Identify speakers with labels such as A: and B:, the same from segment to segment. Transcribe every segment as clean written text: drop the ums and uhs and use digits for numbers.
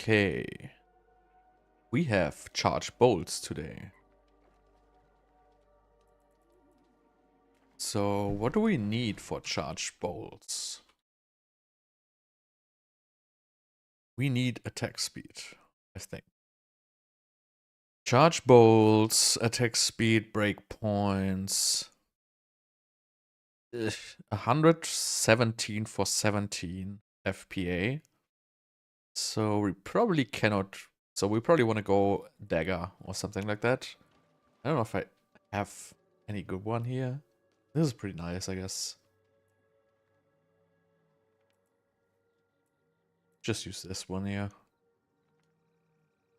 A: Okay. We have charged bolts today. So what do we need for charged bolts? We need attack speed, I think. Charge bolts, attack speed, breakpoints. 117 for 17 FPA. So we probably cannot... So we probably want to go dagger or something like that. I don't know if I have any good one here. This is pretty nice, I guess. Just use this one here.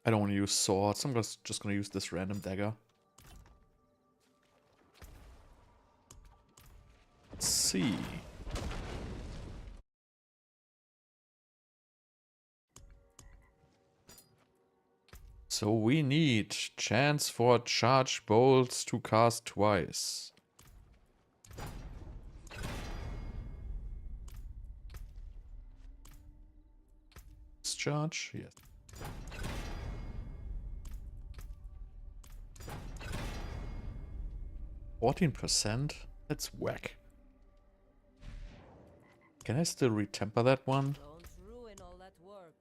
A: I don't want to use swords. I'm just going to use this random dagger. Let's see. So we need chance for charge bolts to cast twice. Discharge? Yes. %? That's whack. Can I still retemper that one?
B: Don't ruin all that work.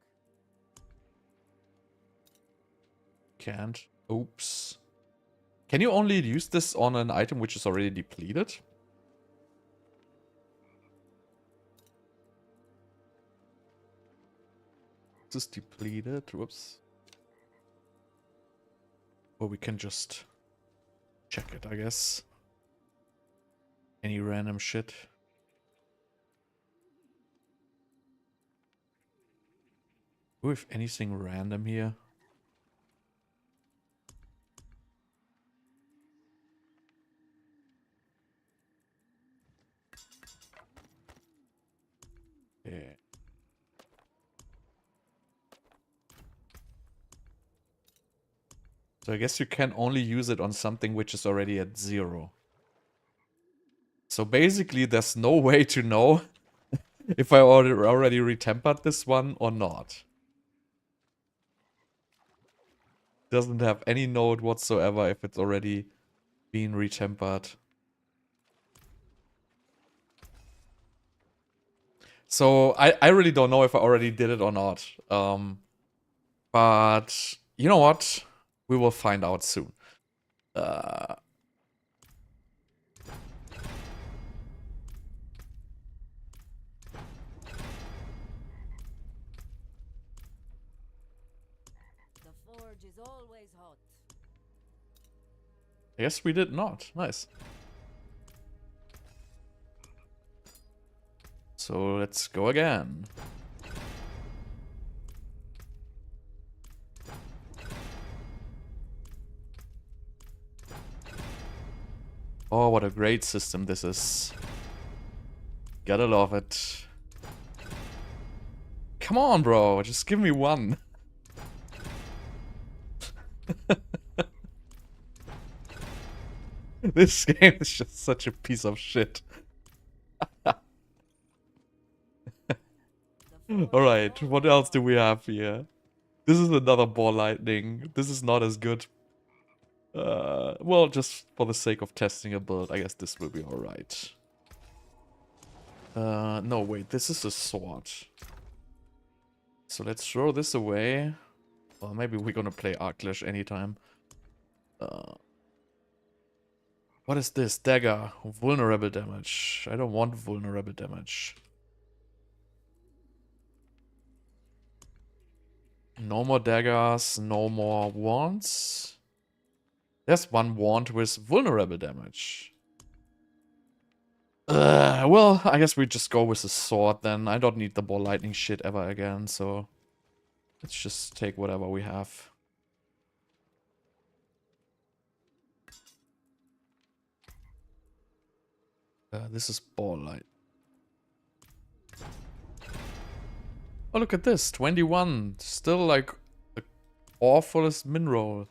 A: Can't. Oops. Can you only use this on an item which is already depleted? This is depleted. Whoops. Or we can just check it, I guess. Any random shit. Do we have anything random here? Yeah. So I guess you can only use it on something which is already at 0. So basically there's no way to know if I already retempered this one or not. Doesn't have any note whatsoever if it's already been retempered. So I really don't know if I already did it or not. But you know what? We will find out soon.
B: The forge is always hot.
A: I guess we did not. Nice. So let's go again. Oh, what a great system this is. Gotta love it. Come on, bro. Just give me one. This game is just such a piece of shit. Alright, what else do we have here? This is another ball lightning. This is not as good. Well, just for the sake of testing a build, I guess this will be alright. No, wait, this is a sword. So let's throw this away. Well, maybe we're gonna play Arclash anytime. What is this? Dagger. Vulnerable damage. I don't want vulnerable damage. No more daggers, no more wands. There's one wand with vulnerable damage. Well, I guess we just go with the sword then. I don't need the ball lightning shit ever again, so let's just take whatever we have. This is ball light. Oh, look at this. 21. Still like the awfulest min roll.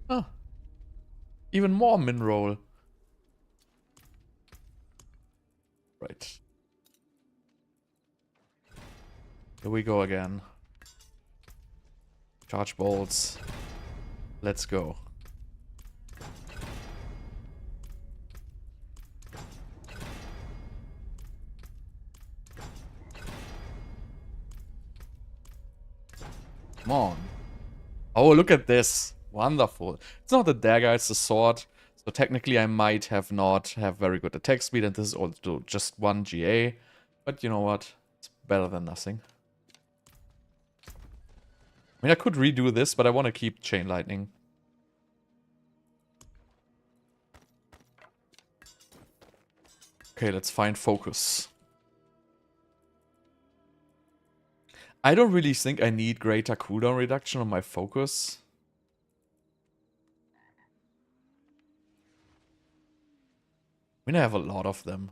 A: Huh. Even more min roll. Right. Here we go again. Charge bolts. Let's go. Come on. Oh, look at this. Wonderful. It's not the dagger, it's the sword. So technically I might not have very good attack speed, and this is also just 1 GA. But you know what? It's better than nothing. I mean, I could redo this, but I want to keep Chain Lightning. Okay, let's find focus. I don't really think I need greater cooldown reduction on my focus. I mean, I have a lot of them.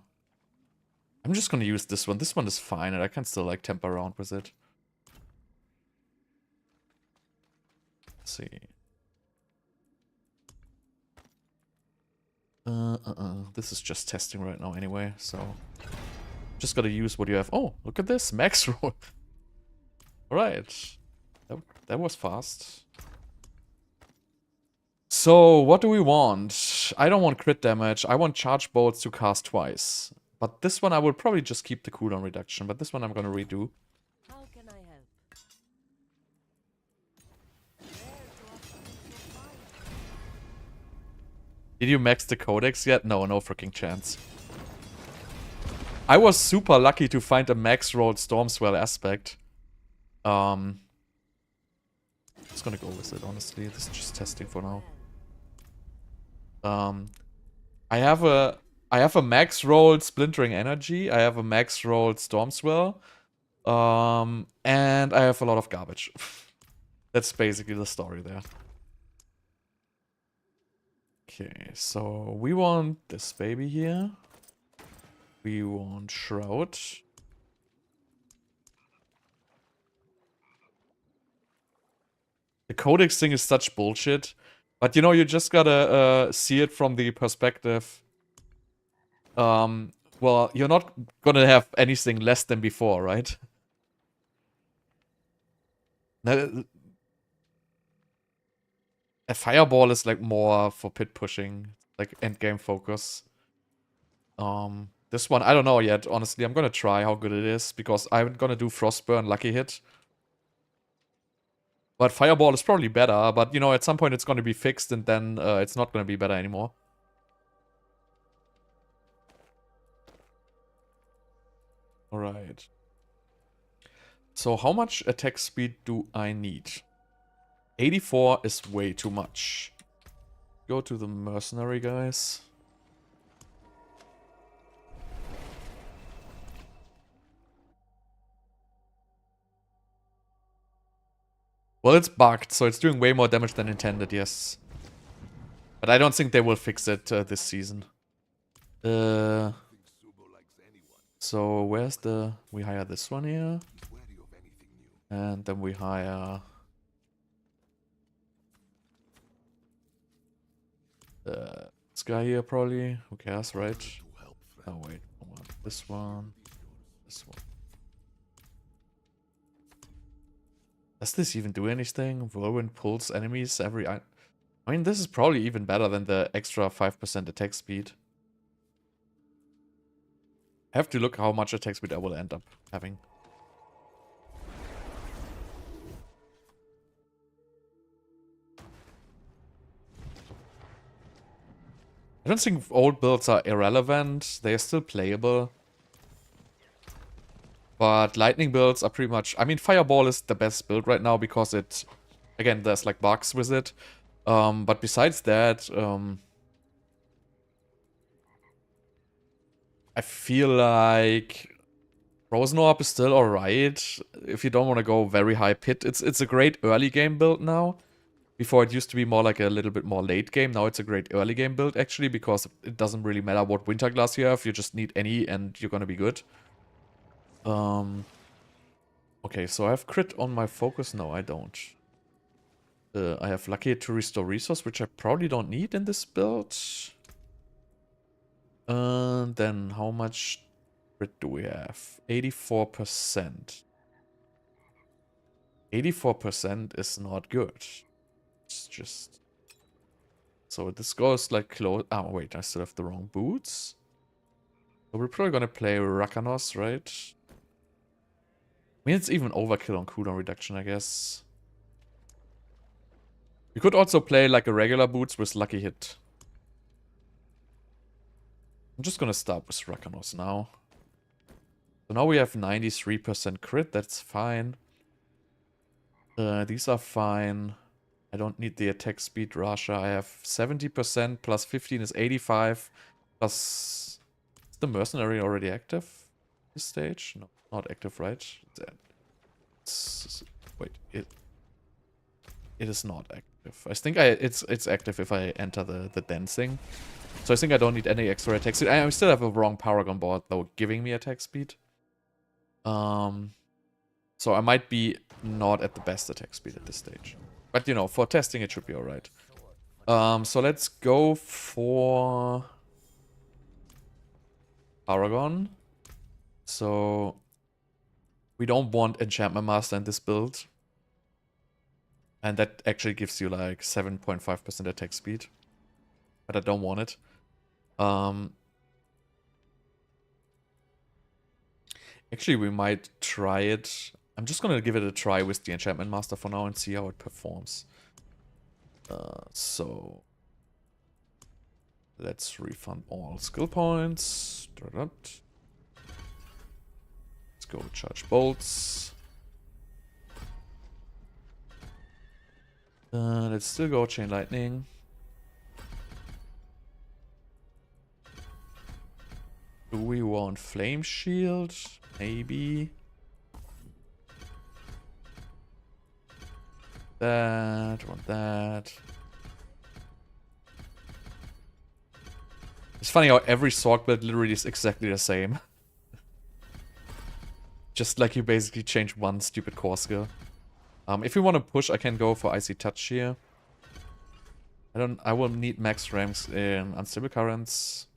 A: I'm just gonna use this one. This one is fine, and I can still, like, temper around with it. Let's see. This is just testing right now anyway, so... Just gotta use what you have. Oh, look at this. Max roll. Alright. That was fast. So, what do we want? I don't want crit damage. I want charge bolts to cast twice. But this one I will probably just keep the cooldown reduction. But this one I'm gonna redo.
B: How can I help?
A: Did you max the codex yet? No, no freaking chance. I was super lucky to find a max rolled Stormswell aspect. Just gonna go with it, honestly. This is just testing for now. I have a max rolled Splintering Energy. I have a max rolled Stormswell. And I have a lot of garbage. That's basically the story there. Okay, so we want this baby here. We want Shroud. The codex thing is such bullshit. But you know, you just gotta see it from the perspective. Well, you're not gonna have anything less than before, right? A fireball is like more for pit pushing, like endgame focus. This one, I don't know yet, honestly. I'm gonna try how good it is, because I'm gonna do Frostburn Lucky Hit. But Fireball is probably better, but you know, at some point it's gonna be fixed, and then it's not gonna be better anymore. Alright. So how much attack speed do I need? 84 is way too much. Go to the mercenary guys. Well, it's bugged, so it's doing way more damage than intended, yes. But I don't think they will fix it this season. So where's the... We hire this one here. And then we hire... this guy here probably. Who cares, right? Oh wait, I want this one. This one. Does this even do anything? Whirlwind pulls enemies every... I mean, this is probably even better than the extra 5% attack speed. I have to look how much attack speed I will end up having. I don't think old builds are irrelevant. They are still playable. But lightning builds are pretty much... I mean, Fireball is the best build right now because it... Again, there's like bugs with it. But besides that... I feel like... Frozen Orb is still alright. If you don't want to go very high pit. It's a great early game build now. Before it used to be more like a little bit more late game. Now it's a great early game build actually, because it doesn't really matter what winter glass you have. You just need any and you're gonna be good. Okay, so I have crit on my focus. No, I don't. I have lucky to restore resource, which I probably don't need in this build. Then how much crit do we have? 84%. 84% is not good. It's just... So this goes like close... Oh, wait, I still have the wrong boots. So we're probably gonna play Rakanos, right? I mean, it's even overkill on cooldown reduction, I guess. You could also play like a regular boots with lucky hit. I'm just gonna start with Rakanos now. So now we have 93% crit, that's fine. These are fine. I don't need the attack speed Rasha. I have 70% plus 15 is 85. Plus... Is the mercenary already active? This stage? No, not active, right? Wait, it is not active. I think it's active if I enter the dancing. So I think I don't need any extra attack speed. I still have a wrong Paragon board though, giving me attack speed. So I might be not at the best attack speed at this stage. But you know, for testing it should be alright. So let's go for Paragon. So we don't want Enchantment Master in this build. And that actually gives you like 7.5% attack speed. But I don't want it. Actually, we might try it. I'm just gonna give it a try with the Enchantment Master for now and see how it performs. So let's refund all skill points. Let's go charge bolts. Let's still go chain lightning. Do we want flame shield? Maybe. That, want that. It's funny how every Sorc build literally is exactly the same. Just like you basically change one stupid core skill. If we want to push, I can go for Icy Touch here. I will need max ranks in Unstable Currents.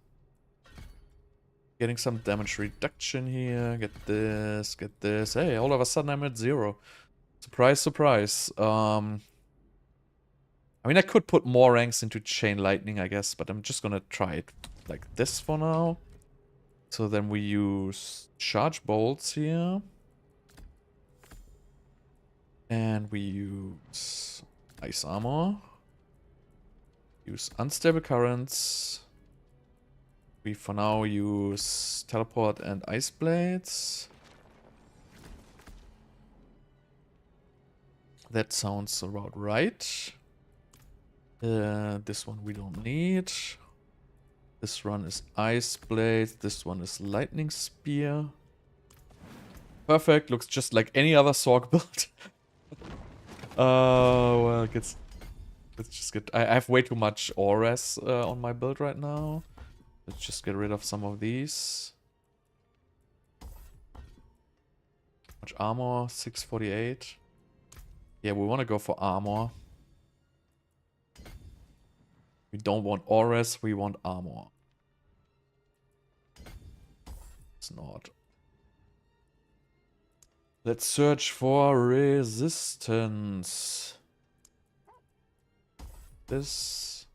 A: Getting some damage reduction here. Get this, get this. Hey, all of a sudden I'm at 0. Surprise, surprise. I mean, I could put more ranks into Chain Lightning, I guess, but I'm just gonna try it like this for now. So then we use Charge Bolts here. And we use Ice Armor. Use Unstable Currents. We for now use Teleport and Ice Blades. That sounds about right. This one we don't need. This one is Ice Blade. This one is Lightning Spear. Perfect. Looks just like any other Sorc build. Well, let's just get... I have way too much Ores on my build right now. Let's just get rid of some of these. Much armor? 648. Yeah, we want to go for armor. We don't want Ores, we want armor. It's not. Let's search for resistance. This.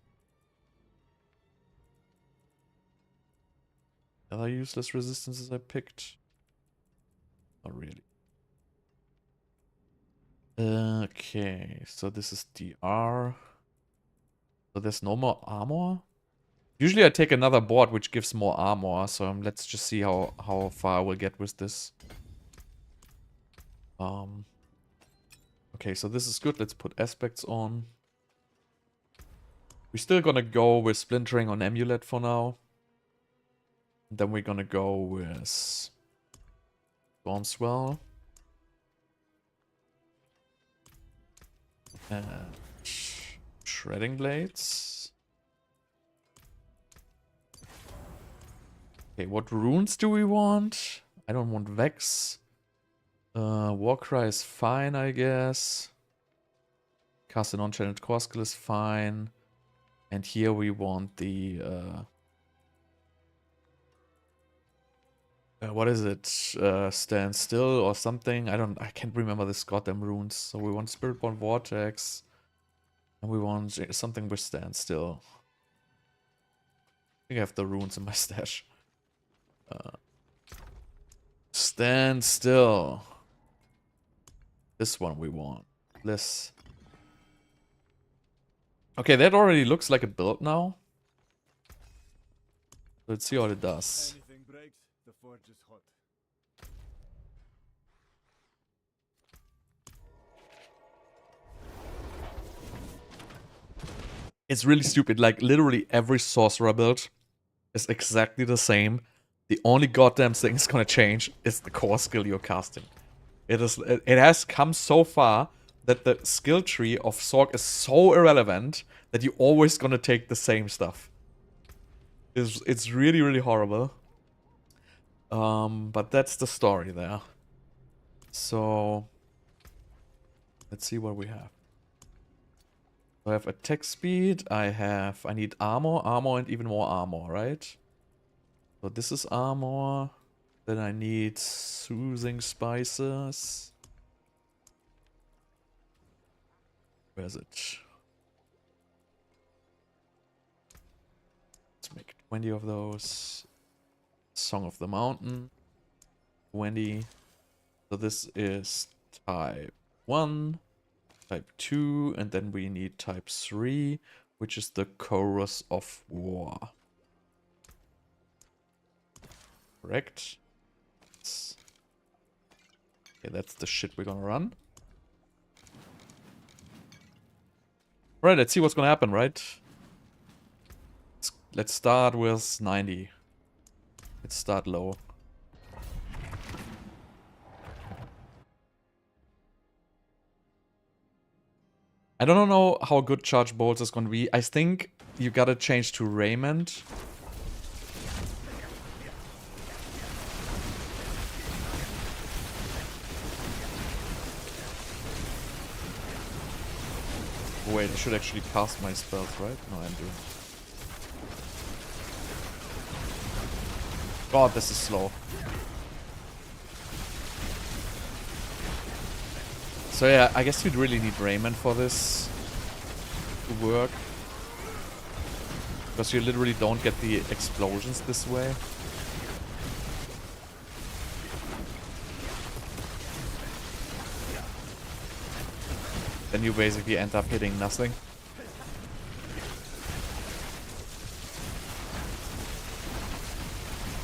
A: Other useless resistances I picked? Not really. Okay, so this is DR. So there's no more armor? Usually I take another board which gives more armor, so let's just see how far we'll get with this. Okay, so this is good. Let's put aspects on. We're still gonna go with splintering on amulet for now. And then we're gonna go with Stormswell. And shredding blades. Okay, what runes do we want? I don't want Vex. Warcry is fine, I guess. Cast a non-challenged core skill is fine. And here we want the What is it? Stand still or something? I can't remember this goddamn runes. So we want Spiritborn Vortex. And we want something with stand still. I think I have the runes in my stash. Stand still. This one we want. This. Okay, that already looks like a build now. Let's see what it does.
C: Anything breaks, the forge is hot.
A: It's really stupid. Like, literally every sorcerer build is exactly the same. The only goddamn thing is gonna change is the core skill you're casting. It has come so far that the skill tree of Sorc is so irrelevant that you're always gonna take the same stuff. It's really, really horrible. But that's the story there. So let's see what we have. I have attack speed, I need armor, and even more armor, right? So this is armor. Then I need soothing spices. Where is it? Let's make 20 of those. Song of the Mountain. 20. So this is type 1, type 2, and then we need type 3, which is the Chorus of War. Correct. Okay, that's the shit we're gonna run. Alright, let's see what's gonna happen, right? Let's start with 90. Let's start low. I don't know how good Charge Bolts is gonna be. I think you gotta change to Raymond. Wait, I should actually cast my spells, right? No, I'm doing. God, this is slow. So yeah, I guess you'd really need Raymond for this to work. Because you literally don't get the explosions this way. Then you basically end up hitting nothing.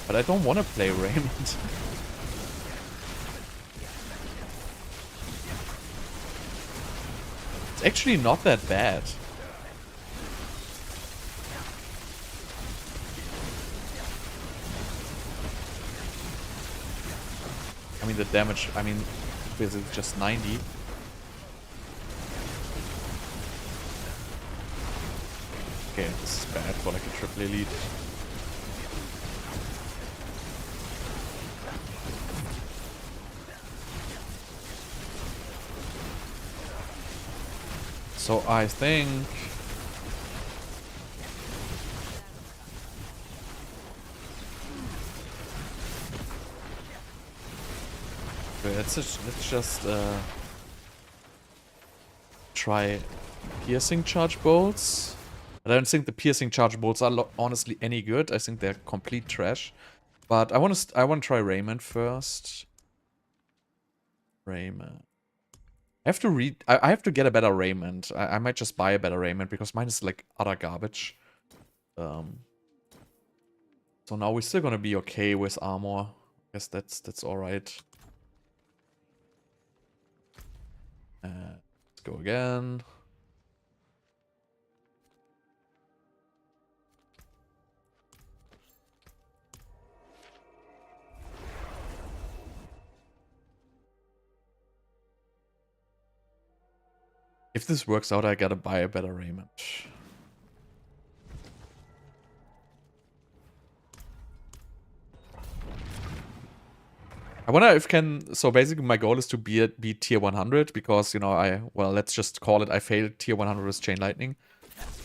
A: But I don't want to play Raymond. It's actually not that bad. I mean, the damage, basically just 90. Okay, this is bad for like a triple elite. So I think... Okay, let's just try piercing charge bolts. But I don't think the piercing charge bolts are honestly any good. I think they're complete trash. But I want to try Raymond first. Raymond. I have to I have to get a better Raymond. I might just buy a better Raymond because mine is like utter garbage. So now we're still gonna be okay with armor. I guess that's alright. Let's go again. If this works out, I gotta buy a better Raymond. I wonder if so basically my goal is to be tier 100 because, you know, well, let's just call it, I failed tier 100 with Chain Lightning.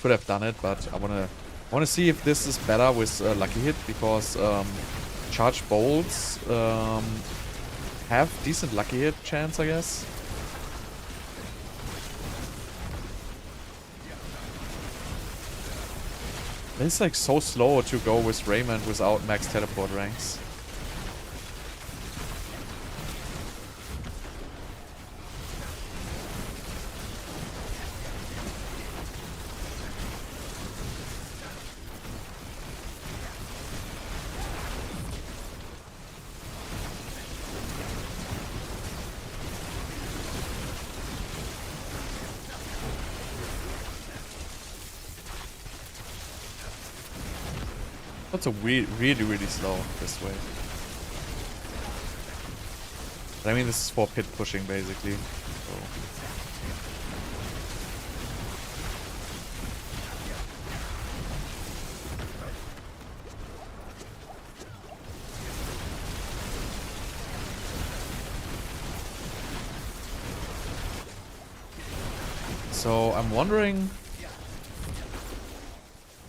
A: Could have done it, but I wanna see if this is better with Lucky Hit because charge bolts have decent lucky hit chance, I guess. It's like so slow to go with Raymond without max teleport ranks. That's a really slow this way. But I mean, this is for pit pushing basically. So I'm wondering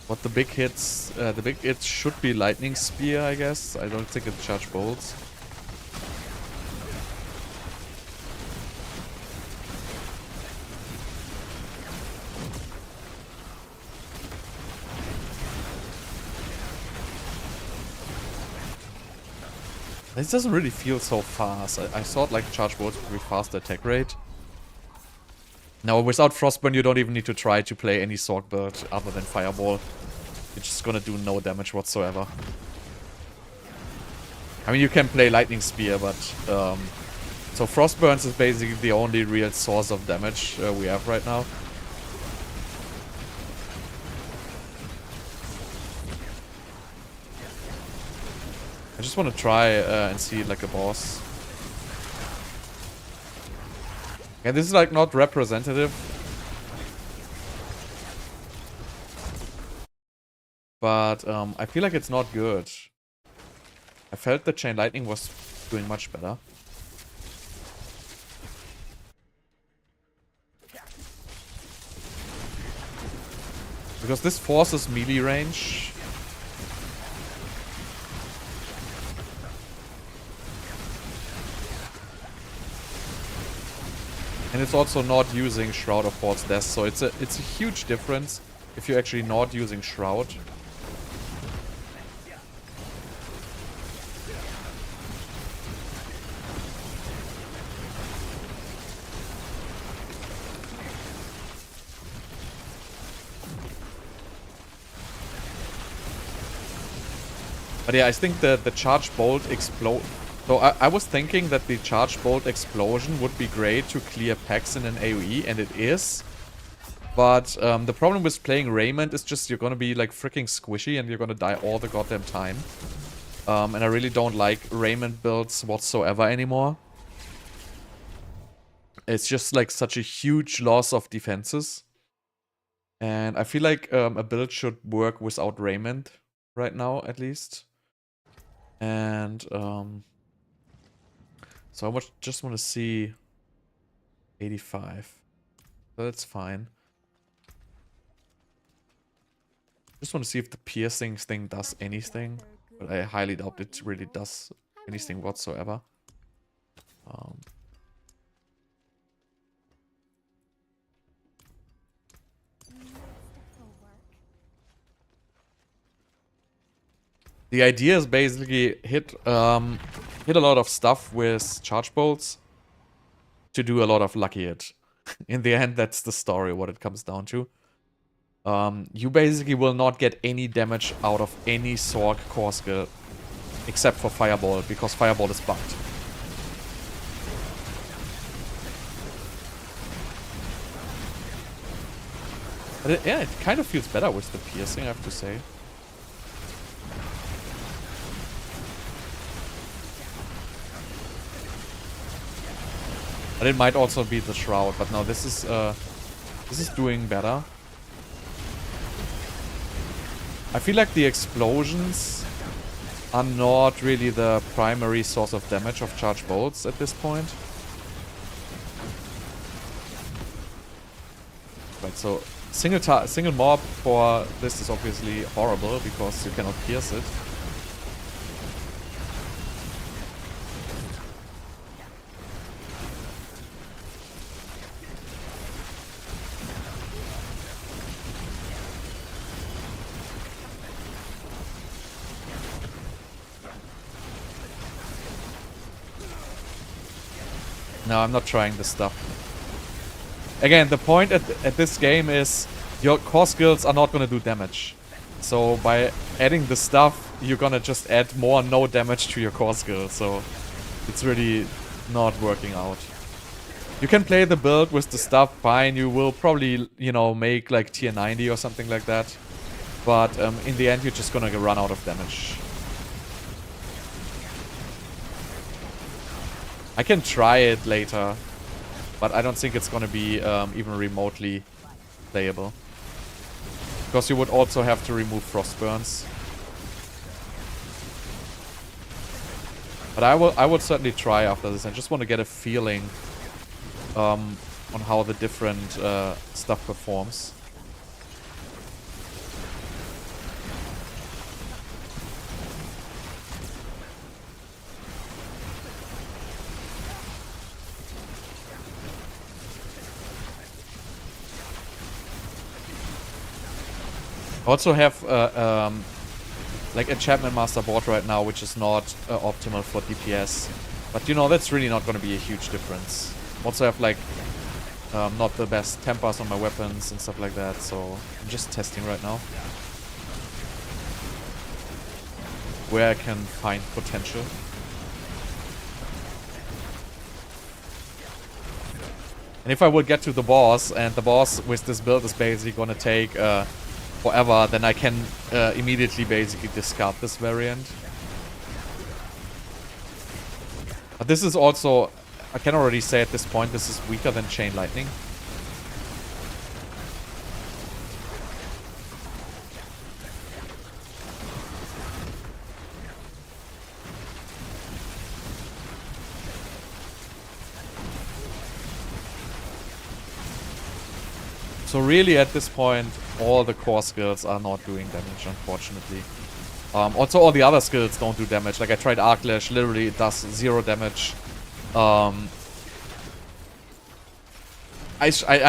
A: what the big hits. The big hits should be lightning spear, I guess. I don't think it's charge bolts. This doesn't really feel so fast. I thought like charge bolts would be faster attack rate. Now without Frostburn you don't even need to try to play any Sorc build other than Fireball. You're just gonna do no damage whatsoever. I mean, you can play Lightning Spear, but so Frostburns is basically the only real source of damage we have right now. I just want to try and see like a boss. Yeah, this is like not representative. But I feel like it's not good. I felt the Chain Lightning was doing much better. Because this forces melee range. And it's also not using Shroud of False Death, so it's a huge difference if you're actually not using Shroud. But yeah, I think the Charge Bolt explode. So I was thinking that the Charge Bolt explosion would be great to clear packs in an AoE, and it is. But the problem with playing Raymond is just you're gonna be like freaking squishy and you're gonna die all the goddamn time. And I really don't like Raymond builds whatsoever anymore. It's just like such a huge loss of defenses. And I feel like a build should work without Raymond right now, at least. And so I just want to see 85. So that's fine. Just want to see if the piercing thing does anything. But I highly doubt it really does anything whatsoever. The idea is basically hit a lot of stuff with charge bolts to do a lot of lucky hit. In the end, that's the story, what it comes down to. You basically will not get any damage out of any Sorc core skill except for Fireball, because Fireball is bugged. But yeah, it kind of feels better with the piercing, I have to say. But it might also be the Shroud, but no, this is doing better. I feel like the explosions are not really the primary source of damage of charge bolts at this point. Right, so single mob for this is obviously horrible because you cannot pierce it. No, I'm not trying this stuff. Again, the point at this game is your core skills are not gonna do damage. So by adding the stuff, you're gonna just add more no damage to your core skill. So it's really not working out. You can play the build with the stuff fine. You will probably, you know, make like tier 90 or something like that. But in the end, you're just gonna run out of damage. I can try it later, but I don't think it's gonna be even remotely playable. Because you would also have to remove frost burns. But I would certainly try after this. I just want to get a feeling on how the different stuff performs. I also have like enchantment master board right now, which is not optimal for DPS, but you know that's really not going to be a huge difference. Also have like not the best tempers on my weapons and stuff like that, so I'm just testing right now where I can find potential. And if I would get to the boss, and the boss with this build is basically going to take forever, then I can immediately basically discard this variant. But this is also, I can already say at this point, this is weaker than Chain Lightning. So really at this point, all the core skills are not doing damage, unfortunately. Also all the other skills don't do damage. Like I tried Arclash, literally it does 0 damage. I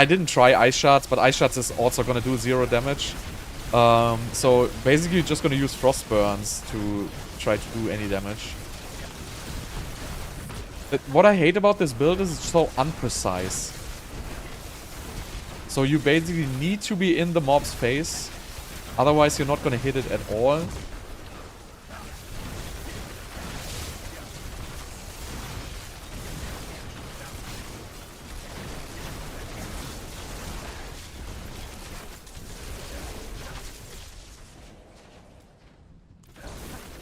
A: didn't try Ice Shards, but Ice Shards is also gonna do 0 damage. So basically you're just gonna use Frost Burns to try to do any damage. What I hate about this build is it's so unprecise. So you basically need to be in the mob's face, otherwise you're not gonna hit it at all.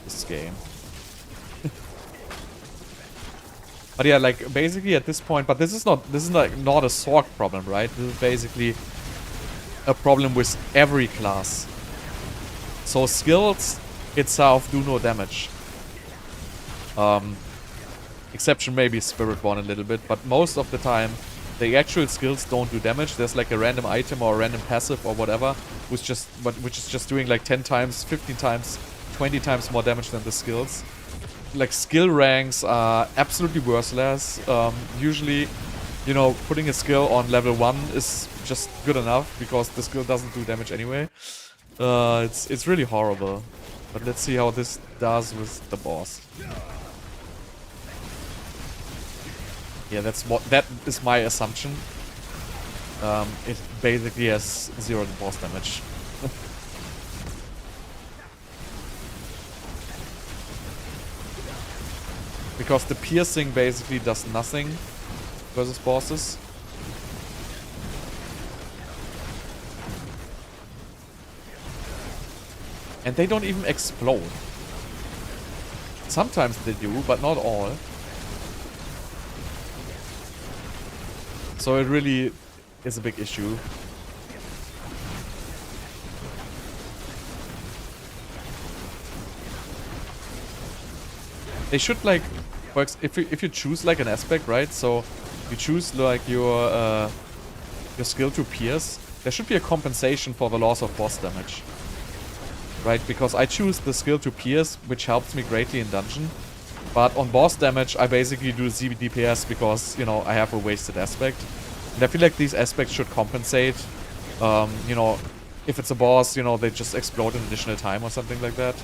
A: This game. But yeah, like basically at this point, but this is like not a Sorc problem, right? This is basically a problem with every class. So skills itself do no damage. Exception maybe Spirit-Born a little bit, but most of the time the actual skills don't do damage. There's like a random item or a random passive or whatever, which is just doing like 10 times, 15 times, 20 times more damage than the skills. Like skill ranks are absolutely worthless. Usually, you know, putting a skill on level 1 is just good enough because the skill doesn't do damage anyway. It's really horrible. But let's see how this does with the boss. Yeah, that is my assumption. It basically has 0 boss damage. Because the piercing basically does nothing versus bosses. And they don't even explode. Sometimes they do, but not all. So it really is a big issue. They should like, if you choose like an aspect, right? So you choose like your skill to pierce. There should be a compensation for the loss of boss damage, right? Because I choose the skill to pierce, which helps me greatly in dungeon. But on boss damage, I basically do zDPS because, you know, I have a wasted aspect. And I feel like these aspects should compensate. You know, if it's a boss, you know, they just explode in additional time or something like that.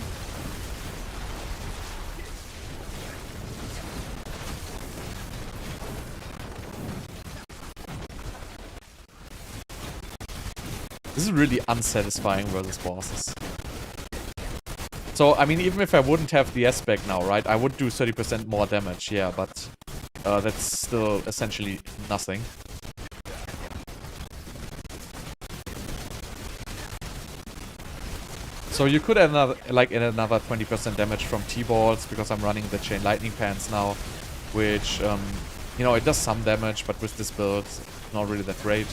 A: This is really unsatisfying versus bosses. So, I mean, even if I wouldn't have the aspect now, right? I would do 30% more damage, yeah, but that's still essentially nothing. So you could add another, like, another 20% damage from T-balls because I'm running the chain lightning pants now, which, you know, it does some damage, but with this build, it's not really that great.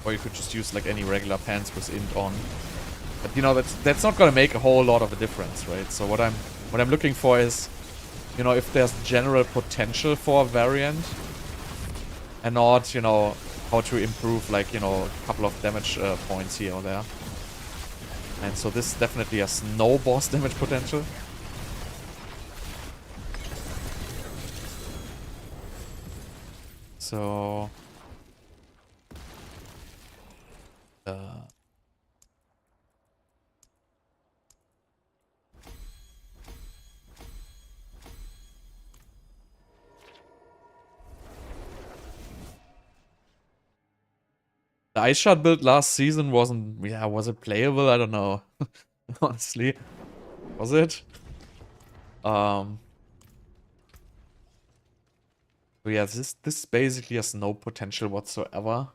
A: Or you could just use like any regular pants with int on. But you know, that's not gonna make a whole lot of a difference, right? So what I'm looking for is, you know, if there's general potential for a variant, and not, you know, how to improve, like, you know, a couple of damage points here or there. And so this definitely has no boss damage potential. So the Ice Shard build last season wasn't, yeah, was it playable? I don't know. Honestly. Was it? So yeah, this basically has no potential whatsoever.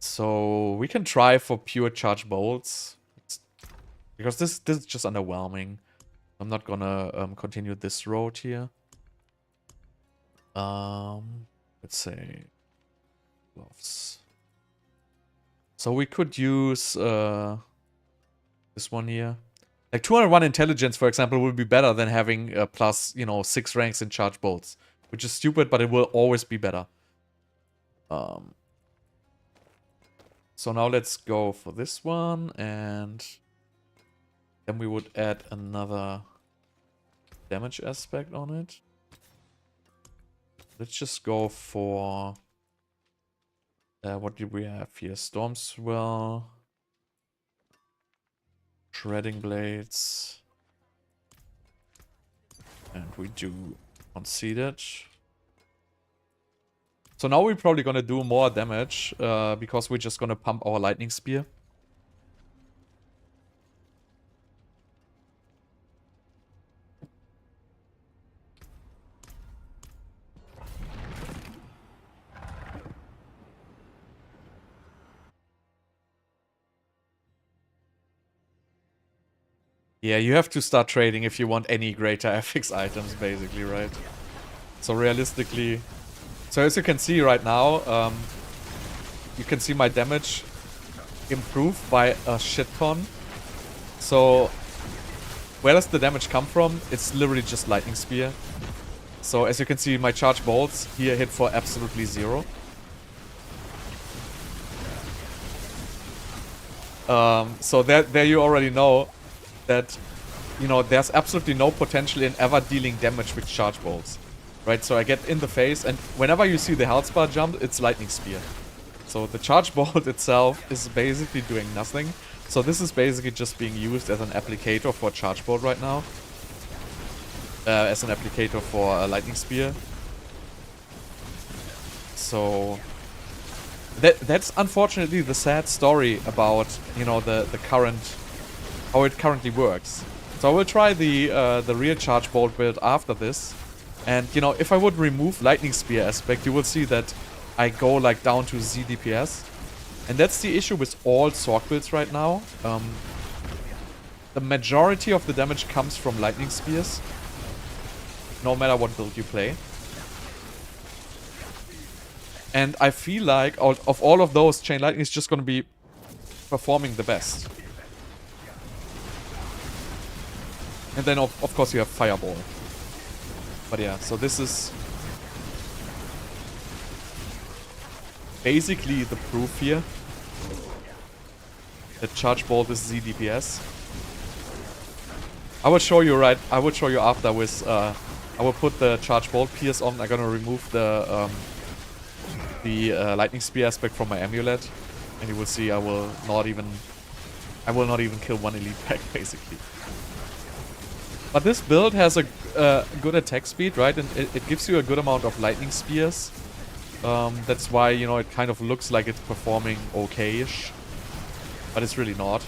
A: So we can try for pure charge bolts. Because this is just underwhelming. I'm not gonna continue this road here. Let's say gloves. So we could use this one here. Like 201 intelligence, for example, would be better than having plus, you know, 6 ranks in charge bolts. Which is stupid, but it will always be better. So now let's go for this one, and then we would add another damage aspect on it. Let's just go for... what do we have here? Storm Swell. Shredding Blades. And we do Conceited. So now we're probably gonna do more damage, because we're just gonna pump our Lightning Spear. Yeah, you have to start trading if you want any greater FX items, basically, right? So realistically... So as you can see right now, you can see my damage improved by a shit ton. So where does the damage come from? It's literally just Lightning Spear. So as you can see, my charge bolts here hit for absolutely 0. So there you already know that, you know, there's absolutely no potential in ever dealing damage with charge bolts. Right, so I get in the face, and whenever you see the health bar jump, it's Lightning Spear. So the charge bolt itself is basically doing nothing. So this is basically just being used as an applicator for charge bolt right now. As an applicator for a Lightning Spear. So that's unfortunately the sad story about, you know, the current, how it currently works. So I will try the real charge bolt build after this. And, you know, if I would remove Lightning Spear aspect, you will see that I go, like, down to zDPS. And that's the issue with all Sorc builds right now. The majority of the damage comes from Lightning Spears. No matter what build you play. And I feel like, of all of those, Chain Lightning is just going to be performing the best. And then, of course, you have Fireball. But yeah, so this is basically the proof here that Charge Bolt is zDPS. I will show you after with I will put the Charge Bolt Pierce on. I'm gonna remove the Lightning Spear aspect from my amulet, and you will see I will not even kill one elite pack basically. But this build has a good attack speed, right? And it gives you a good amount of Lightning Spears. That's why, you know, it kind of looks like it's performing okay-ish. But it's really not.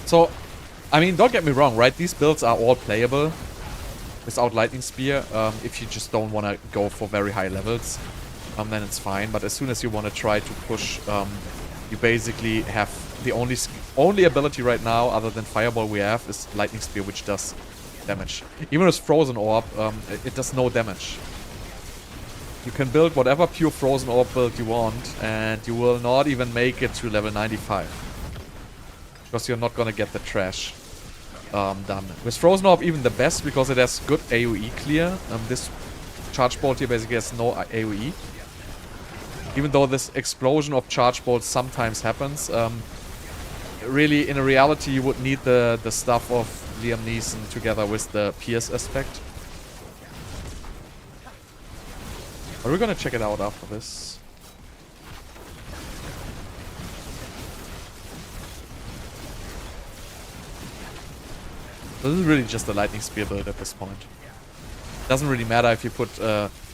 A: So, I mean, don't get me wrong, right? These builds are all playable without Lightning Spear. If you just don't want to go for very high levels, then it's fine. But as soon as you want to try to push, you basically have the only ability right now, other than Fireball we have, is Lightning Spear, which does damage. Even with Frozen Orb, it does no damage. You can build whatever pure Frozen Orb build you want, and you will not even make it to level 95. Because you're not gonna get the trash done. With Frozen Orb, even the best, because it has good AoE clear. This Charge Bolt here basically has no AoE. Even though this explosion of Charge Bolts sometimes happens, really, in reality, you would need the stuff of Liam Neeson together with the Pierce aspect. Are we gonna check it out after this? This is really just a Lightning Spear build at this point. Doesn't really matter if you put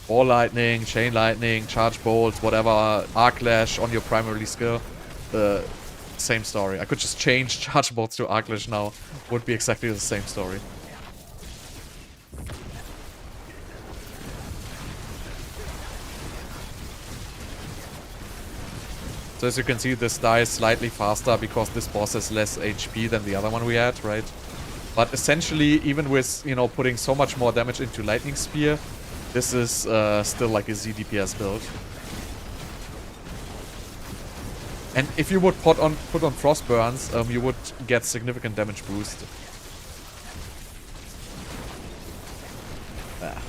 A: Ball Lightning, Chain Lightning, Charge Bolts, whatever, Arc Lash on your primary skill. Same story. I could just change Charge Bolts to Arc Lash now. Would be exactly the same story. So as you can see, this dies slightly faster because this boss has less HP than the other one we had, right? But essentially, even with, you know, putting so much more damage into Lightning Spear, this is still like a zDPS build. And if you would put on Frost Burns, you would get significant damage boost. Ah.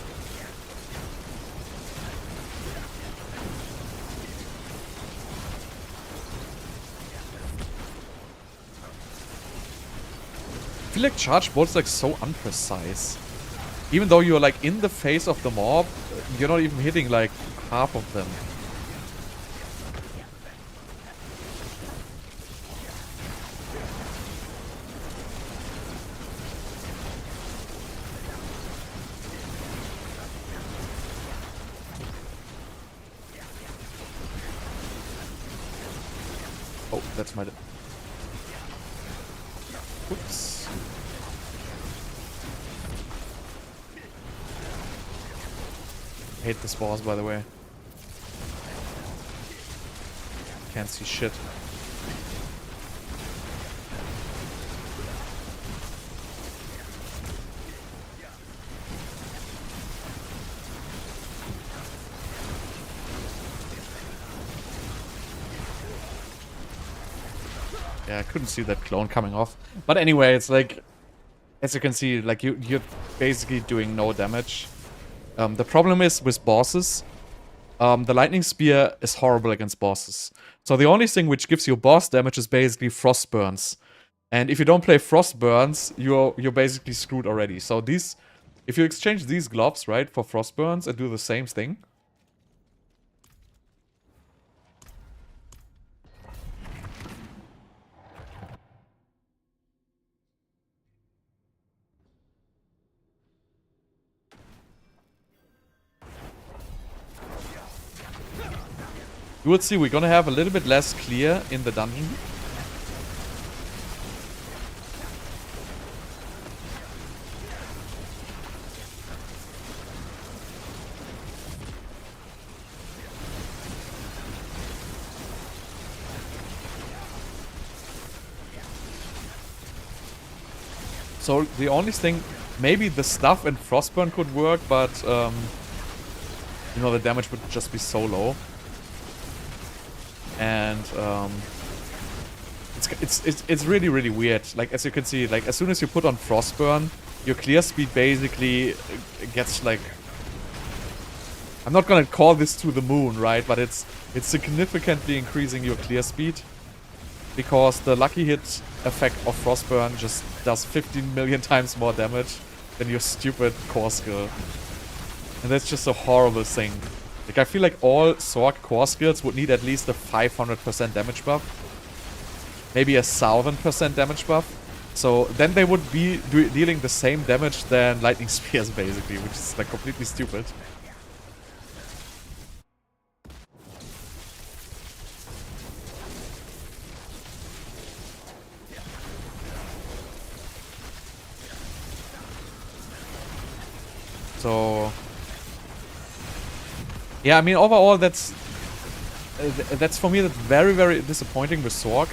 A: I feel like Charge Bolt's like so unprecise. Even though you're like in the face of the mob, you're not even hitting like half of them. Oh, that's my... Oops. I hate this boss, by the way. Can't see shit. Yeah, I couldn't see that clone coming off. But anyway, it's like, as you can see, like you're basically doing no damage. The problem is with bosses, the Lightning Spear is horrible against bosses. So the only thing which gives you boss damage is basically Frost Burns. And if you don't play Frost Burns, you're basically screwed already. So these, if you exchange these gloves, right, for Frost Burns and do the same thing, you would see we're gonna have a little bit less clear in the dungeon. So the only thing, maybe the stuff in Frostburn could work, but you know, the damage would just be so low. And it's really, really weird. Like, as you can see, like as soon as you put on Frostburn, your clear speed basically gets like, I'm not gonna call this to the moon, right? But it's significantly increasing your clear speed, because the lucky hit effect of Frostburn just does 15 million times more damage than your stupid core skill. And that's just a horrible thing. Like, I feel like all Sorc core skills would need at least a 500% damage buff. maybe a 1000% damage buff. So then they would be dealing the same damage than lightning spears basically, which is like completely stupid. So yeah, I mean overall that's for me that's very, very disappointing with Sorc.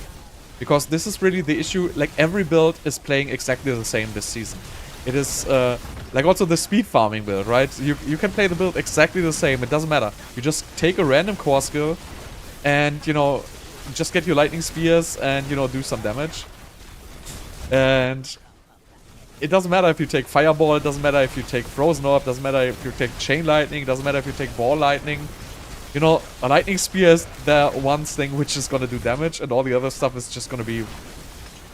A: Because this is really the issue, like every build is playing exactly the same this season. It is, like also the speed farming build, right? You can play the build exactly the same, it doesn't matter. You just take a random core skill and, you know, just get your lightning spears and, you know, do some damage. And it doesn't matter if you take fireball, it doesn't matter if you take frozen orb, doesn't matter if you take chain lightning, it doesn't matter if you take ball lightning. You know, a lightning spear is the one thing which is gonna do damage, and all the other stuff is just gonna be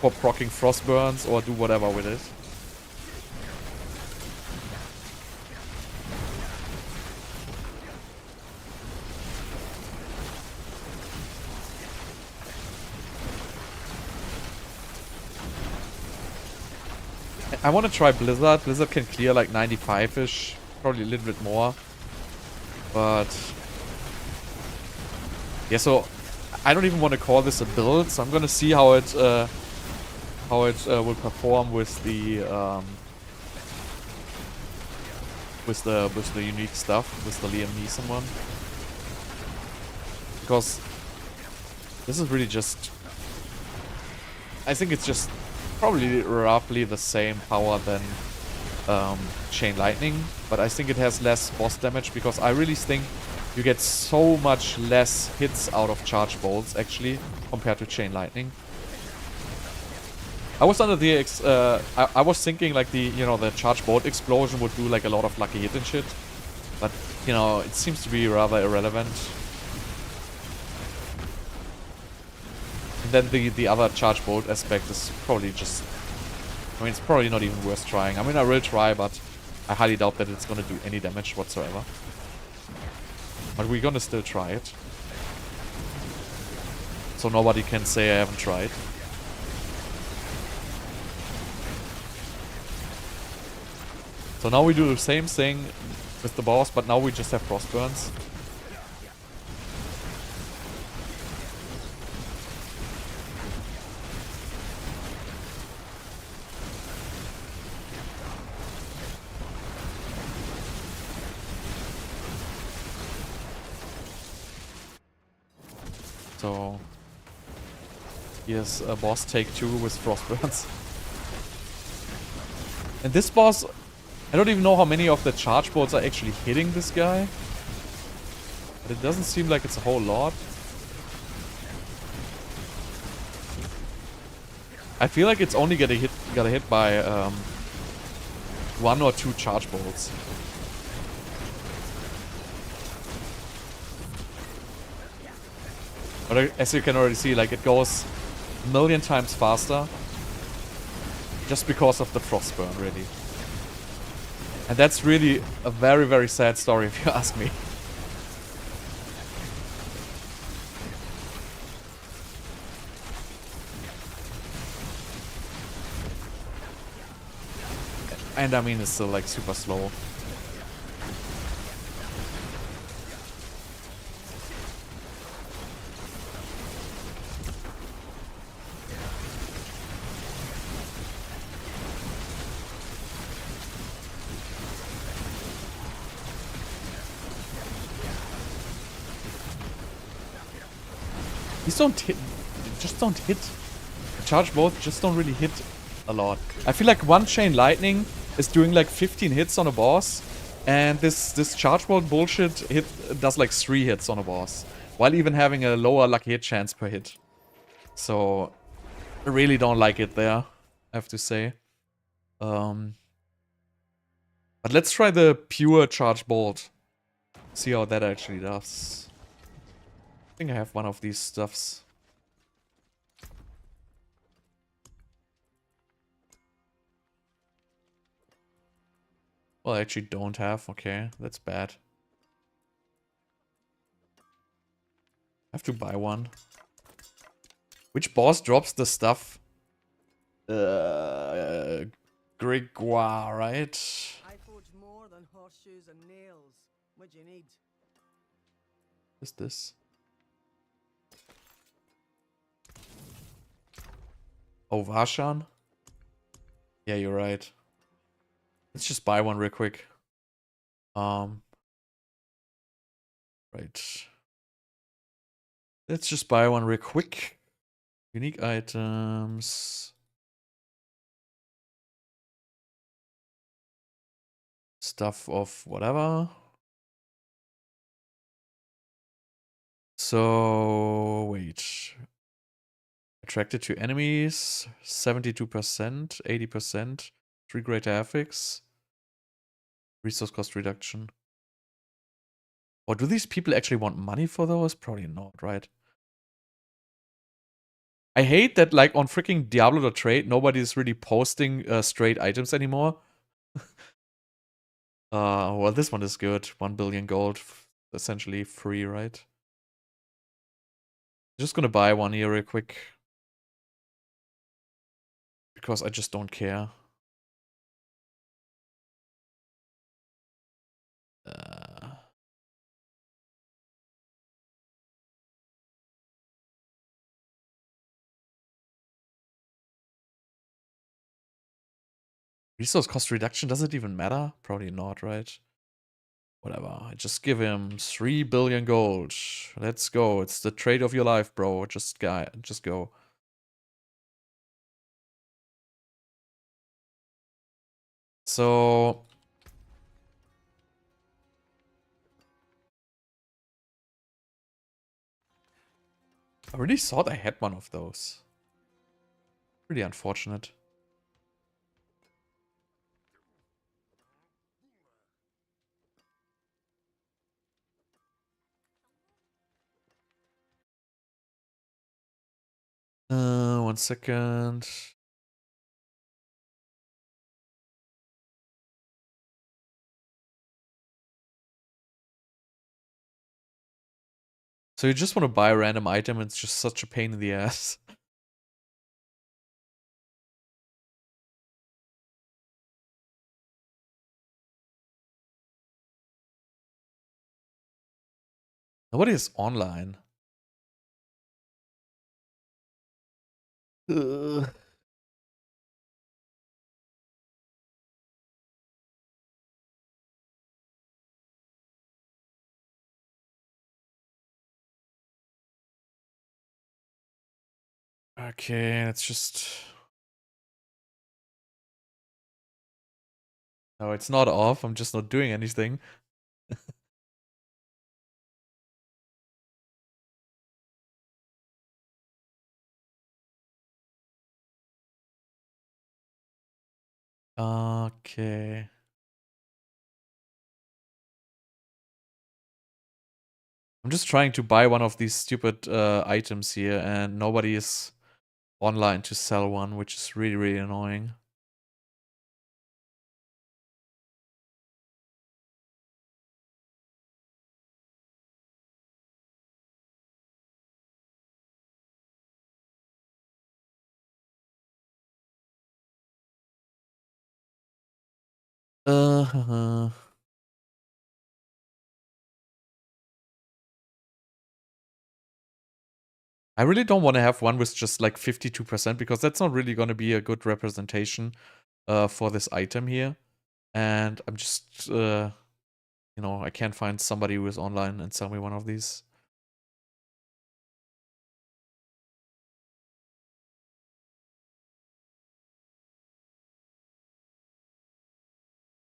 A: for proccing frost burns or do whatever with it. I want to try Blizzard. Blizzard can clear like 95-ish, probably a little bit more. But yeah, so I don't even want to call this a build, so I'm gonna see how it will perform with the unique stuff, with the Liam Neeson one, because this is really just, I think it's just probably roughly the same power than Chain Lightning, but I think it has less boss damage because I really think you get so much less hits out of Charge Bolts actually compared to Chain Lightning. I was under the I was thinking like the Charge Bolt explosion would do like a lot of lucky hit and shit, but you know it seems to be rather irrelevant. And then the other Charge Bolt aspect is probably just, I mean, it's probably not even worth trying. I mean, I will try, but I highly doubt that it's gonna do any damage whatsoever. But we're gonna still try it. So nobody can say I haven't tried. So now we do the same thing with the boss, but now we just have frost burns. So here's a boss take 2 with frost burns. And this boss, I don't even know how many of the charge bolts are actually hitting this guy. But it doesn't seem like it's a whole lot. I feel like it's only got hit by 1 or 2 charge bolts. But as you can already see, like it goes a million times faster. Just because of the frostburn, really. And that's really a very, very sad story if you ask me. And I mean, it's still like super slow. These don't hit, just don't hit. Charge bolts just don't really hit a lot. I feel like one chain lightning is doing like 15 hits on a boss, and this charge bolt bullshit does like 3 hits on a boss, while even having a lower lucky hit chance per hit. So I really don't like it there, I have to say. But let's try the pure charge bolt. See how that actually does. I think I have one of these stuffs. Well, I actually don't have. Okay, that's bad. I have to buy one. Which boss drops the stuff? Grégoire, right?
D: I forge more than horseshoes and nails. What do you need?
A: What is this? Oh, Varshan? Yeah, you're right. Let's just buy one real quick. Right. Let's just buy one real quick. Unique items. Stuff of whatever. So, wait. Attracted to enemies, 72%, 80%, 3 greater affix, resource cost reduction. Or do these people actually want money for those? Probably not, right? I hate that, like, on freaking Diablo.trade, nobody is really posting straight items anymore. Well, this one is good. 1 billion gold, essentially free, right? Just gonna buy one here real quick. Because I just don't care. Resource cost reduction, does it even matter? Probably not, right? Whatever. I just give him 3 billion gold. Let's go. It's the trade of your life, bro. Just go. So I really thought I had one of those. Pretty unfortunate. One second. So you just want to buy a random item, it's just such a pain in the ass. Nobody is online. Ugh. Okay, it's just... No, it's not off. I'm just not doing anything. Okay. I'm just trying to buy one of these stupid items here, and nobody is online to sell one, which is really, really annoying. Uh, I really don't want to have one with just like 52% because that's not really going to be a good representation for this item here. And I'm just, you know, I can't find somebody who is online and sell me one of these.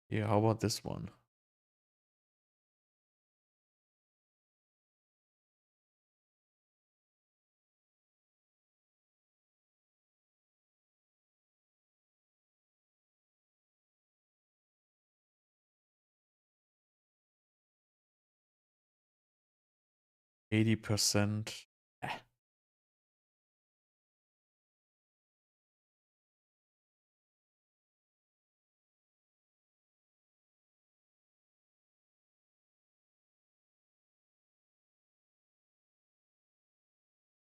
A: Yeah, how about this one? %.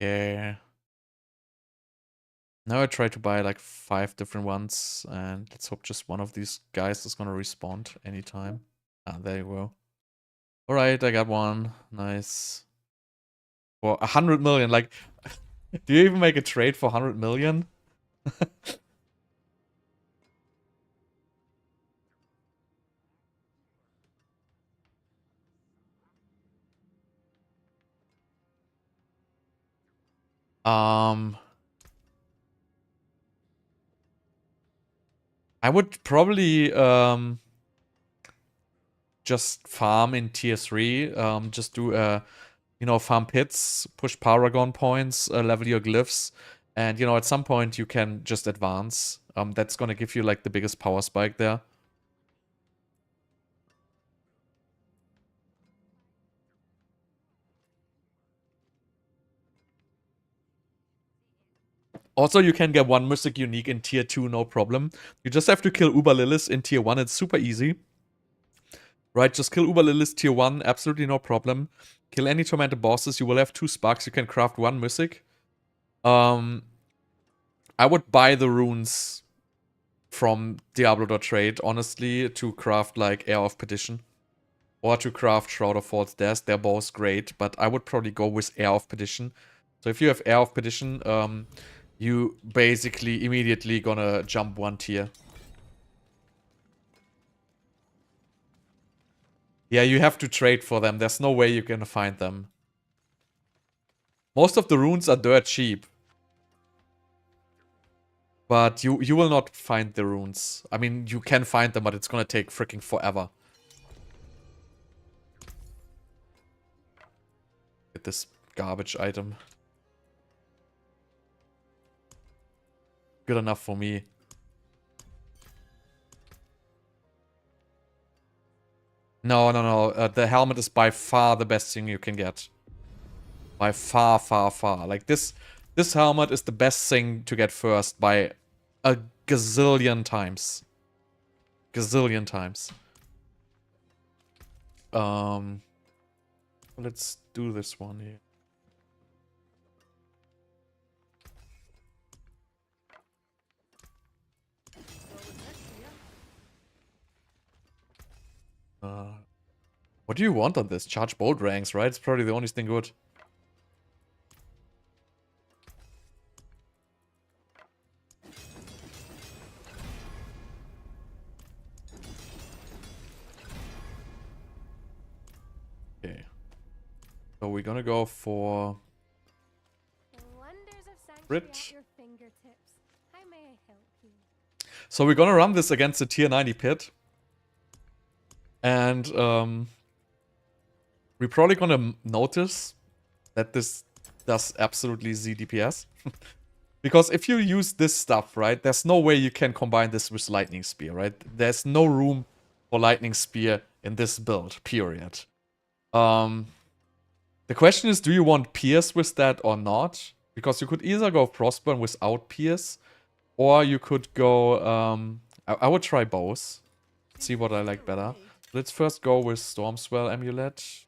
A: Yeah. Now I try to buy like 5 different ones, and let's hope just one of these guys is gonna respond anytime. Ah, there you go. Alright, I got one. Nice. For 100 million, like, do you even make a trade for 100 million? I would probably just farm in tier 3. Just do farm pits, push Paragon points, level your glyphs, and at some point you can just advance. That's gonna give you like the biggest power spike there. Also, you can get one Mystic Unique in tier 2, no problem. You just have to kill Uber Lilith in tier 1, it's super easy. Right, just kill Uber Lilith tier 1, absolutely no problem. Kill any tormented bosses, you will have 2 sparks, you can craft 1 Mystic. I would buy the runes from Diablo.trade, honestly, to craft like Air of Perdition. Or to craft Shroud of False Death, they're both great, but I would probably go with Air of Perdition. So if you have Air of Perdition, you basically immediately gonna jump 1 tier. Yeah, you have to trade for them. There's no way you're gonna find them. Most of the runes are dirt cheap. But you will not find the runes. I mean, you can find them, but it's gonna take freaking forever. Get this garbage item. Good enough for me. No, no, no. The helmet is by far the best thing you can get. By far, far, far. Like, this helmet is the best thing to get first by a gazillion times. Gazillion times. Let's do this one here. What do you want on this? Charge bolt ranks, right? It's probably the only thing good. Okay. So we're gonna go for Crit. So we're gonna run this against the tier 90 pit. And we're probably gonna notice that this does absolutely zDPS. Because if you use this stuff, right, there's no way you can combine this with Lightning Spear, right? There's no room for Lightning Spear in this build, period. The question is, do you want Pierce with that or not? Because you could either go Frostburn without Pierce, or you could go... I would try both. See what I like better. Let's first go with Stormswell Amulet.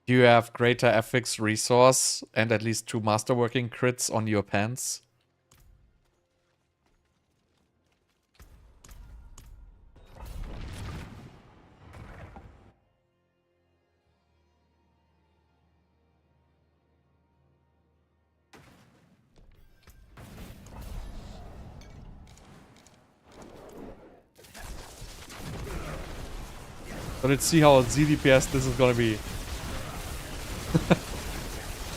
A: Do you have greater FX resource and at least 2 masterworking crits on your pants? So let's see how zDPS this is gonna be.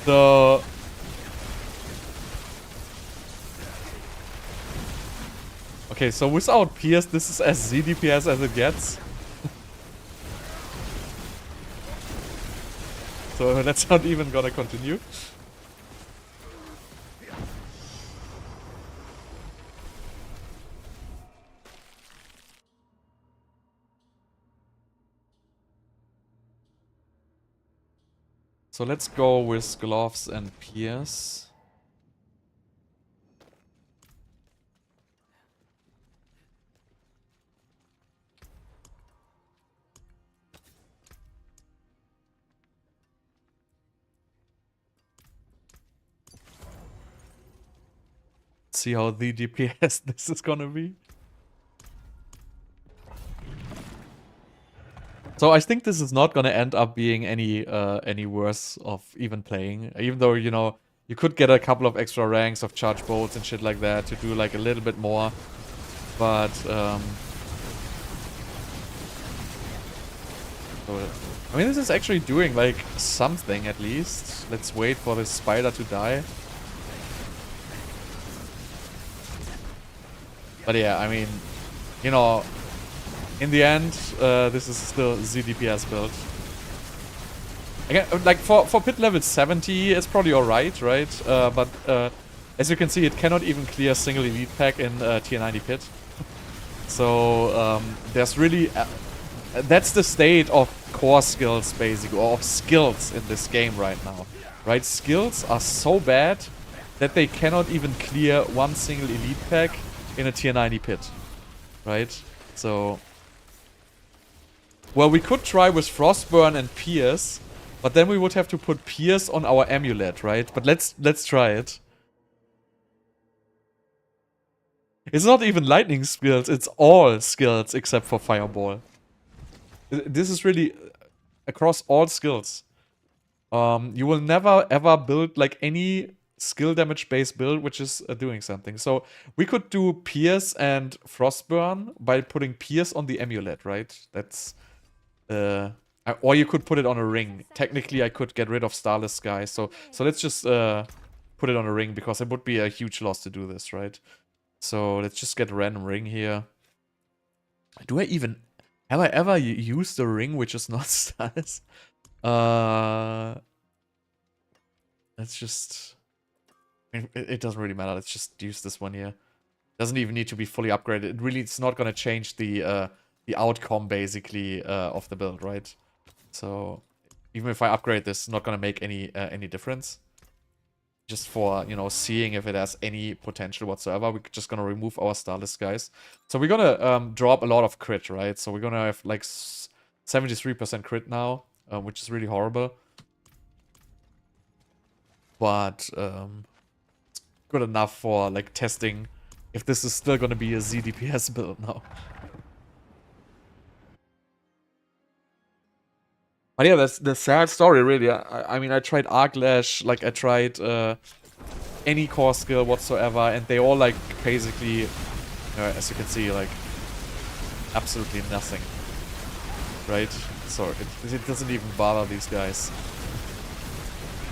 A: So... Okay, so without Pierce, this is as zDPS as it gets. So that's not even gonna continue. So let's go with gloves and pierce. See how the DPS this is gonna be. So I think this is not gonna end up being any worse of even playing. Even though, you know, you could get a couple of extra ranks of charge bolts and shit like that to do like a little bit more. But so, I mean, this is actually doing like something at least. Let's wait for this spider to die. But yeah, I mean, you know, in the end, this is still zDPS build. Again, like for pit level 70, it's probably alright, right? But as you can see, it cannot even clear single elite pack in tier 90 pit. So there's really... that's the state of core skills, basically, or of skills in this game right now. Right? Skills are so bad that they cannot even clear one single elite pack in a tier 90 pit. Right? So... well, we could try with Frostburn and Pierce, but then we would have to put Pierce on our amulet, right? But let's try it. It's not even lightning skills, it's all skills except for Fireball. This is really across all skills. You will never ever build like any skill damage based build which is doing something. So we could do Pierce and Frostburn by putting Pierce on the amulet, right? That's... or you could put it on a ring. Technically, I could get rid of Starless Sky. So let's just put it on a ring because it would be a huge loss to do this, right? So let's just get a random ring here. Do I even... have I ever used a ring which is not Starless? Let's just... I mean, it doesn't really matter. Let's just use this one here. Doesn't even need to be fully upgraded. It really... it's not gonna change the outcome, basically, of the build, right? So, even if I upgrade this, it's not gonna make any difference. Just for, you know, seeing if it has any potential whatsoever. We're just gonna remove our Starless Guys. So we're gonna drop a lot of crit, right? So we're gonna have like 73% crit now, which is really horrible. But it's good enough for like testing if this is still gonna be a zDPS build now. But yeah, that's the sad story, really. I mean, I tried Arclash, like, I tried any core skill whatsoever, and they all, like, basically, as you can see, like, absolutely nothing. Right? So, it doesn't even bother these guys.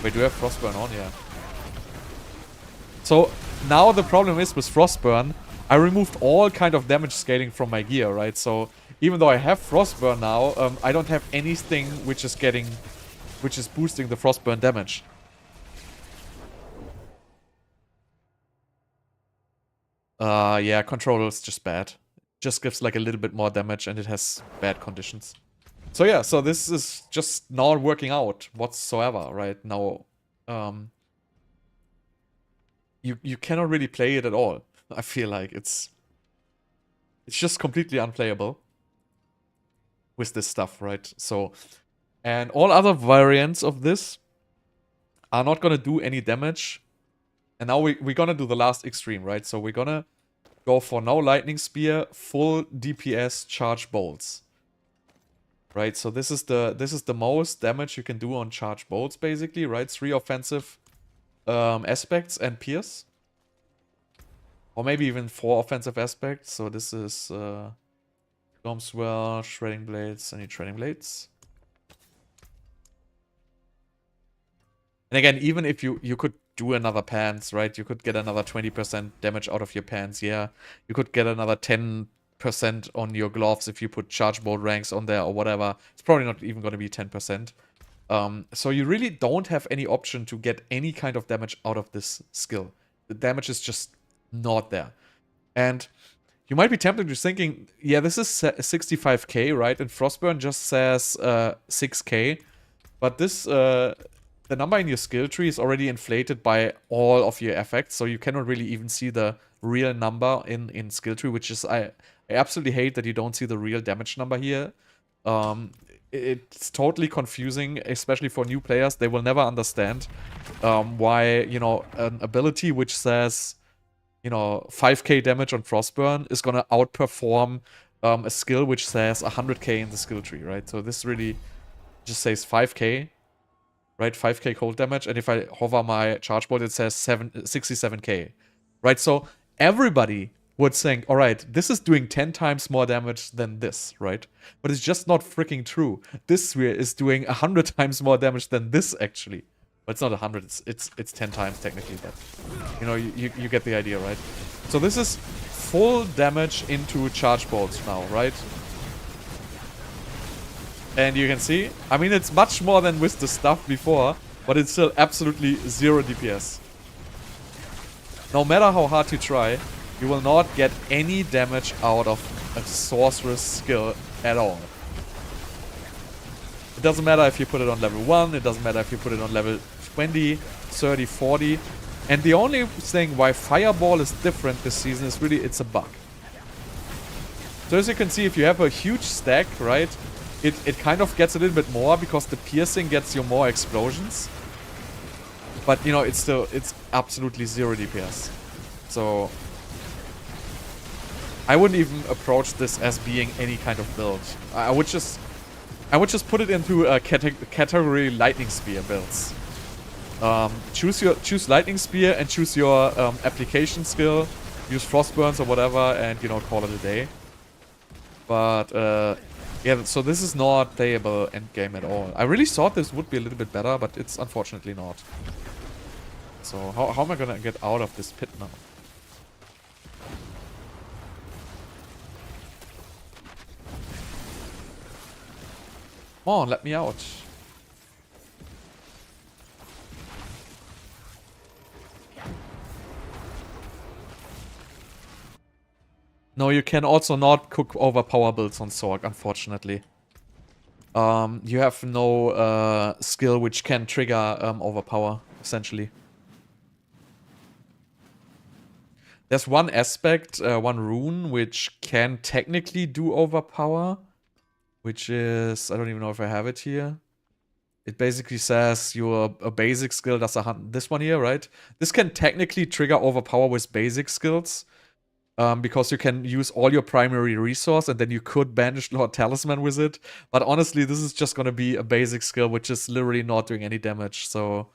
A: Wait, do we have Frostburn on? Yeah. So, now the problem is with Frostburn, I removed all kind of damage scaling from my gear, right? So... even though I have Frostburn now, I don't have anything which is boosting the Frostburn damage. Yeah, control is just bad. Just gives like a little bit more damage and it has bad conditions. So yeah, so this is just not working out whatsoever right now. You cannot really play it at all. I feel like it's just completely unplayable with this stuff, right? So, and all other variants of this are not gonna do any damage. And now we're gonna do the last extreme, right? So we're gonna go for no lightning spear, full DPS charge bolts. Right? So this is the most damage you can do on charge bolts, basically, right? 3 offensive aspects and pierce. Or maybe even 4 offensive aspects. So this is Stormswell, Shredding Blades. I need Shredding Blades. And again, even if you could do another pants, right? You could get another 20% damage out of your pants, yeah. You could get another 10% on your gloves if you put charge bolt ranks on there or whatever. It's probably not even going to be 10%. So you really don't have any option to get any kind of damage out of this skill. The damage is just not there. And you might be tempted to thinking, yeah, this is 65k, right? And Frostburn just says 6k. But this the number in your skill tree is already inflated by all of your effects, so you cannot really even see the real number in skill tree, which is I absolutely hate that you don't see the real damage number here. It's totally confusing, especially for new players. They will never understand why, you know, an ability which says, you know, 5k damage on Frostburn is gonna outperform a skill which says 100k in the skill tree, right? So this really just says 5k, right? 5k cold damage, and if I hover my charge bolt, it says 67k, right? So everybody would think, all right, this is doing 10 times more damage than this, right? But it's just not freaking true. This sphere is doing 100 times more damage than this, actually. But it's not 100, it's 10 times technically, but you know, you get the idea, right? So this is full damage into charge bolts now, right? And you can see, I mean, it's much more than with the stuff before, but it's still absolutely 0 DPS. No matter how hard you try, you will not get any damage out of a sorcerer's skill at all. It doesn't matter if you put it on level 1, it doesn't matter if you put it on level 20, 30, 40. And the only thing why Fireball is different this season is really it's a bug. So as you can see, if you have a huge stack, right, it kind of gets a little bit more because the piercing gets you more explosions. But, you know, it's absolutely 0 DPS. So I wouldn't even approach this as being any kind of build. I would just put it into a category Lightning Spear builds. Choose Lightning Spear and choose your application skill. Use Frostburns or whatever, and, you know, call it a day. But yeah, so this is not playable endgame at all. I really thought this would be a little bit better, but it's unfortunately not. So how am I gonna get out of this pit now? Come on, let me out. No, you can also not cook overpower builds on Sorc, unfortunately. You have no skill which can trigger overpower, essentially. There's one aspect, one rune, which can technically do overpower. Which is, I don't even know if I have it here. It basically says your a basic skill does this one here, right? This can technically trigger overpower with basic skills. Because you can use all your primary resource and then you could banish Lord Talisman with it. But honestly, this is just gonna be a basic skill which is literally not doing any damage, so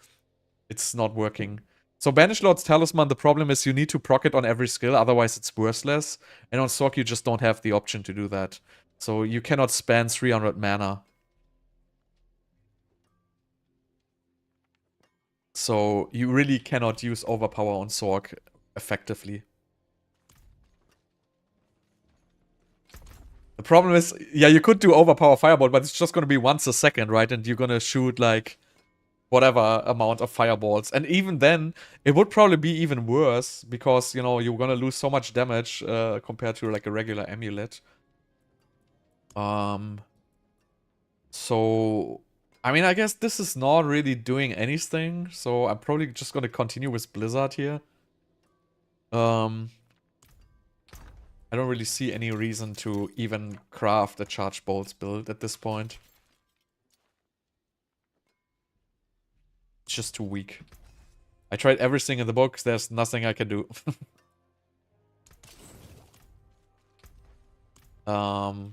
A: it's not working. So banish Lord's Talisman, the problem is you need to proc it on every skill, otherwise it's worthless. And on Sorc you just don't have the option to do that. So you cannot spend 300 mana. So you really cannot use overpower on Sorc effectively. The problem is, yeah, you could do overpower fireball, but it's just gonna be once a second, right? And you're gonna shoot like whatever amount of fireballs. And even then, it would probably be even worse because, you know, you're gonna lose so much damage compared to like a regular amulet. So I mean, I guess this is not really doing anything, so I'm probably just gonna continue with Blizzard here. I don't really see any reason to even craft a Charge Bolts build at this point. It's just too weak. I tried everything in the books, there's nothing I can do. Do I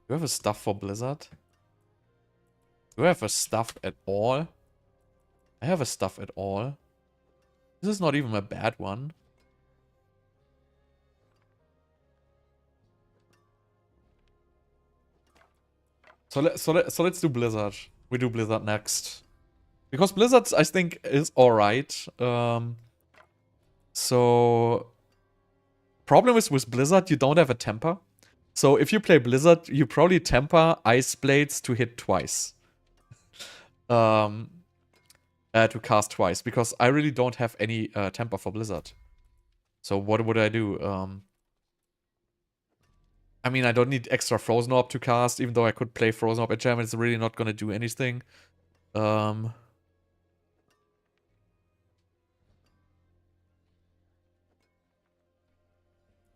A: have a stuff for Blizzard? Do I have a stuff at all? I have a stuff at all. This is not even a bad one. So let's do Blizzard. We do Blizzard next. Because Blizzard, I think, is alright. So problem is with Blizzard, you don't have a temper. So if you play Blizzard, you probably temper Ice Blades to hit twice. To cast twice. Because I really don't have any temper for Blizzard. So what would I do? I mean, I don't need extra Frozen Orb to cast, even though I could play Frozen Orb at Gem, it's really not gonna do anything. Um,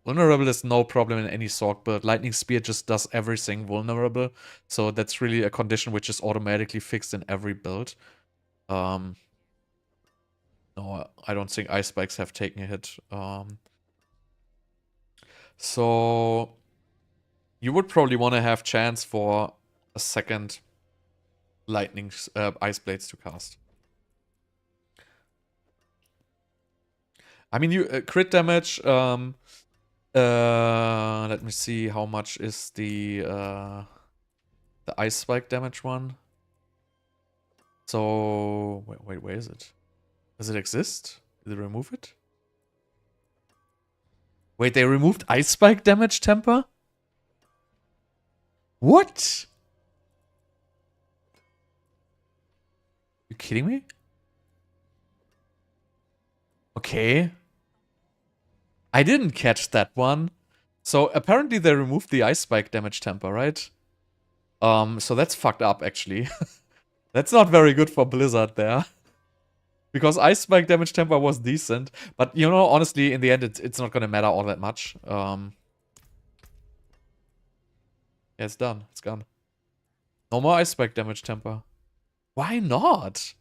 A: Vulnerable is no problem in any Sorc build. Lightning Spear just does everything vulnerable. So that's really a condition which is automatically fixed in every build. No, I don't think Ice Spikes have taken a hit. So you would probably want to have chance for a second lightning Ice Blades to cast. I mean, you crit damage. Let me see how much is the Ice Spike damage one. So wait, where is it? Does it exist? Did they remove it? Wait, they removed Ice Spike damage temper? What? You kidding me? Okay. I didn't catch that one. So apparently they removed the Ice Spike damage temper, right? So that's fucked up actually. That's not very good for Blizzard there. Because Ice Spike damage temper was decent. But you know, honestly, in the end it's not gonna matter all that much. Yeah, it's done. It's gone. No more Ice Spike damage temper. Why not?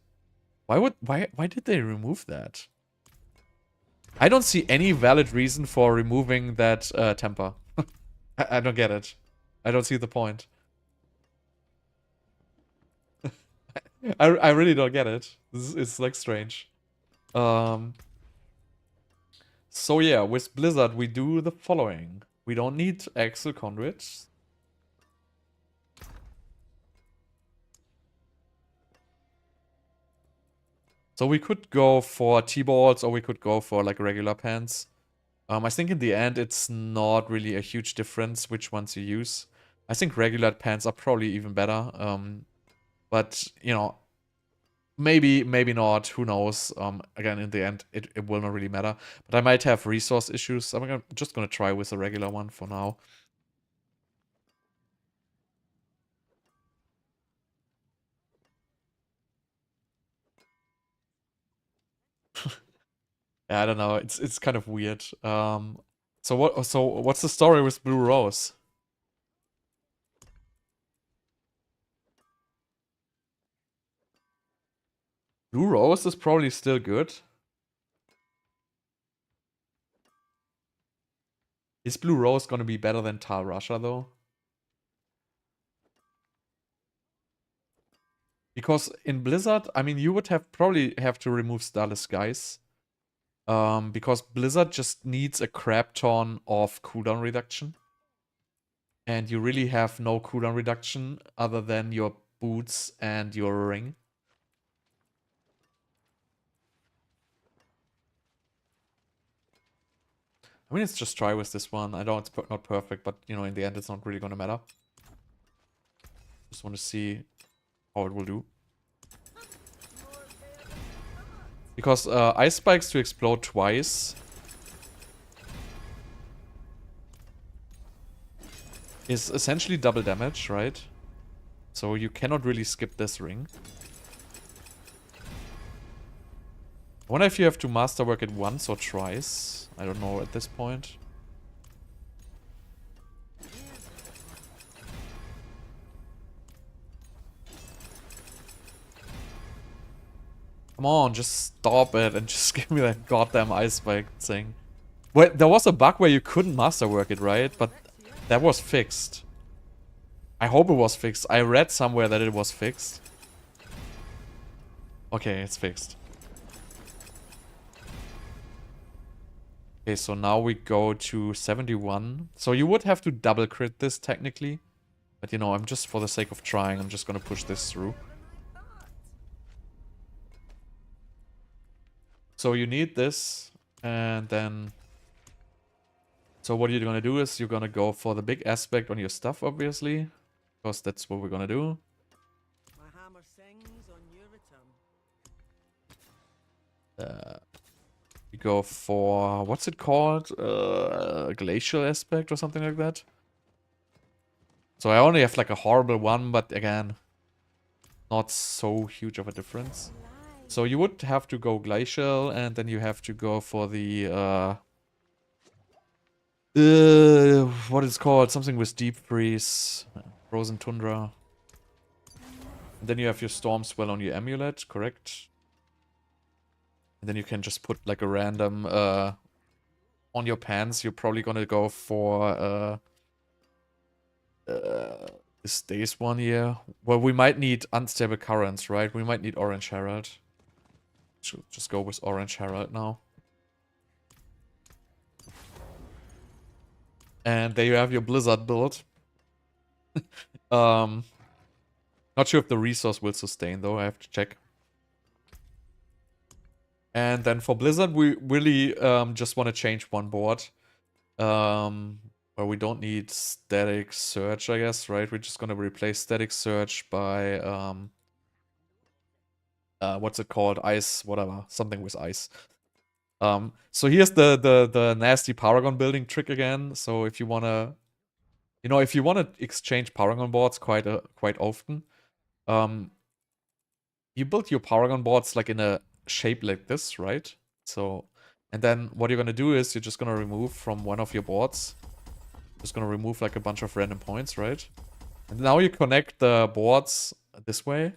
A: Why did they remove that? I don't see any valid reason for removing that temper. I don't get it. I don't see the point. I really don't get it. It's like strange. So yeah, with Blizzard we do the following. We don't need Axle Conduits. So we could go for T-balls or we could go for like regular pants. I think in the end it's not really a huge difference which ones you use. I think regular pants are probably even better. But you know, maybe not. Who knows? Again, in the end, it will not really matter. But I might have resource issues. I'm just gonna try with a regular one for now. Yeah, I don't know. It's kind of weird. So what's the story with Blue Rose? Blue Rose is probably still good. Is Blue Rose gonna be better than Tal Rasha though? Because in Blizzard, I mean, you would probably have to remove Starless Skies. Because Blizzard just needs a crap ton of cooldown reduction. And you really have no cooldown reduction other than your boots and your ring. I mean, let's just try with this one. I know it's not perfect, but, you know, in the end, it's not really gonna matter. Just want to see how it will do. Because Ice Spikes to explode twice is essentially double damage, right? So you cannot really skip this ring. I wonder if you have to masterwork it once or twice. I don't know at this point. Come on, just stop it and just give me that goddamn Ice Spike thing. Wait, there was a bug where you couldn't masterwork it, right? But that was fixed. I hope it was fixed. I read somewhere that it was fixed. Okay, it's fixed. Okay, so now we go to 71. So you would have to double crit this technically. But you know, I'm just for the sake of trying, I'm just gonna push this through. So you need this, and then... So what you're gonna do is you're gonna go for the big aspect on your stuff, obviously. Because that's what we're gonna do.
D: My hammer sings on your return.
A: We go for... What's it called? Glacial aspect or something like that. So I only have like a horrible one, but again... not so huge of a difference. So you would have to go glacial, and then you have to go for the what is it called? Something with deep freeze, frozen tundra. And then you have your storm swell on your amulet, correct? And then you can just put like a random on your pants. You're probably gonna go for this days one here. Well, we might need unstable currents, right? We might need orange herald. Should just go with orange herald now. And there you have your blizzard build. Not sure if the resource will sustain though, I have to check. And then for blizzard, we really just want to change one board. Where we don't need static search, I guess, right? We're just gonna replace static search by what's it called? Ice, whatever. Something with ice. So here's the nasty Paragon building trick again. So if you wanna, if you wanna exchange Paragon boards quite often, you build your Paragon boards like in a shape like this, right? So, and then what you're gonna do is you're just gonna remove from one of your boards. Just gonna remove like a bunch of random points, right? And now you connect the boards this way.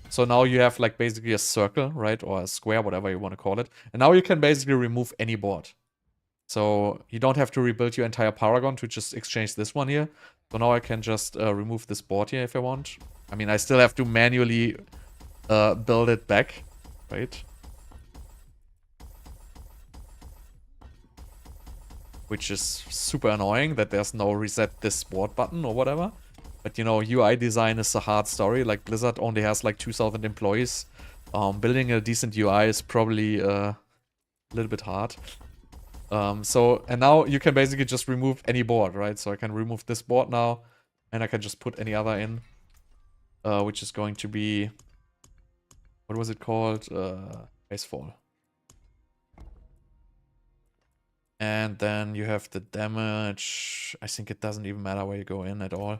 A: So now you have like basically a circle, right? Or a square, whatever you want to call it. And now you can basically remove any board. So you don't have to rebuild your entire Paragon to just exchange this one here. So now I can just remove this board here if I want. I mean, I still have to manually build it back, right? Which is super annoying that there's no reset this board button or whatever. But UI design is a hard story. Like Blizzard only has like 2,000 employees. Building a decent UI is probably a little bit hard. And now you can basically just remove any board, right? So I can remove this board now, and I can just put any other in, which is going to be, what was it called? Icefall. And then you have the damage. I think it doesn't even matter where you go in at all.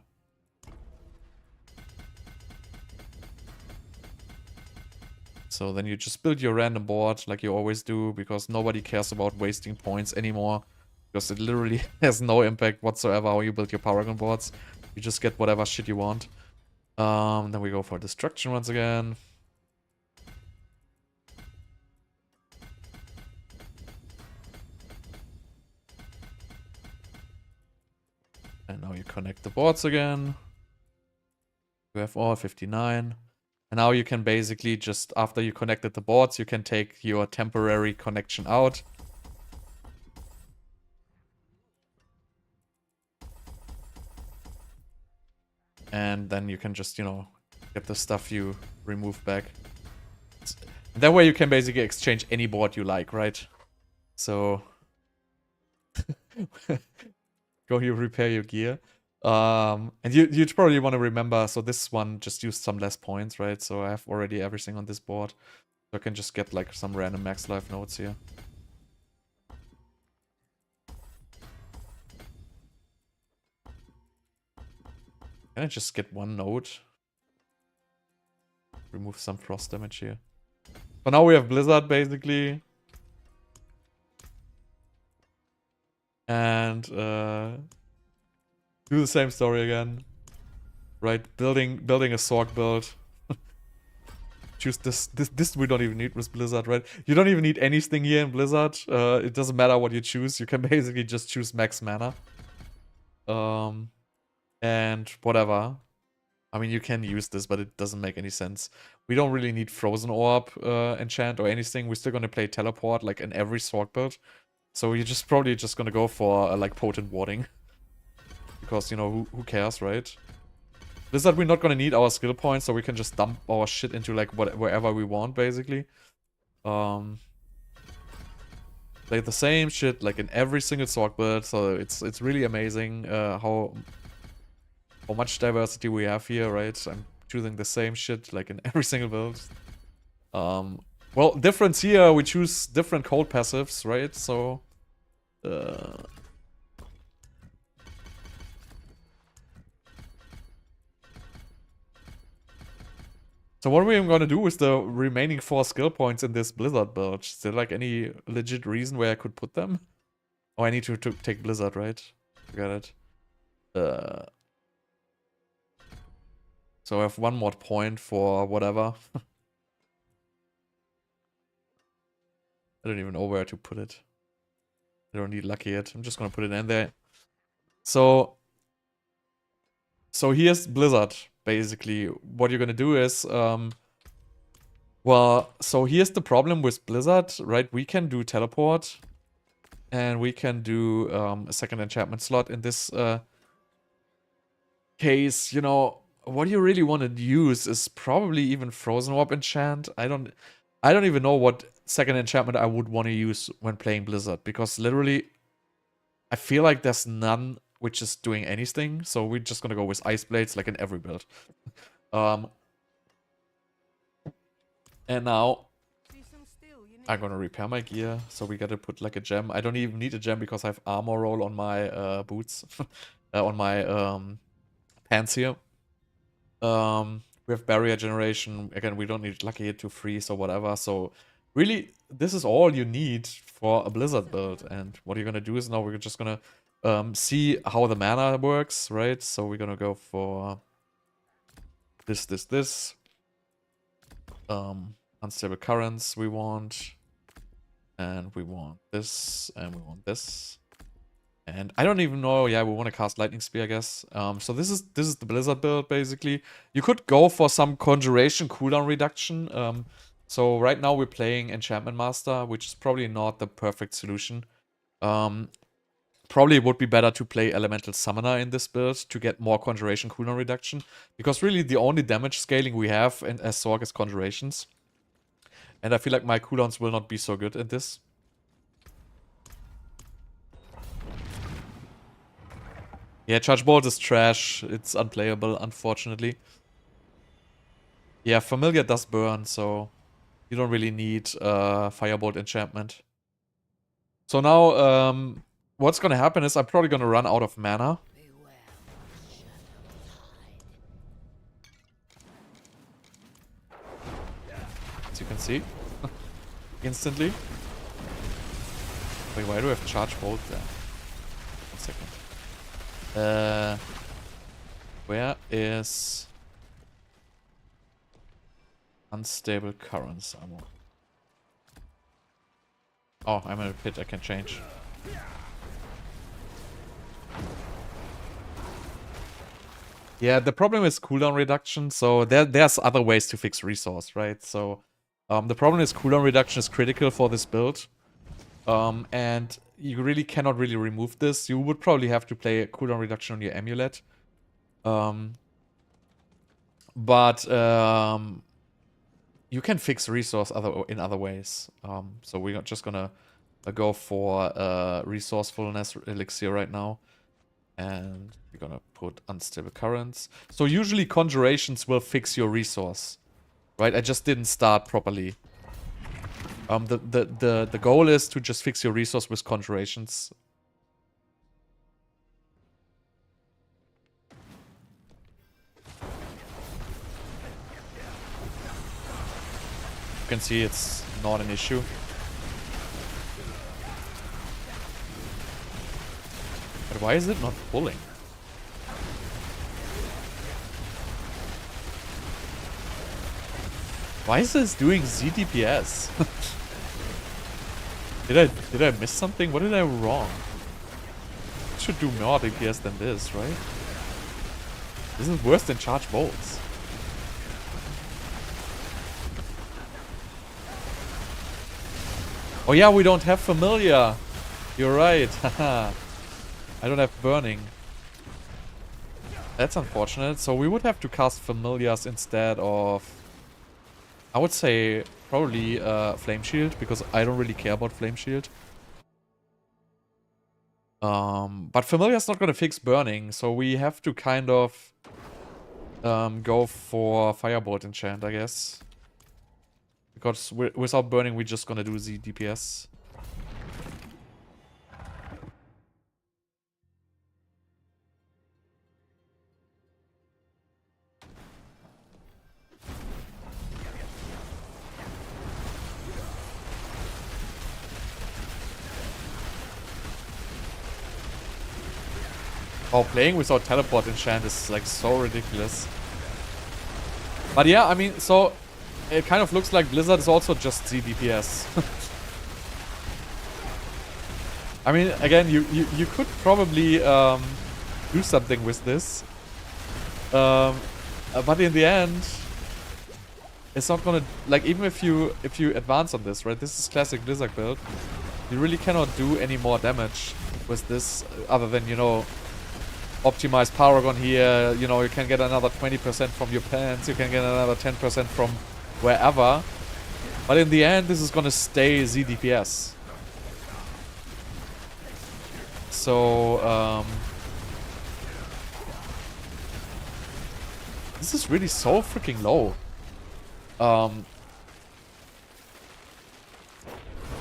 A: So then you just build your random board like you always do, because nobody cares about wasting points anymore. Because it literally has no impact whatsoever how you build your Paragon boards. You just get whatever shit you want. Then we go for destruction once again. And now you connect the boards again. You have all 59. And now you can basically just, after you connected the boards, you can take your temporary connection out. And then you can just, get the stuff you remove back. That way you can basically exchange any board you like, right? So go here, repair your gear. And you'd probably want to remember, so this one just used some less points, right? So I have already everything on this board. So I can just get like some random max life nodes here. Can I just get one node? Remove some frost damage here. So now we have Blizzard basically. And do the same story again. Right, building a Sorc build. Choose this we don't even need with Blizzard, right? You don't even need anything here in Blizzard. It doesn't matter what you choose. You can basically just choose max mana. And whatever. I mean, you can use this, but it doesn't make any sense. We don't really need Frozen Orb enchant or anything. We're still gonna play Teleport like in every Sorc build. So you're just probably just gonna go for like potent warding. Because, who cares, right? Blizzard, we're not gonna need our skill points, so we can just dump our shit into like wherever we want, basically. Play the same shit like in every single Sorc build, so it's really amazing how much diversity we have here, right? I'm choosing the same shit like in every single build. Well, difference here, we choose different cold passives, right? So So what are we even gonna do with the remaining 4 skill points in this Blizzard build? Is there like any legit reason where I could put them? Oh, I need to take Blizzard, right? Got it. So I have 1 more point for whatever. I don't even know where to put it. I don't need lucky yet. I'm just gonna put it in there. So here's Blizzard, basically. What you're gonna do is, well, so here's the problem with Blizzard, right? We can do teleport, and we can do a second enchantment slot. In this case, you know, what you really want to use is probably even Frozen Orb enchant. I don't even know what second enchantment I would want to use when playing Blizzard, because literally I feel like there's none which is doing anything. So we're just gonna go with Ice Blades like in every build. And now
D: See some steel, you need
A: I'm gonna repair my gear. So we gotta put like a gem. I don't even need a gem because I have armor roll on my boots. On my pants here. We have barrier generation. Again, we don't need lucky hit to freeze or whatever. So really, this is all you need for a Blizzard build. And what you're gonna do is now we're just gonna see how the mana works, right? So we're gonna go for this. Unstable currents we want. And we want this, and we want this. And I don't even know, yeah, we want to cast Lightning Spear, I guess. So this is the Blizzard build, basically. You could go for some Conjuration cooldown reduction. So right now we're playing Enchantment Master, which is probably not the perfect solution. Probably it would be better to play Elemental Summoner in this build to get more Conjuration cooldown reduction. Because really the only damage scaling we have as Sorc is Conjurations. And I feel like my cooldowns will not be so good in this. Yeah, Charge Bolt is trash. It's unplayable, unfortunately. Yeah, Familiar does burn, so you don't really need Firebolt enchantment. So now, what's gonna happen is I'm probably gonna run out of mana. As you can see. Instantly. Wait, why do I have Charge Bolt there? 1 second. Where is Unstable Currents ammo? Oh, I'm in a pit, I can change. Yeah, the problem is cooldown reduction, so there's other ways to fix resource, right? So the problem is cooldown reduction is critical for this build. And you really cannot really remove this. You would probably have to play a cooldown reduction on your amulet. But you can fix resource in other ways. So we're just gonna go for resourcefulness elixir right now. And we're gonna put unstable currents. So usually conjurations will fix your resource. Right? I just didn't start properly. The goal is to just fix your resource with conjurations. You can see it's not an issue. But why is it not pulling? Why is this doing zDPS? Did I miss something? What did I do wrong? It should do more DPS than this, right? This is worse than Charge Bolts. Oh yeah, we don't have Familiar. You're right. Haha. I don't have Burning. That's unfortunate. So we would have to cast Familiars instead of... I would say probably Flame Shield, because I don't really care about Flame Shield. But Familiar's not gonna fix Burning, so we have to kind of go for Firebolt enchant, I guess. Because without Burning, we're just gonna do the DPS. Oh, playing without teleport enchant is like so ridiculous. But yeah, I mean, so it kind of looks like Blizzard is also just zDPS. I mean, again, you could probably do something with this. But in the end, it's not gonna, like, even if you advance on this, right? This is classic Blizzard build. You really cannot do any more damage with this other than, you know, optimize Paragon here. You know, you can get another 20% from your pants. You can get another 10% from wherever. But in the end, this is gonna stay zDPS. So, this is really so freaking low. I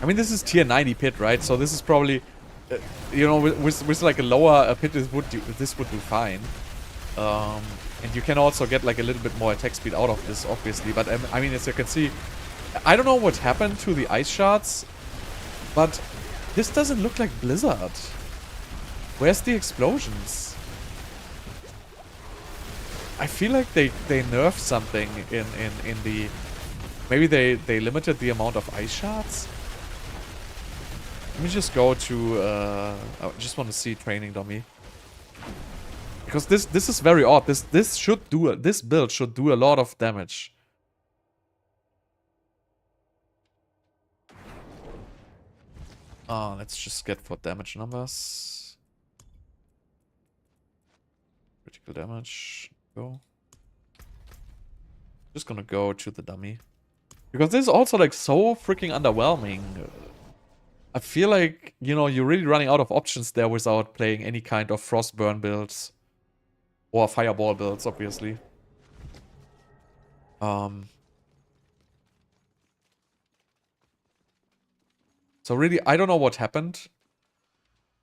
A: mean, this is tier 90 pit, right? So this is probably, you know, with like a lower pit, this would do fine. And you can also get like a little bit more attack speed out of this, obviously. But I mean, as you can see, I don't know what happened to the ice shards, but this doesn't look like Blizzard. Where's the explosions? I feel like they nerfed something in the... Maybe they limited the amount of ice shards? Let me just go to... I just want to see training dummy. Because this is very odd. This build should do a lot of damage. Let's just get for damage numbers. Critical damage. Go. Just gonna go to the dummy. Because this is also like so freaking underwhelming. I feel like, you know, you're really running out of options there without playing any kind of Frostburn builds. Or Fireball builds, obviously. So really, I don't know what happened.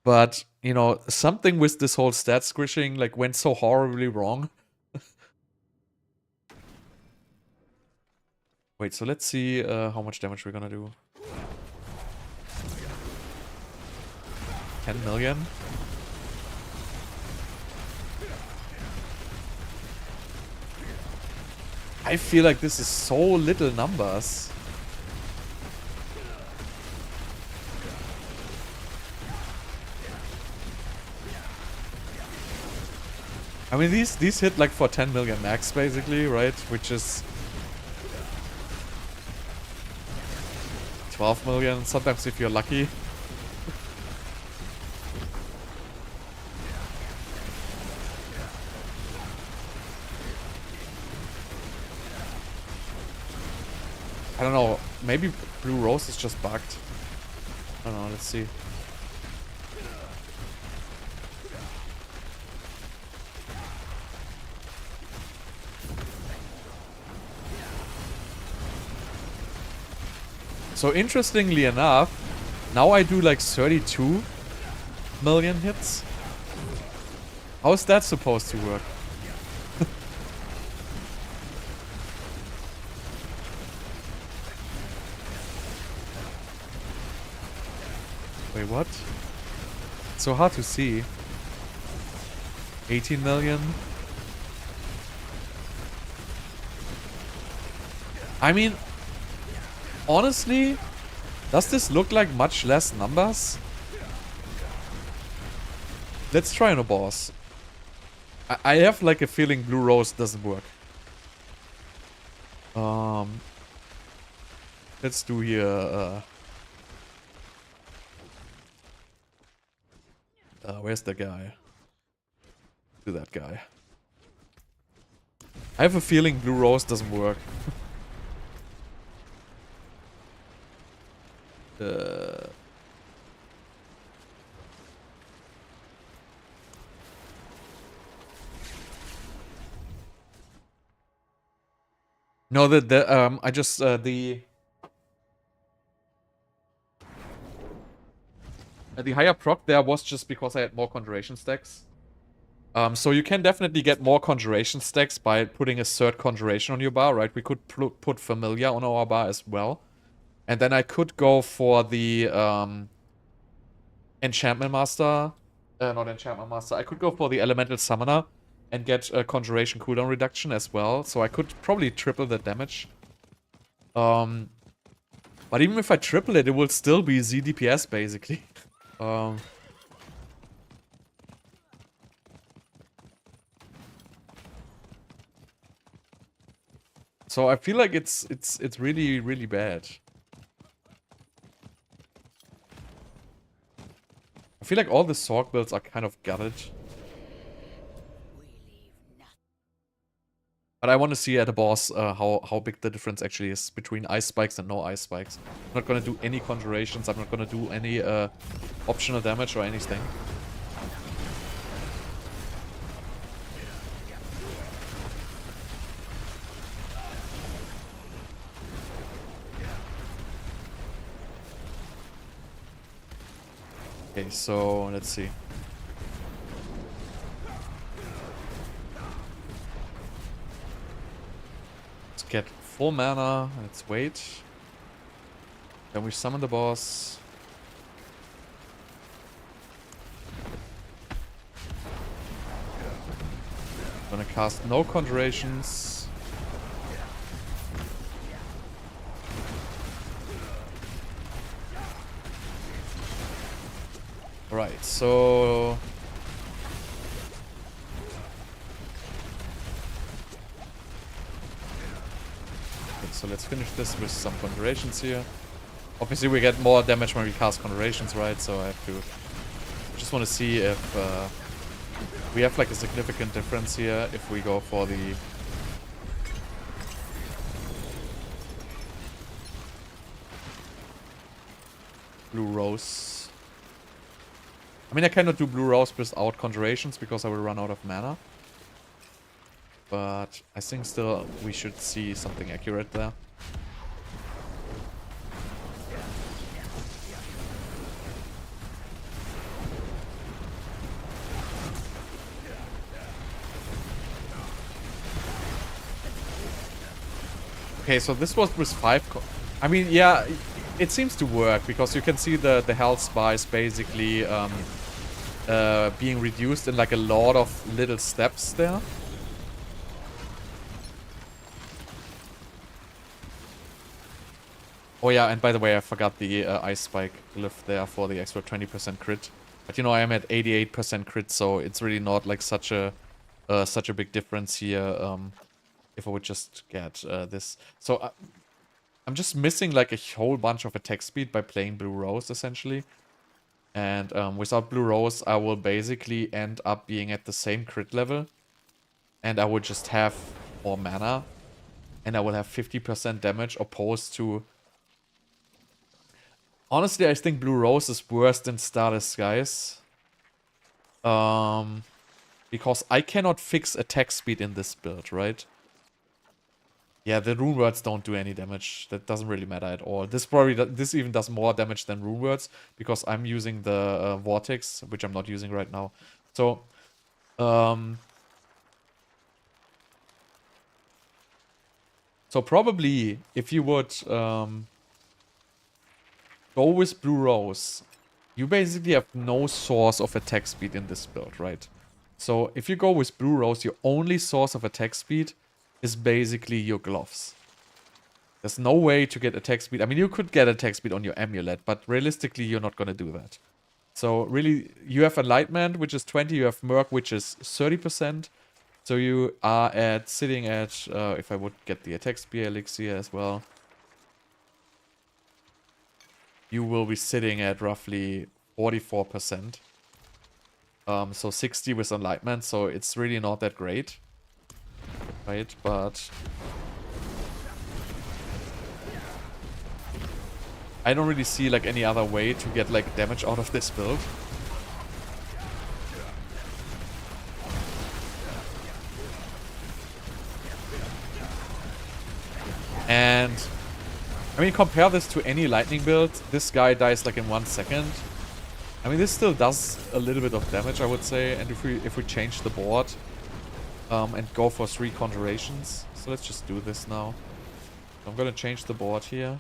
A: But, you know, something with this whole stat squishing like went so horribly wrong. Wait, so let's see how much damage we're gonna do. 10 million? I feel like this is so little numbers. I mean, these hit like for 10 million max, basically, right? Which is 12 million, sometimes if you're lucky. I don't know, maybe Blue Rose is just bugged. I don't know, let's see. So interestingly enough, now I do like 32 million hits. How is that supposed to work? Wait, what? It's so hard to see. 18 million. I mean, honestly, does this look like much less numbers? Let's try on a boss. I have like a feeling Blue Rose doesn't work. Let's do here. Where's the guy? Do that guy. I have a feeling Blue Rose doesn't work. No, I just the higher proc there was just because I had more conjuration stacks. So you can definitely get more conjuration stacks by putting a third conjuration on your bar, right? We could put familiar on our bar as well. And then I could go for the enchantment master Not Enchantment Master. I could go for the Elemental Summoner and get a Conjuration cooldown reduction as well. So I could probably triple the damage. But even if I triple it, it will still be zDPS basically. So I feel like it's really, really bad. I feel like all the Sorc builds are kind of gutted. But I want to see at the boss how big the difference actually is between ice spikes and no ice spikes. I'm not gonna do any conjurations. I'm not gonna do any optional damage or anything. Okay, so let's see. Let's get full mana. Let's wait. Then we summon the boss. Gonna cast no conjurations. Right, so okay, so let's finish this with some conjurations here. Obviously we get more damage when we cast conjurations, right? So I have to just want to see if we have like a significant difference here if we go for the blue rose. I mean, I cannot do blue rose without conjurations because I will run out of mana. But I think still we should see something accurate there. Okay, so this was with 5 I mean, yeah, it seems to work because you can see the health spice basically being reduced in like a lot of little steps there. Oh yeah, and by the way, I forgot the ice spike glyph there for the extra 20% crit. But you know, I am at 88% crit, so it's really not like such a big difference here. If I would just get this, so I'm just missing like a whole bunch of attack speed by playing Blue Rose essentially. And without Blue Rose, I will basically end up being at the same crit level. And I would just have more mana. And I will have 50% damage opposed to... Honestly, I think Blue Rose is worse than Starless Skies. Because I cannot fix attack speed in this build, right? Yeah, the rune words don't do any damage. That doesn't really matter at all. This even does more damage than rune words because I'm using the vortex, which I'm not using right now. So, probably if you would go with Blue Rose, you basically have no source of attack speed in this build, right? So if you go with Blue Rose, your only source of attack speed is basically your gloves. There's no way to get attack speed. I mean, you could get attack speed on your amulet, but realistically, you're not going to do that. So really, you have Enlightenment, which is 20. You have Merc, which is 30%. So you are sitting at, if I would get the attack speed elixir as well, you will be sitting at roughly 44%. So 60 with Enlightenment, so it's really not that great. Right, but I don't really see like any other way to get like damage out of this build. And I mean, compare this to any lightning build. This guy dies like in 1 second. I mean, this still does a little bit of damage, I would say. And if we change the board and go for 3 conjurations, so let's just do this now. I'm gonna change the board here.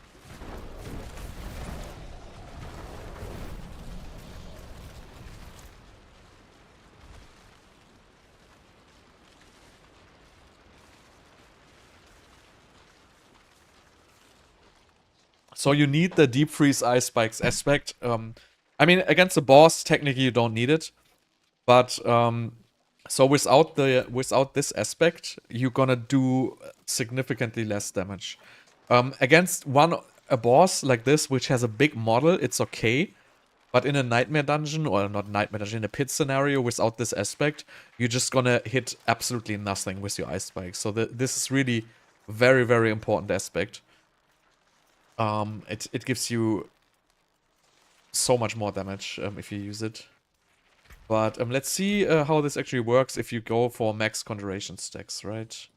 A: So you need the Deep Freeze Ice Spikes aspect. I mean, against the boss, technically you don't need it. But, so without this aspect, you're gonna do significantly less damage. Against a boss like this, which has a big model, it's okay. But in a nightmare dungeon, or not nightmare dungeon, in a pit scenario without this aspect, you're just gonna hit absolutely nothing with your ice spikes. So this is really very, very important aspect. It gives you so much more damage if you use it. But let's see how this actually works if you go for max conjuration stacks, right?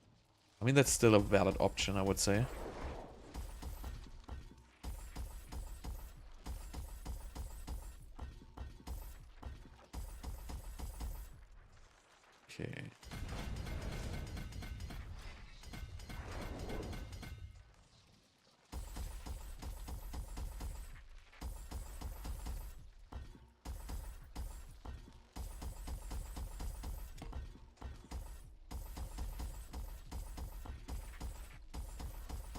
A: I mean, that's still a valid option, I would say. Okay.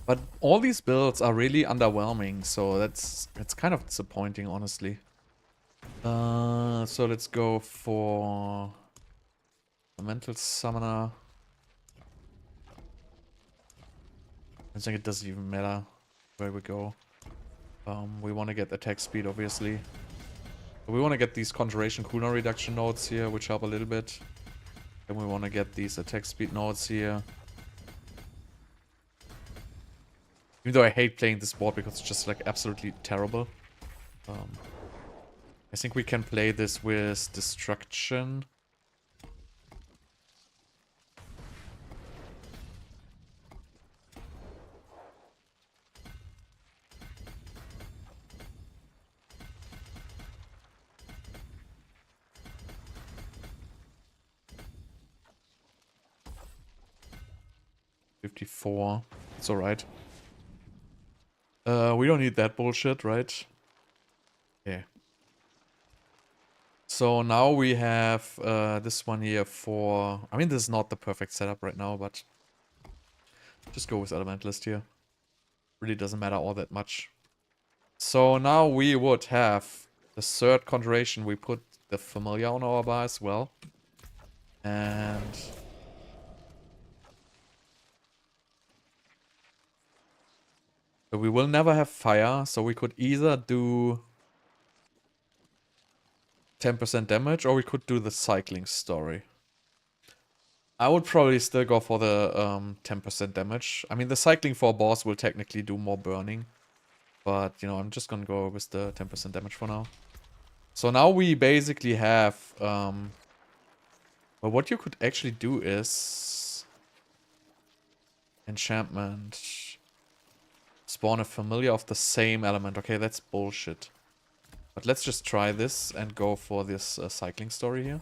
A: But all these builds are really underwhelming, so that's kind of disappointing, honestly. So let's go for a mental summoner. I think it doesn't even matter where we go. We want to get attack speed, obviously. We want to get these conjuration cooldown reduction nodes here, which help a little bit. Then we want to get these attack speed nodes here. Even though I hate playing this board because it's just like absolutely terrible. I think we can play this with destruction. $54. It's alright. We don't need that bullshit, right? Yeah. So now we have this one here for... I mean, this is not the perfect setup right now, but... just go with Elementalist here. Really doesn't matter all that much. So now we would have the third conjuration. We put the familiar on our bar as well. And... but we will never have fire, so we could either do 10% damage or we could do the cycling story. I would probably still go for the 10% damage. I mean, the cycling for a boss will technically do more burning. But, you know, I'm just gonna go with the 10% damage for now. So now we basically have... well, what you could actually do is... enchantment... spawn a familiar of the same element. Okay, that's bullshit. But let's just try this and go for this cycling story here.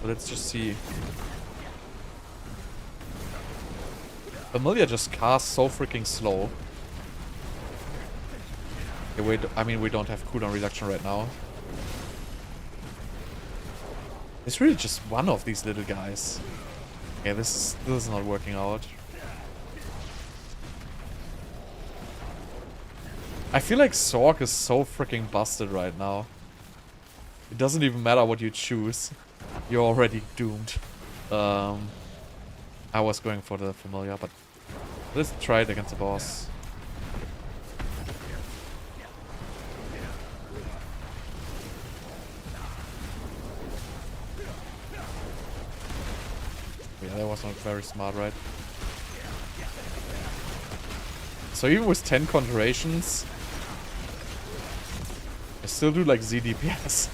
A: So let's just see. Familiar just casts so freaking slow. Okay, wait, I mean, we don't have cooldown reduction right now. It's really just one of these little guys. Okay, this is not working out. I feel like Sorc is so freaking busted right now. It doesn't even matter what you choose. You're already doomed. I was going for the familiar, but let's try it against the boss. Yeah, that was not very smart, right? So even with 10 conjurations, I still do like zDPS.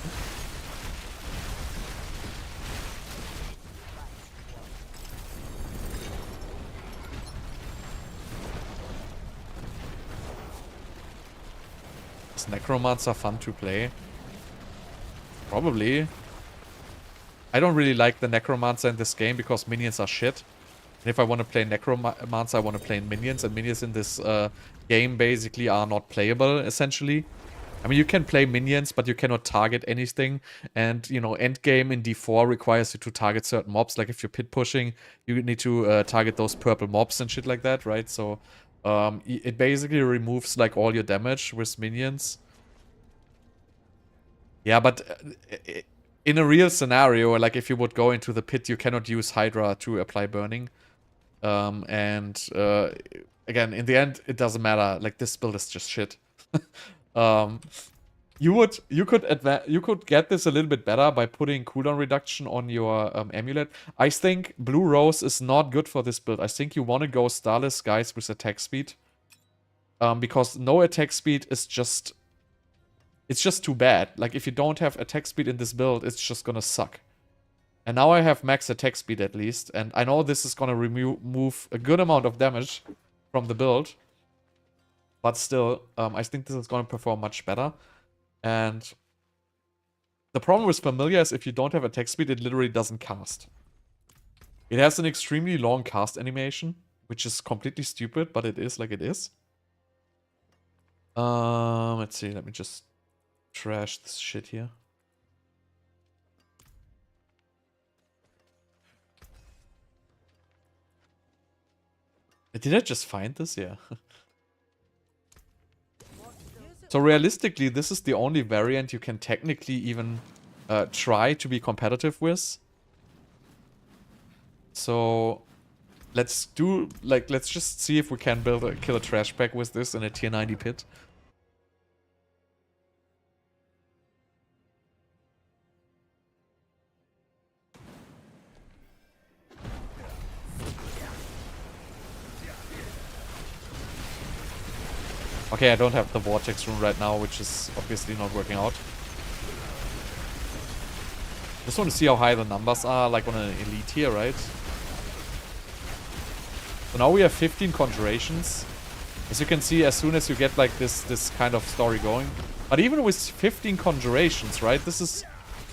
A: Is Necromancer fun to play? Probably. I don't really like the Necromancer in this game because minions are shit. And if I want to play Necromancer, I want to play minions. And minions in this game basically are not playable, essentially. I mean, you can play minions, but you cannot target anything. And, you know, endgame in D4 requires you to target certain mobs. Like if you're pit pushing, you need to target those purple mobs and shit like that, right? So it basically removes like all your damage with minions. Yeah, but in a real scenario, like if you would go into the pit, you cannot use Hydra to apply burning. Again, in the end, it doesn't matter. Like this build is just shit. You could get this a little bit better by putting cooldown reduction on your amulet. I think Blue Rose is not good for this build. I think you want to go Starless guys with attack speed. Because no attack speed is just... It's just too bad. Like, if you don't have attack speed in this build, it's just gonna suck. And now I have max attack speed at least. And I know this is gonna remove a good amount of damage from the build. But still, I think this is gonna perform much better. And the problem with Familiar is if you don't have attack speed, it literally doesn't cast. It has an extremely long cast animation, which is completely stupid, but it is like it is. Let's see, let me just trash this shit here. Did I just find this? Yeah. So realistically, this is the only variant you can technically even try to be competitive with. So let's just see if we can build a killer trash pack with this in a tier 90 pit. Okay, I don't have the vortex rune right now, which is obviously not working out. Just want to see how high the numbers are, like on an elite here, right? So now we have 15 conjurations. As you can see, as soon as you get like this kind of story going. But even with 15 conjurations, right? This is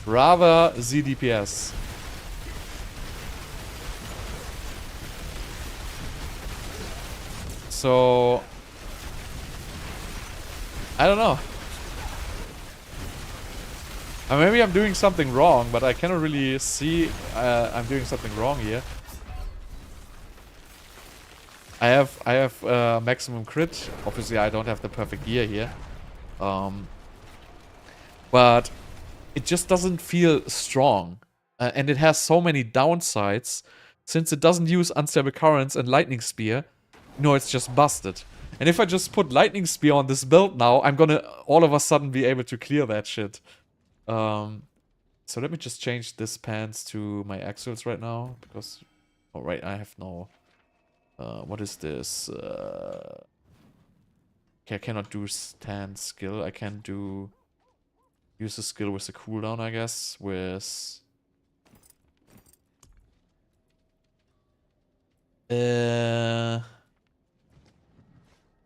A: rather zDPS. So I don't know. Maybe I'm doing something wrong, but I cannot really see I'm doing something wrong here. I have maximum crit. Obviously, I don't have the perfect gear here. But it just doesn't feel strong. And it has so many downsides. Since it doesn't use Unstable Currents and Lightning Spear, you know, it's just busted. And if I just put Lightning Spear on this build now, I'm gonna all of a sudden be able to clear that shit. So let me just change this pants to my axles right now. Because... Oh, right, I have no... what is this? Okay, I cannot do stand skill. I can do... Use a skill with a cooldown, I guess. With...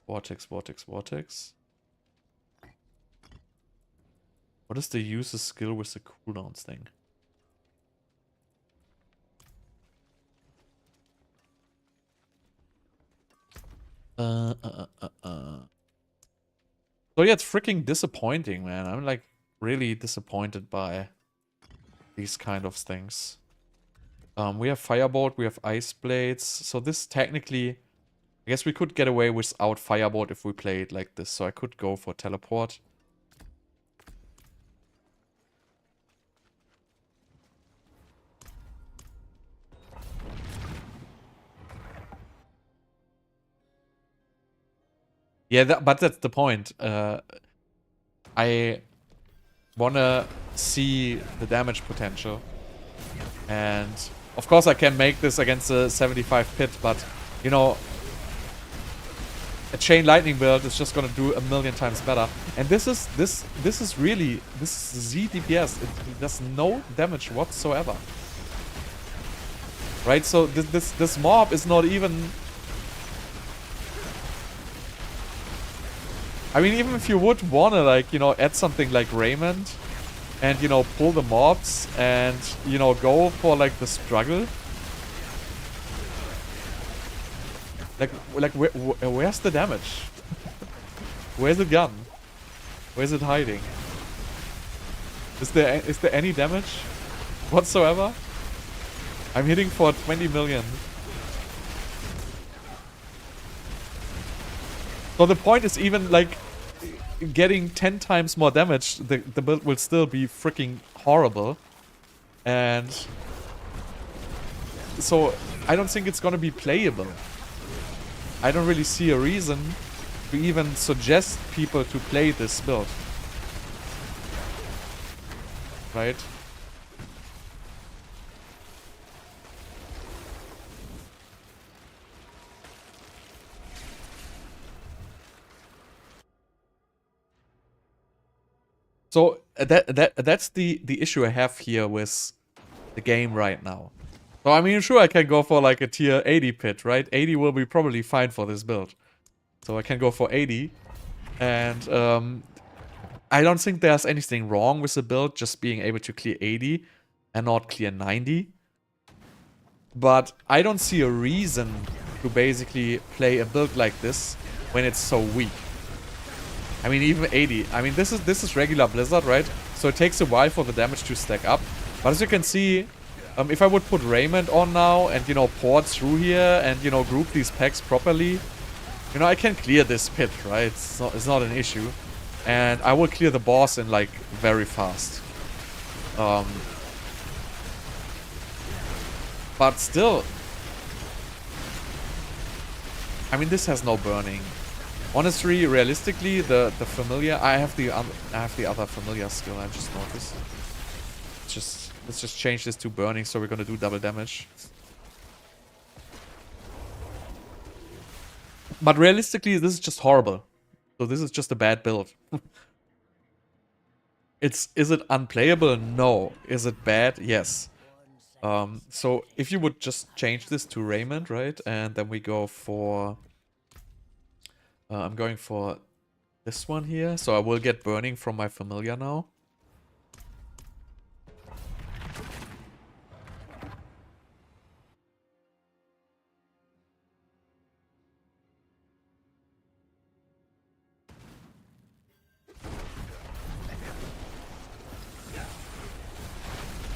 A: Vortex, Vortex, Vortex. What is the use a skill with the cooldowns thing? So yeah, it's freaking disappointing, man. I'm like really disappointed by these kind of things. We have Firebolt, we have Ice Blades. So this technically, I guess we could get away without Firebolt if we play it like this. So I could go for Teleport. Yeah, but that's the point. I wanna see the damage potential. And of course I can make this against a 75 pit, but you know, a chain lightning build is just gonna do a million times better. And this is really zDPS. It does no damage whatsoever. Right? So this mob is not even... I mean, even if you would wanna, like, you know, add something like Raymond and, you know, pull the mobs and, you know, go for, like, the struggle. Like where's the damage? Where's the gun? Where is it hiding? Is there any damage whatsoever? I'm hitting for 20 million. So the point is, even like getting 10 times more damage, the build will still be freaking horrible. And so I don't think it's gonna be playable. I don't really see a reason to even suggest people to play this build. Right? So that's the issue I have here with the game right now. So I mean, sure, I can go for like a tier 80 pit, right? 80 will be probably fine for this build. So I can go for 80. And I don't think there's anything wrong with the build just being able to clear 80 and not clear 90. But I don't see a reason to basically play a build like this when it's so weak. I mean, even 80. I mean, this is regular Blizzard, right? So it takes a while for the damage to stack up. But as you can see, if I would put Raymond on now and, you know, port through here and, you know, group these packs properly, you know, I can clear this pit, right? It's not an issue. And I will clear the boss in, like, very fast. But still, I mean, this has no burning. Honestly, realistically, the familiar, I have the other familiar skill. I just noticed. Let's just change this to burning, so we're gonna do double damage. But realistically, this is just horrible. So this is just a bad build. Is it unplayable? No. Is it bad? Yes. So if you would just change this to Raymond, right? And then we go for... I'm going for this one here. So I will get burning from my familiar now.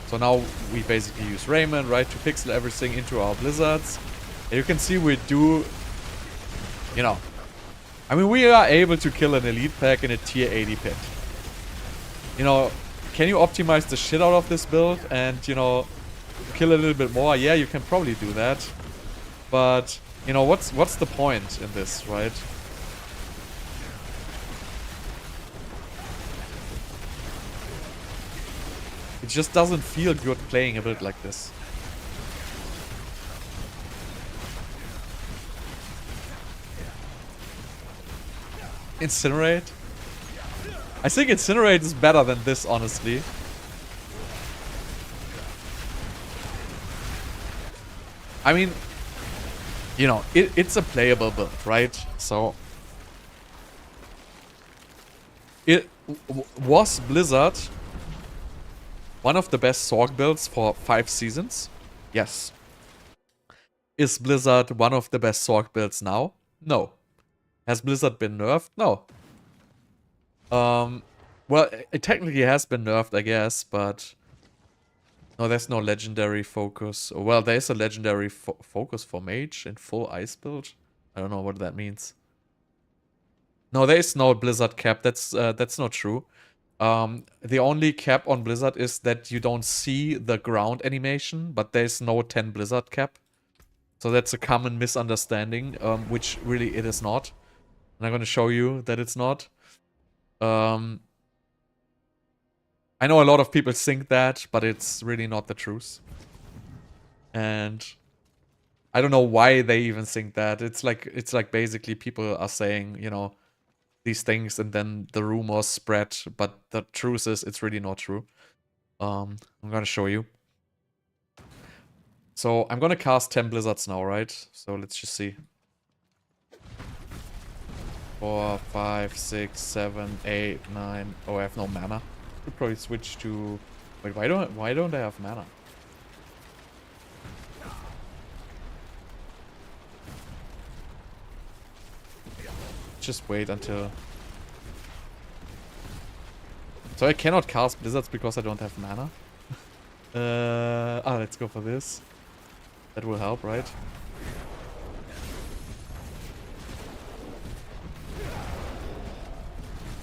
A: So now we basically use Raymond, right, to pixel everything into our blizzards. And you can see we do, you know, I mean, we are able to kill an elite pack in a tier 80 pit. You know, can you optimize the shit out of this build and, you know, kill a little bit more? Yeah, you can probably do that. But, you know, what's the point in this, right? It just doesn't feel good playing a build like this. Incinerate? I think Incinerate is better than this, honestly. I mean, you know, it's a playable build, right? So... was Blizzard one of the best Sorc builds for 5 seasons? Yes. Is Blizzard one of the best Sorc builds now? No. Has Blizzard been nerfed? No. Well, it technically has been nerfed, I guess, but... no, there's no legendary focus. Well, there's a legendary focus for mage in full ice build. I don't know what that means. No, there is no Blizzard cap. That's not true. The only cap on Blizzard is that you don't see the ground animation, but there's no 10 Blizzard cap. So that's a common misunderstanding, which really it is not. And I'm going to show you that it's not. I know a lot of people think that, but it's really not the truth. And I don't know why they even think that. It's like basically people are saying, you know, these things and then the rumors spread, but the truth is it's really not true. I'm gonna show you. So I'm gonna cast 10 blizzards now, right? So let's just see. 4, 5, 6, 7, 8, 9. Oh, I have no mana. Could probably switch to... wait, why don't I have mana? Just wait until... So I cannot cast Blizzards because I don't have mana. Let's go for this. That will help, right?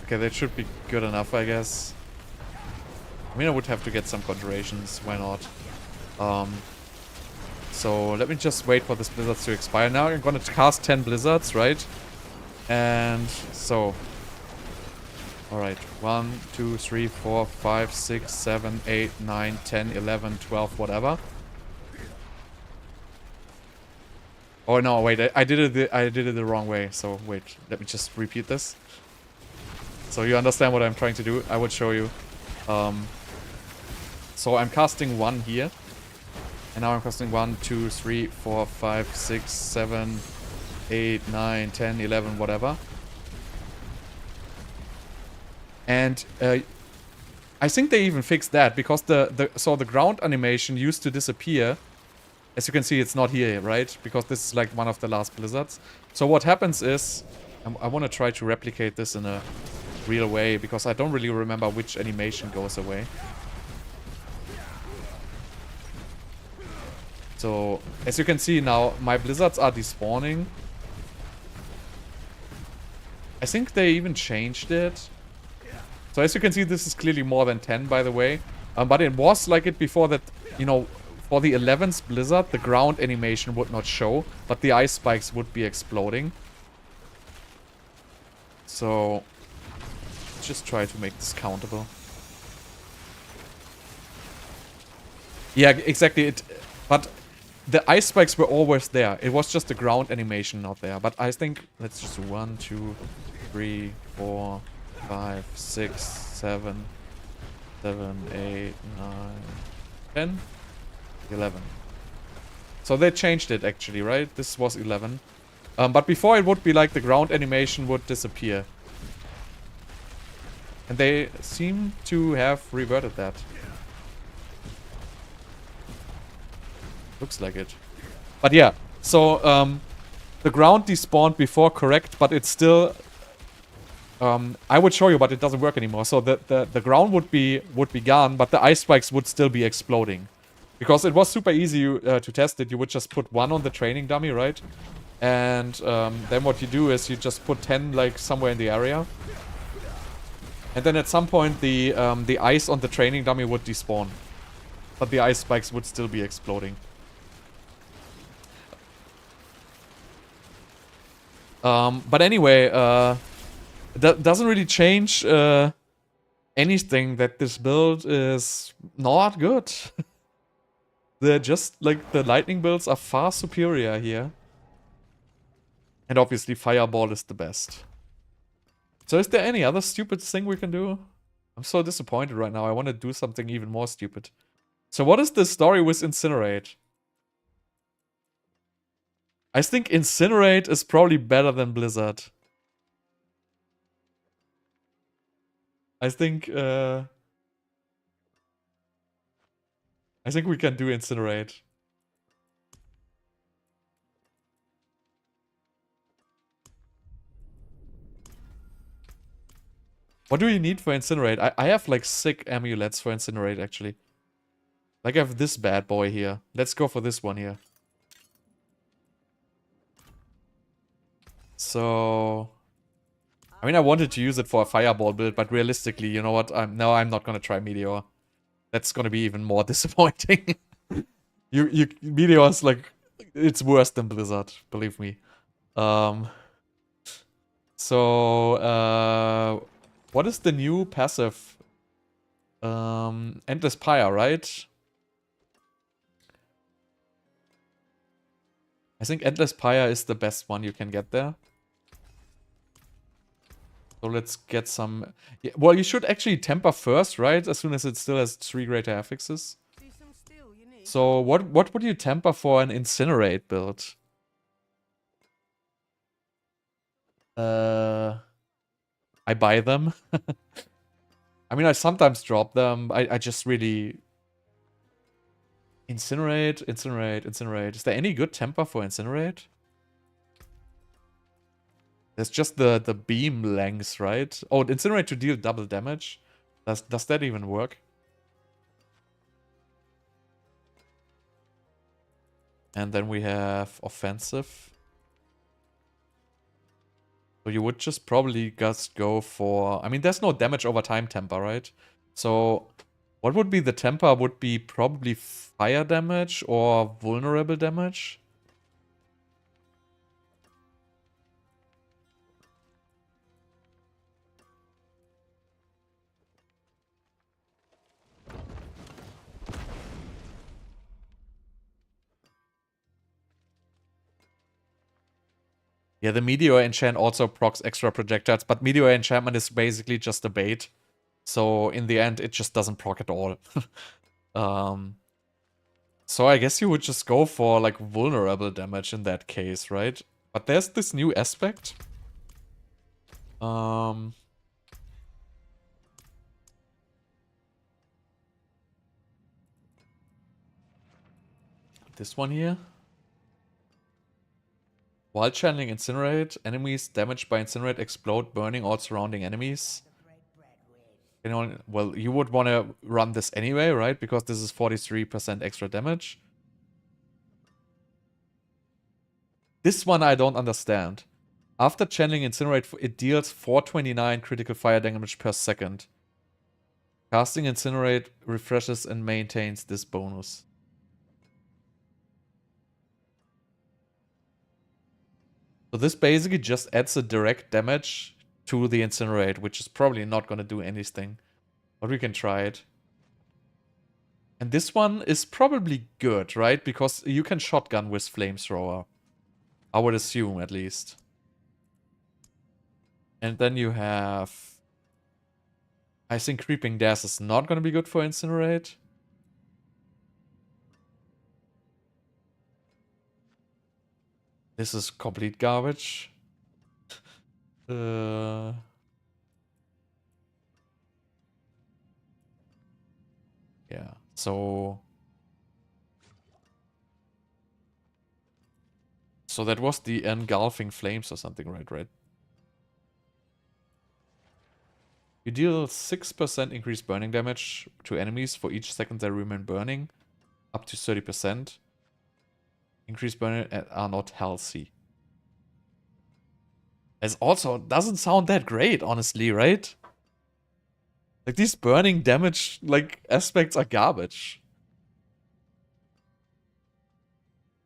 A: Okay, that should be good enough, I guess. I mean, I would have to get some conjurations. Why not? So let me just wait for this Blizzards to expire. Now I'm gonna cast 10 Blizzards, right? And so... Alright, 1, 2, 3, 4, 5, 6, 7, 8, 9, 10, 11, 12, whatever. Oh no, wait, I did it the wrong way. So wait, let me just repeat this. So you understand what I'm trying to do. I would show you. So I'm casting 1 here. And now I'm casting 1, 2, 3, 4, 5, 6, 7, 8, 9, 10, 11, whatever. And I think they even fixed that because the ground animation used to disappear. As you can see, it's not here, right? Because this is like one of the last blizzards. So what happens is, I want to try to replicate this in a real way because I don't really remember which animation goes away. So as you can see now, my blizzards are despawning. I think they even changed it. So as you can see, this is clearly more than 10, by the way. But it was like it before that, you know, for the 11th blizzard, the ground animation would not show, but the ice spikes would be exploding. So, let's just try to make this countable. Yeah, exactly. But the ice spikes were always there. It was just the ground animation not there. But I think, let's just do 1, 2, 3, 4... 5, 6, 7, 8, 9, 10, 11. So they changed it actually, right? This was 11. But before it would be like the ground animation would disappear. And they seem to have reverted that. Looks like it. But yeah, so the ground despawned before, correct, but it's still... I would show you, but it doesn't work anymore. So the ground would be gone, but the ice spikes would still be exploding. Because it was super easy to test it. You would just put 1 on the training dummy, right? And then what you do is you just put 10 like somewhere in the area. And then at some point the ice on the training dummy would despawn. But the ice spikes would still be exploding. But anyway, that doesn't really change anything that this build is not good. They're just, like, the lightning builds are far superior here. And obviously Fireball is the best. So is there any other stupid thing we can do? I'm so disappointed right now. I want to do something even more stupid. So what is the story with Incinerate? I think Incinerate is probably better than Blizzard. I think we can do Incinerate. What do you need for Incinerate? I have like sick amulets for Incinerate actually. Like I have this bad boy here. Let's go for this one here. So I mean, I wanted to use it for a fireball build, but realistically, you know what? I'm not gonna try Meteor. That's gonna be even more disappointing. Meteor's like, it's worse than Blizzard, believe me. So what is the new passive? Endless Pyre, right? I think Endless Pyre is the best one you can get there. So let's get some... Yeah, well, you should actually temper first, right? As soon as it still has 3 greater affixes. So what would you temper for an Incinerate build? I buy them. I mean, I sometimes drop them. I just really... Incinerate. Is there any good temper for Incinerate? There's just the beam length, right? Oh, Incinerate to deal double damage. Does that even work? And then we have offensive. So you would just probably just go for... I mean, there's no damage over time temper, right? So what would be the temper? Would be probably fire damage or vulnerable damage. Yeah, the Meteor enchant also procs extra projectiles, but Meteor enchantment is basically just a bait. So in the end, it just doesn't proc at all. So I guess you would just go for like vulnerable damage in that case, right? But there's this new aspect. This one here. While channeling Incinerate, enemies damaged by Incinerate explode, burning all surrounding enemies. You know, well, you would want to run this anyway, right? Because this is 43% extra damage. This one I don't understand. After channeling Incinerate, it deals 429 critical fire damage per second. Casting Incinerate refreshes and maintains this bonus. So this basically just adds a direct damage to the Incinerate, which is probably not going to do anything. But we can try it. And this one is probably good, right? Because you can shotgun with Flamethrower. I would assume, at least. And then you have... I think Creeping Dash is not going to be good for Incinerate. This is complete garbage. Yeah, so... So that was the Engulfing Flames or something, right? You deal 6% increased burning damage to enemies for each second they remain burning. Up to 30%. Increased burning are not healthy. It also doesn't sound that great, honestly, right? Like, these burning damage, like, aspects are garbage.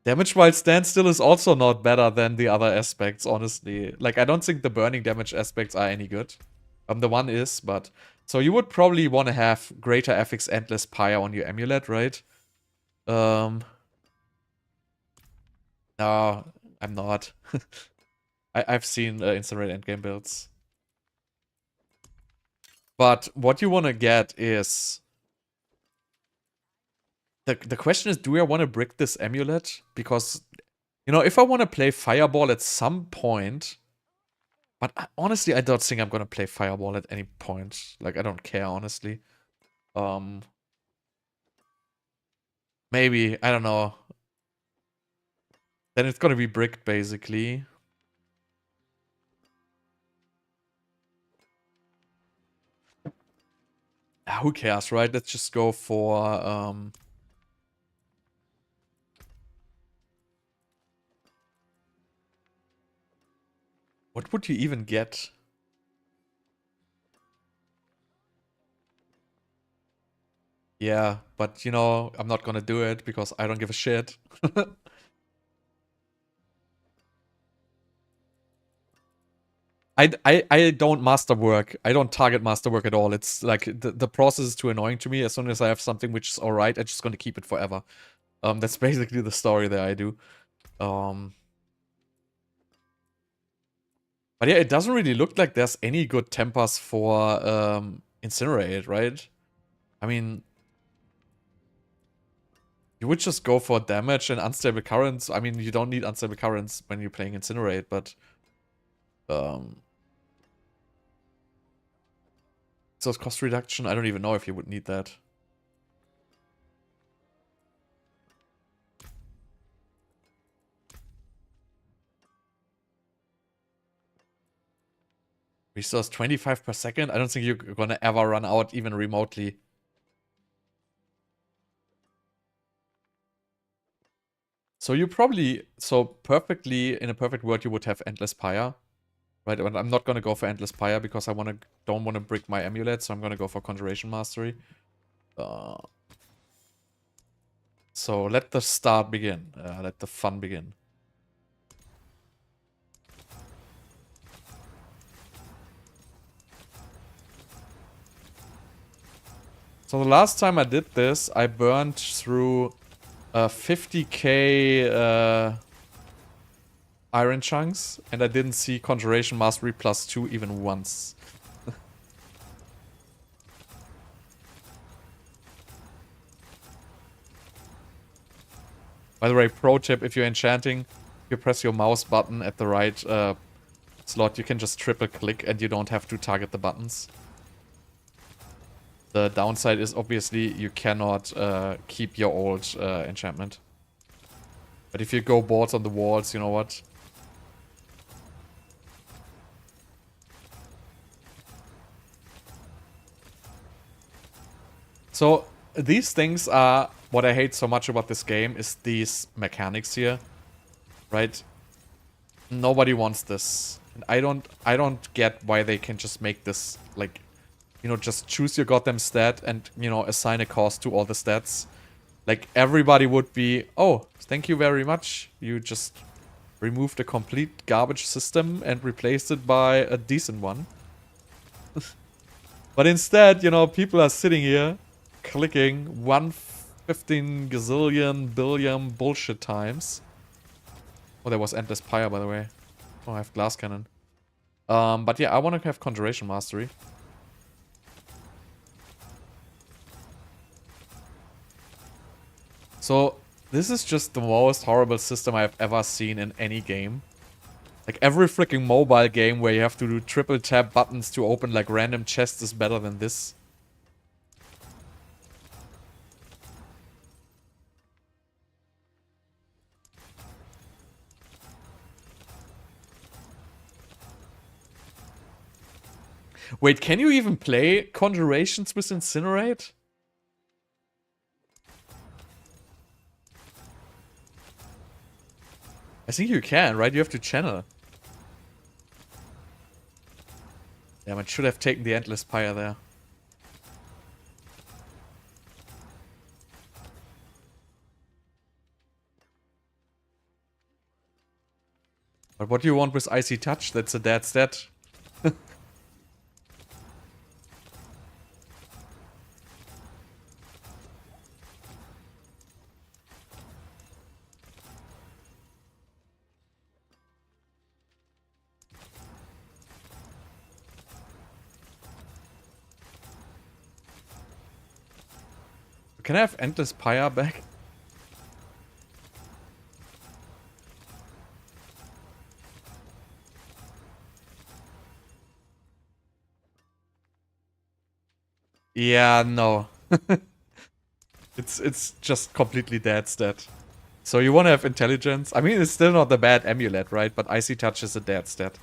A: Damage while standstill is also not better than the other aspects, honestly. Like, I don't think the burning damage aspects are any good. The one is, but... So you would probably want to have Greater FX Endless Pyre on your amulet, right? No, I'm not. I've seen Incinerate endgame builds. But what you want to get is... The question is, do I want to brick this amulet? Because, you know, if I want to play Fireball at some point... But honestly, I don't think I'm going to play Fireball at any point. Like, I don't care, honestly. Maybe, I don't know. Then it's going to be bricked, basically. Who cares, right? Let's just go for... What would you even get? Yeah, but you know, I'm not gonna do it because I don't give a shit. I don't masterwork. I don't target masterwork at all. It's like the process is too annoying to me. As soon as I have something which is alright, I'm just gonna keep it forever. That's basically the story that I do. But yeah, it doesn't really look like there's any good tempers for Incinerate, right? I mean, you would just go for damage and unstable currents. I mean, you don't need unstable currents when you're playing Incinerate, but so it's cost reduction. I don't even know if you would need that. Resource 25 per second? I don't think you're gonna ever run out even remotely. So you probably, perfectly, in a perfect world, you would have Endless Pyre. Right, but I'm not gonna go for Endless Pyre because I don't wanna brick my amulet, so I'm gonna go for Conjuration Mastery. So let the start begin. Let the fun begin. So the last time I did this, I burned through 50k iron chunks, and I didn't see Conjuration Mastery +2 even once. By the way, pro tip, if you're enchanting, if you press your mouse button at the right slot, you can just triple click and you don't have to target the buttons. The downside is obviously you cannot keep your old enchantment. But if you go boards on the walls, you know what? So these things are what I hate so much about this game, is these mechanics here, right? Nobody wants this. And I don't get why they can just make this, like, you know, just choose your goddamn stat and, you know, assign a cost to all the stats. Like, everybody would be, oh, thank you very much. You just removed a complete garbage system and replaced it by a decent one. But instead, you know, people are sitting here clicking 115 gazillion billion bullshit times. Oh, there was Endless Pyre, by the way. Oh, I have Glass Cannon. But yeah, I want to have Conjuration Mastery. So, this is just the most horrible system I've ever seen in any game. Like, every freaking mobile game where you have to do triple tap buttons to open, like, random chests is better than this. Wait, can you even play Conjurations with Incinerate? I think you can, right? You have to channel. Yeah, man, should have taken the Endless Pyre there. But what do you want with Icy Touch? That's a dead stat. Can I have Endless Pyre back? Yeah, no. It's just completely dead stat. So you want to have intelligence? I mean, it's still not the bad amulet, right? But Icy Touch is a dead stat.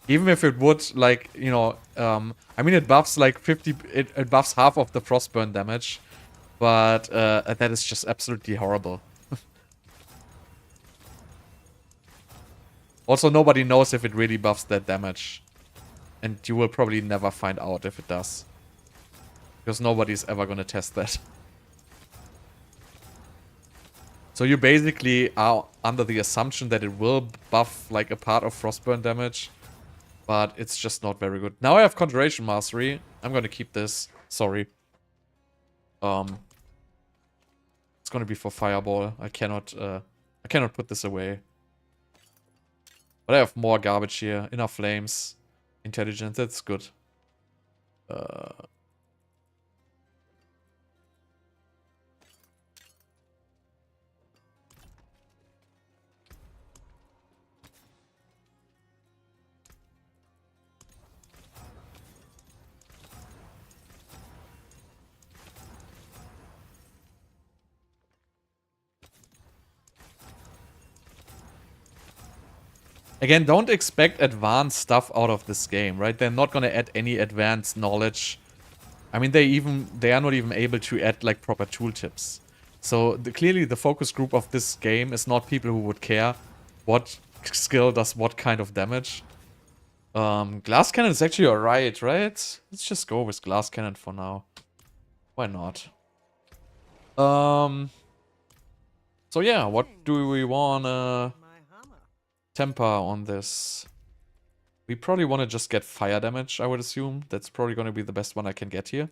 A: Even if it would, like, you know, I mean, it buffs like 50, it buffs half of the Frostburn damage. But that is just absolutely horrible. Also, nobody knows if it really buffs that damage. And you will probably never find out if it does. Because nobody's ever gonna test that. So you basically are under the assumption that it will buff like a part of Frostburn damage. But it's just not very good. Now I have Conjuration Mastery. I'm gonna keep this. Sorry. It's gonna be for Fireball. I cannot put this away. But I have more garbage here. Inner Flames. Intelligence, that's good. Again, don't expect advanced stuff out of this game, right? They're not gonna add any advanced knowledge. I mean, they are not even able to add like proper tooltips. So clearly the focus group of this game is not people who would care what skill does what kind of damage. Glass cannon is actually alright, right? Let's just go with glass cannon for now. Why not? So yeah, what do we wanna
D: My hammer.
A: temper on this? We probably want to just get fire damage, I would assume. That's probably going to be the best one I can get here.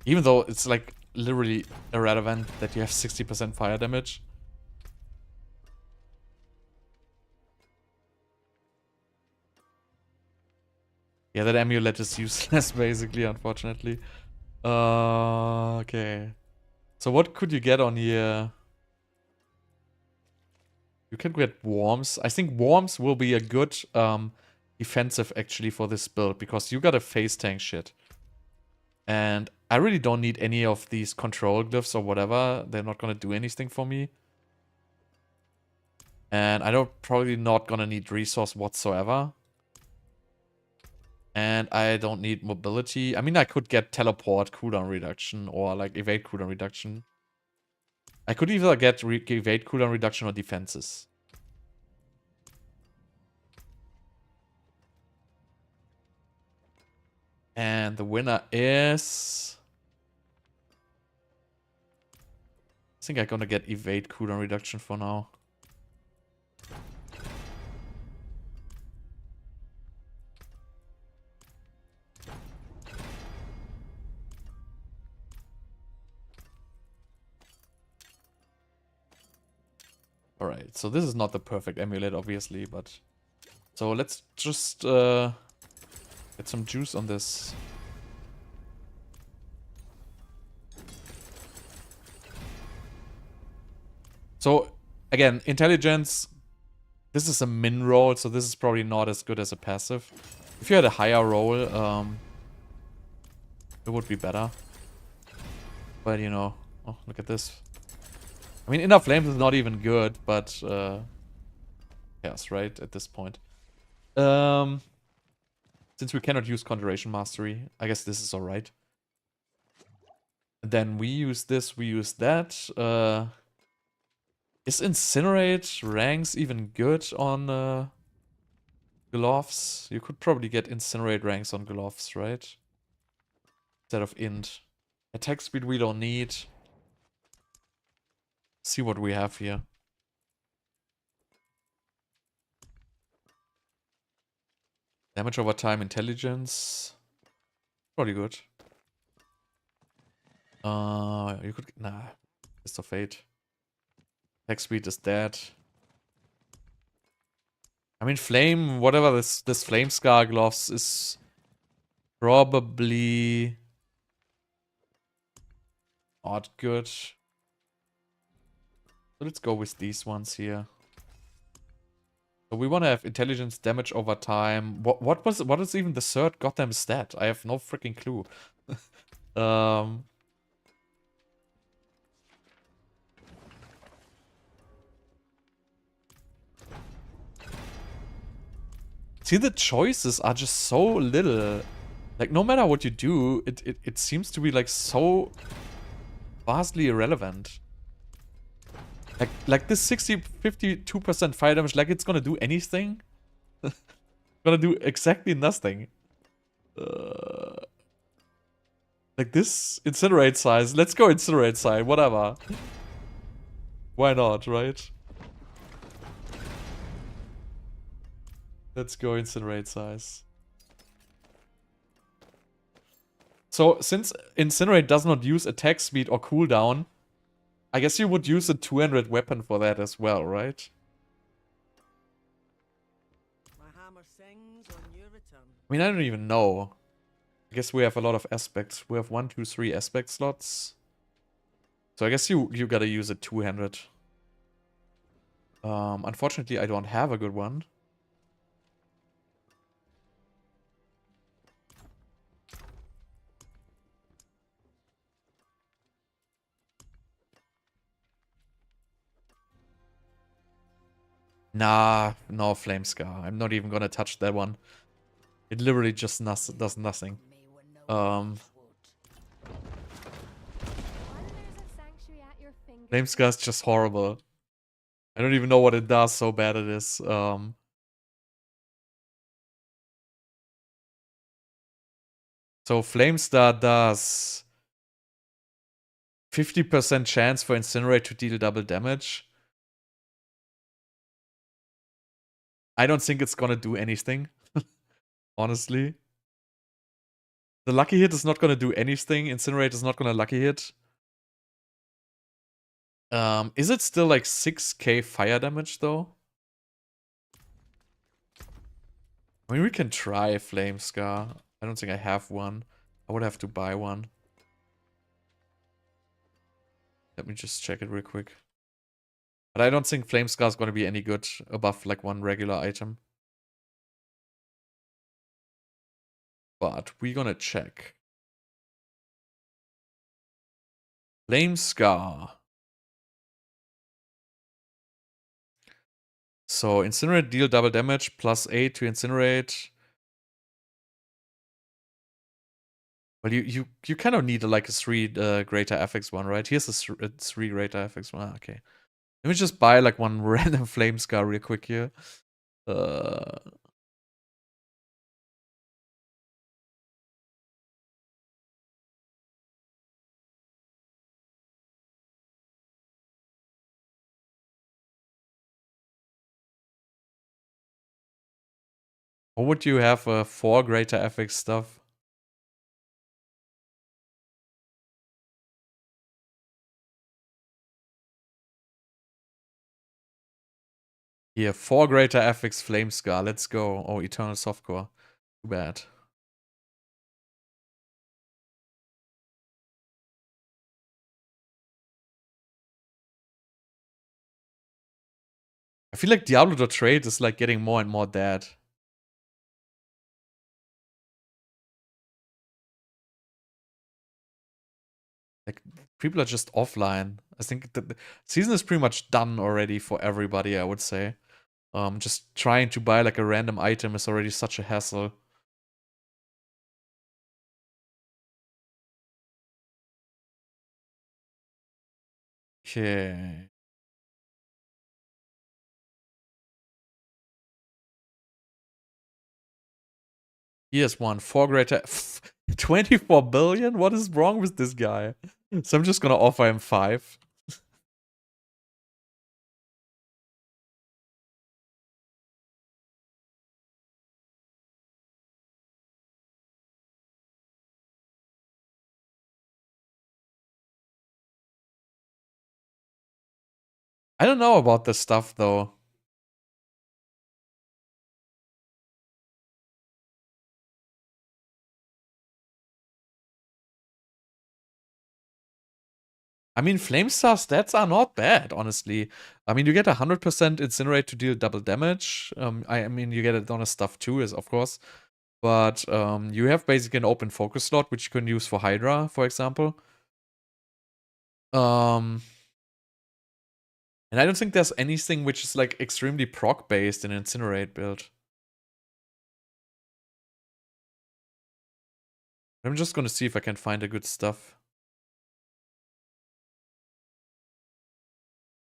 A: Even though it's like literally irrelevant that you have 60% fire damage. Yeah, that amulet is useless basically, unfortunately. Okay. So what could you get on here? You can get worms. I think worms will be a good defensive actually for this build because you got a phase tank shit. And I really don't need any of these control glyphs or whatever. They're not gonna do anything for me. And I don't probably not gonna need resource whatsoever. And I don't need mobility. I mean, I could get teleport cooldown reduction or like evade cooldown reduction. I could either get evade cooldown reduction or defenses. And the winner is... I think I'm gonna get evade cooldown reduction for now. Alright, so this is not the perfect amulet, obviously, but... So let's just get some juice on this. So, again, intelligence... This is a min roll, so this is probably not as good as a passive. If you had a higher roll, it would be better. But, you know... Oh, look at this. I mean, Inner Flames is not even good, but... Chaos, right? At this point. Since we cannot use Conjuration Mastery, I guess this is alright. Then we use this, we use that. Is Incinerate ranks even good on gloves? You could probably get Incinerate ranks on gloves, right? Instead of int. Attack speed we don't need. See what we have here. Damage over time, intelligence. Probably good. You could... Nah. Fist of Fate. Attack speed is dead. I mean, flame, whatever this flame scar gloves is probably not good. So let's go with these ones here. So we want to have intelligence, damage over time. What is even the third goddamn stat? I have no freaking clue. See, the choices are just so little. Like, no matter what you do, it seems to be, like, so vastly irrelevant. Like this 52% fire damage, like it's gonna do anything? Gonna do exactly nothing. Like this Incinerate size. Let's go Incinerate size, whatever. Why not, right? Let's go Incinerate size. So, since Incinerate does not use attack speed or cooldown, I guess you would use a 200 weapon for that as well, right?
D: My hammer sings on your return.
A: I mean, I don't even know. I guess we have a lot of aspects. We have 1, 2, 3 aspect slots. So I guess you gotta use a 200. Unfortunately, I don't have a good one. Nah, no Flame Scar. I'm not even gonna touch that one. It literally just does nothing. Flame Scar is just horrible. I don't even know what it does, so bad it is. So Flame Star does 50% chance for Incinerate to deal double damage. I don't think it's gonna do anything. Honestly. The lucky hit is not gonna do anything. Incinerate is not gonna lucky hit. Is it still like 6k fire damage though? I mean, we can try Flame Scar. I don't think I have one. I would have to buy one. Let me just check it real quick. But I don't think Flame Scar is going to be any good above like one regular item. But we're going to check. Flame Scar. So Incinerate deal double damage, +8 to Incinerate. Well, you kind of need like a 3 greater FX one, right? Here's a 3 greater FX one. Ah, okay. Let me just buy like one random Flame Scar real quick here. Or would you have 4 greater FX stuff? Here, 4 greater FX Flame Scar. Let's go. Oh, Eternal Softcore. Too bad. I feel like Diablo.trade is like getting more and more dead. Like, people are just offline. I think the season is pretty much done already for everybody, I would say. Just trying to buy like a random item is already such a hassle. Okay. Here's one. 4 greater... 24 billion? What is wrong with this guy? So I'm just gonna offer him 5. I don't know about this stuff though. I mean, Flamestar stats are not bad, honestly. I mean, you get 100% Incinerate to deal double damage. I mean, you get it on a stuff too, is of course. But you have basically an open focus slot, which you can use for Hydra, for example. And I don't think there's anything which is like extremely proc-based in Incinerate build. I'm just gonna see if I can find a good stuff.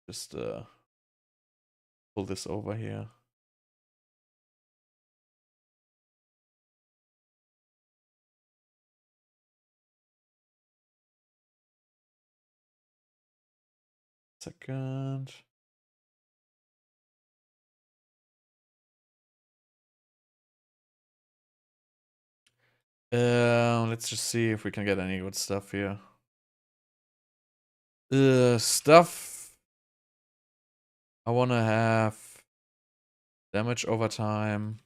A: Just pull this over here. Second. Let's just see if we can get any good stuff here. Stuff. I want to have damage over time.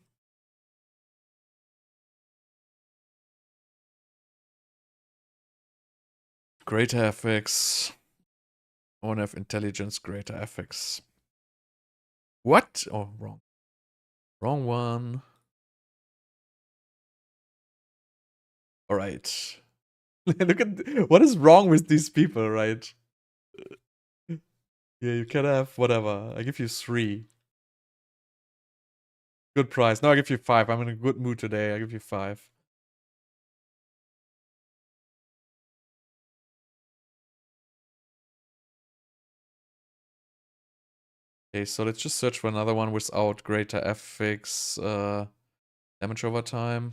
A: Greater FX. I want to have intelligence, greater FX. What? Oh, wrong. Wrong one. All right. Look at what is wrong with these people, right? Yeah, you can have whatever. I give you 3. Good price. No, I give you 5. I'm in a good mood today. I give you 5. Okay, so let's just search for another one without greater FX damage over time.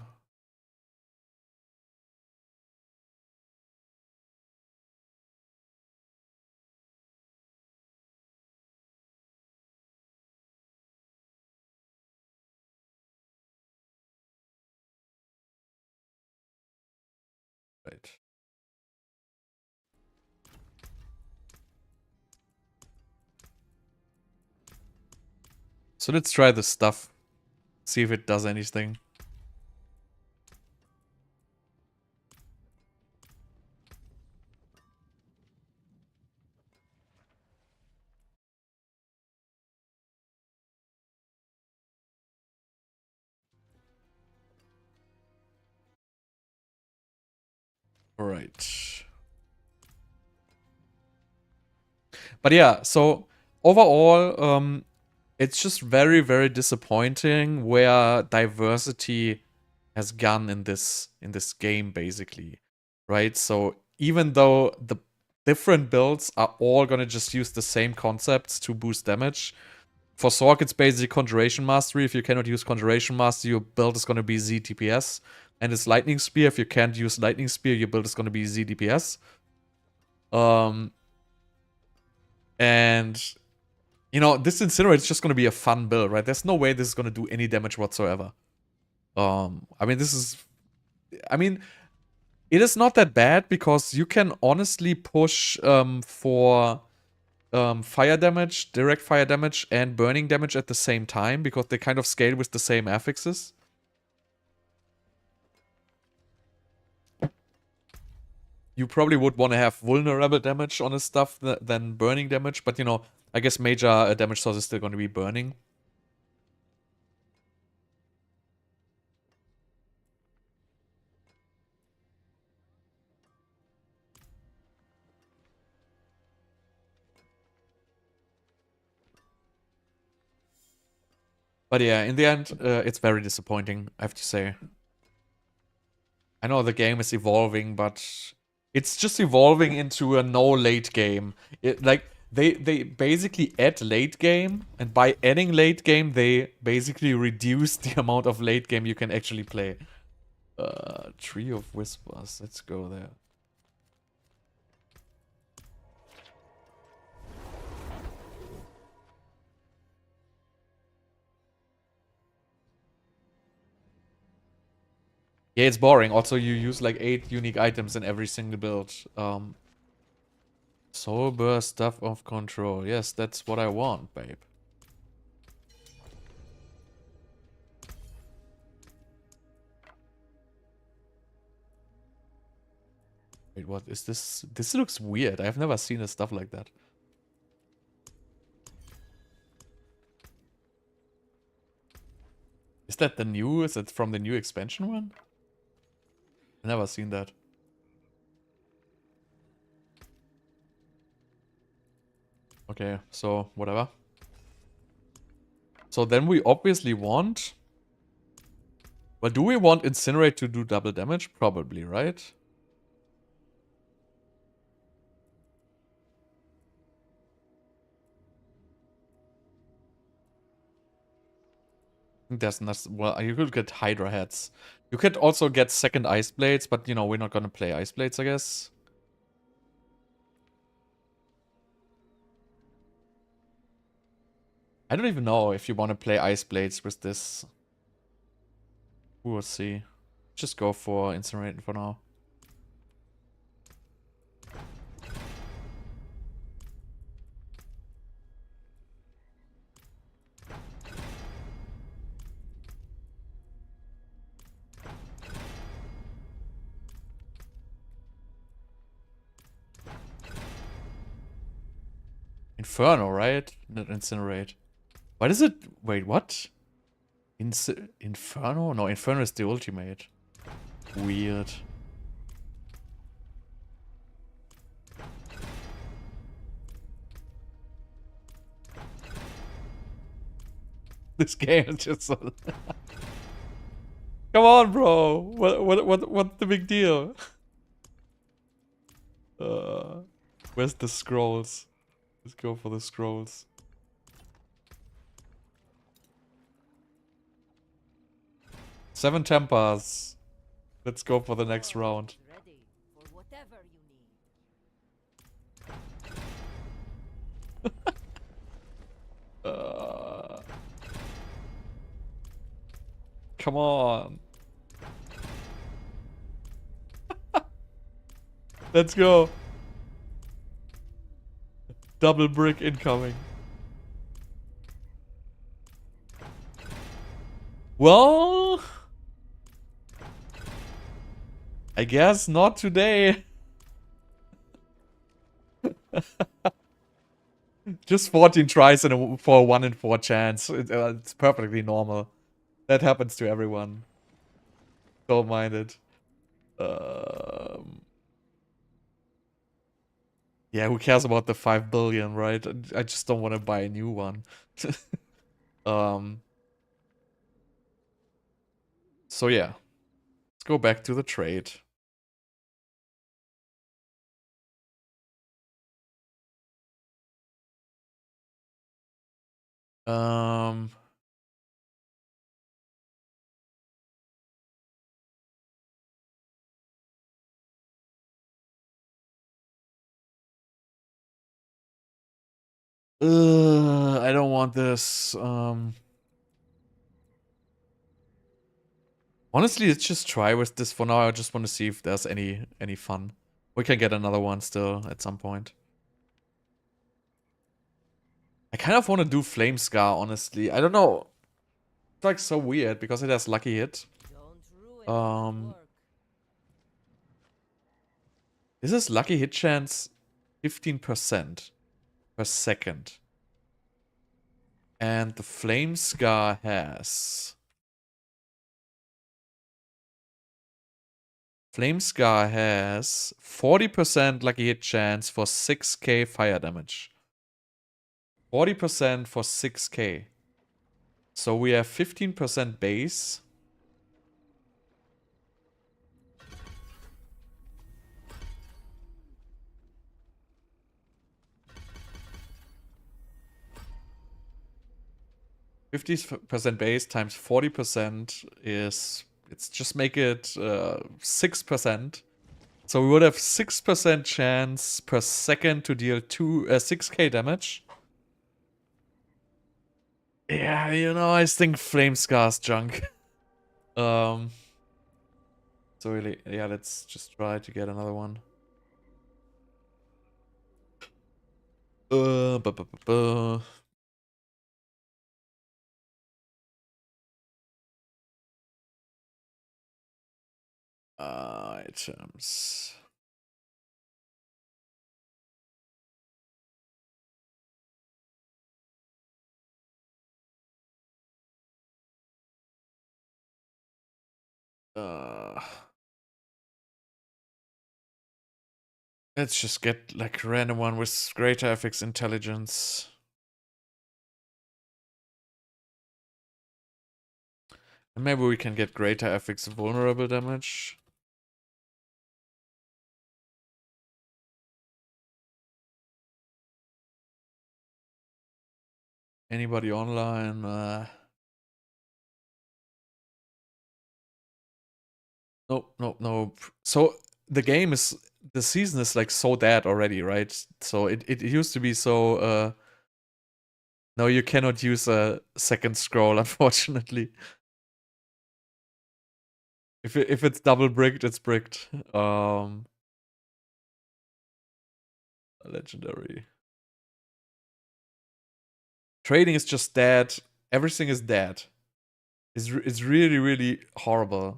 A: Right. So let's try this stuff. See if it does anything. Alright. But yeah, so overall, it's just very, very disappointing where diversity has gone in this game, basically. Right? So even though the different builds are all gonna just use the same concepts to boost damage, for Sorc it's basically Conjuration Mastery. If you cannot use Conjuration Mastery, your build is gonna be zDPS. And it's Lightning Spear. If you can't use Lightning Spear, your build is gonna be zDPS. And you know, this Incinerate is just gonna be a fun build, right? There's no way this is gonna do any damage whatsoever. I mean, it is not that bad because you can honestly push for fire damage, direct fire damage, and burning damage at the same time because they kind of scale with the same affixes. You probably would want to have vulnerable damage on his stuff than burning damage, but you know, I guess major damage source is still going to be burning. But yeah, in the end, it's very disappointing, I have to say. I know the game is evolving, but it's just evolving into a no late game. They basically add late game, and by adding late game, they basically reduce the amount of late game you can actually play. Tree of Whispers. Let's go there. Yeah, it's boring. Also, you use like 8 unique items in every single build. Soul Burst, Stuff of Control. Yes, that's what I want, babe. Wait, what is this? This looks weird. I've never seen a stuff like that. Is that the new? Is it from the new expansion one? I've never seen that. Okay, so whatever. So then we obviously want... Well, do we want Incinerate to do double damage? Probably, right? There's not... Well, you could get Hydra heads. You could also get second Ice Blades, but, you know, we're not gonna play Ice Blades, I guess. I don't even know if you want to play Ice Blades with this. We'll see. Just go for Incinerate for now. Inferno, right? Not Incinerate. What is it? Wait, what? Inferno? No, Inferno is the ultimate. Weird. This game is just so... Come on, bro. What's the big deal? Where's the scrolls? Let's go for the scrolls. Seven Templars. Let's go for the next round.
B: Ready for whatever you need.
A: Come on. Let's go. Double brick incoming. Well, I guess not today. Just 14 tries for a 1 in 4 chance. It's perfectly normal. That happens to everyone. Don't mind it. Yeah, who cares about the 5 billion, right? I just don't want to buy a new one. So yeah. Let's go back to the trade. I don't want this. Honestly, let's just try with this for now. I just want to see if there's any fun. We can get another one still at some point. I kind of want to do Flame Scar, honestly. I don't know. It's like so weird because it has lucky hit.
B: Don't ruin all that work.
A: This is lucky hit chance 15% per second. And the Flame Scar has... Flame Scar has 40% lucky hit chance for 6k fire damage. 40% for 6k. So we have 15% base. %50 base times 40% is... Let's just make it 6%. So we would have 6% chance per second to deal 6k damage. Yeah, you know, I think Flame Scar's junk. So really, yeah, let's just try to get another one. Bu -bu -bu -bu. Items. Let's just get like a random one with greater FX intelligence. And maybe we can get greater FX vulnerable damage. Anybody online? Nope, nope, nope. So the game is, the season is like so dead already, right? So it used to be so, no, you cannot use a second scroll, unfortunately. If it's double bricked, it's bricked. Legendary. Trading is just dead. Everything is dead. It's really, really horrible.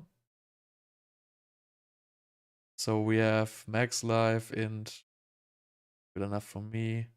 A: So we have max life and good enough for me.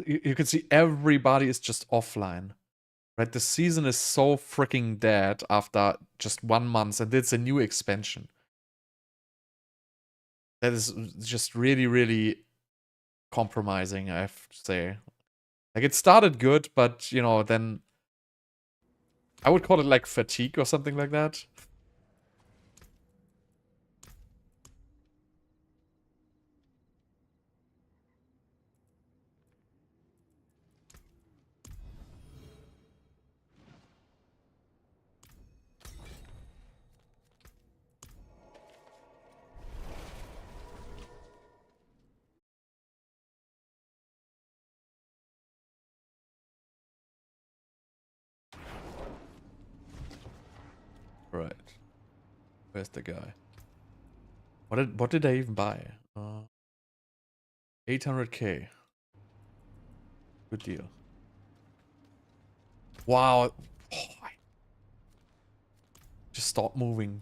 A: You can see everybody is just offline. Right? The season is so freaking dead after just 1 month, and it's a new expansion. That is just really, really compromising, I have to say. Like, it started good, but, you know, then I would call it like fatigue or something like that. Right. Where's the guy? What did I even buy? 800k. Good deal. Wow. Oh, just stop moving.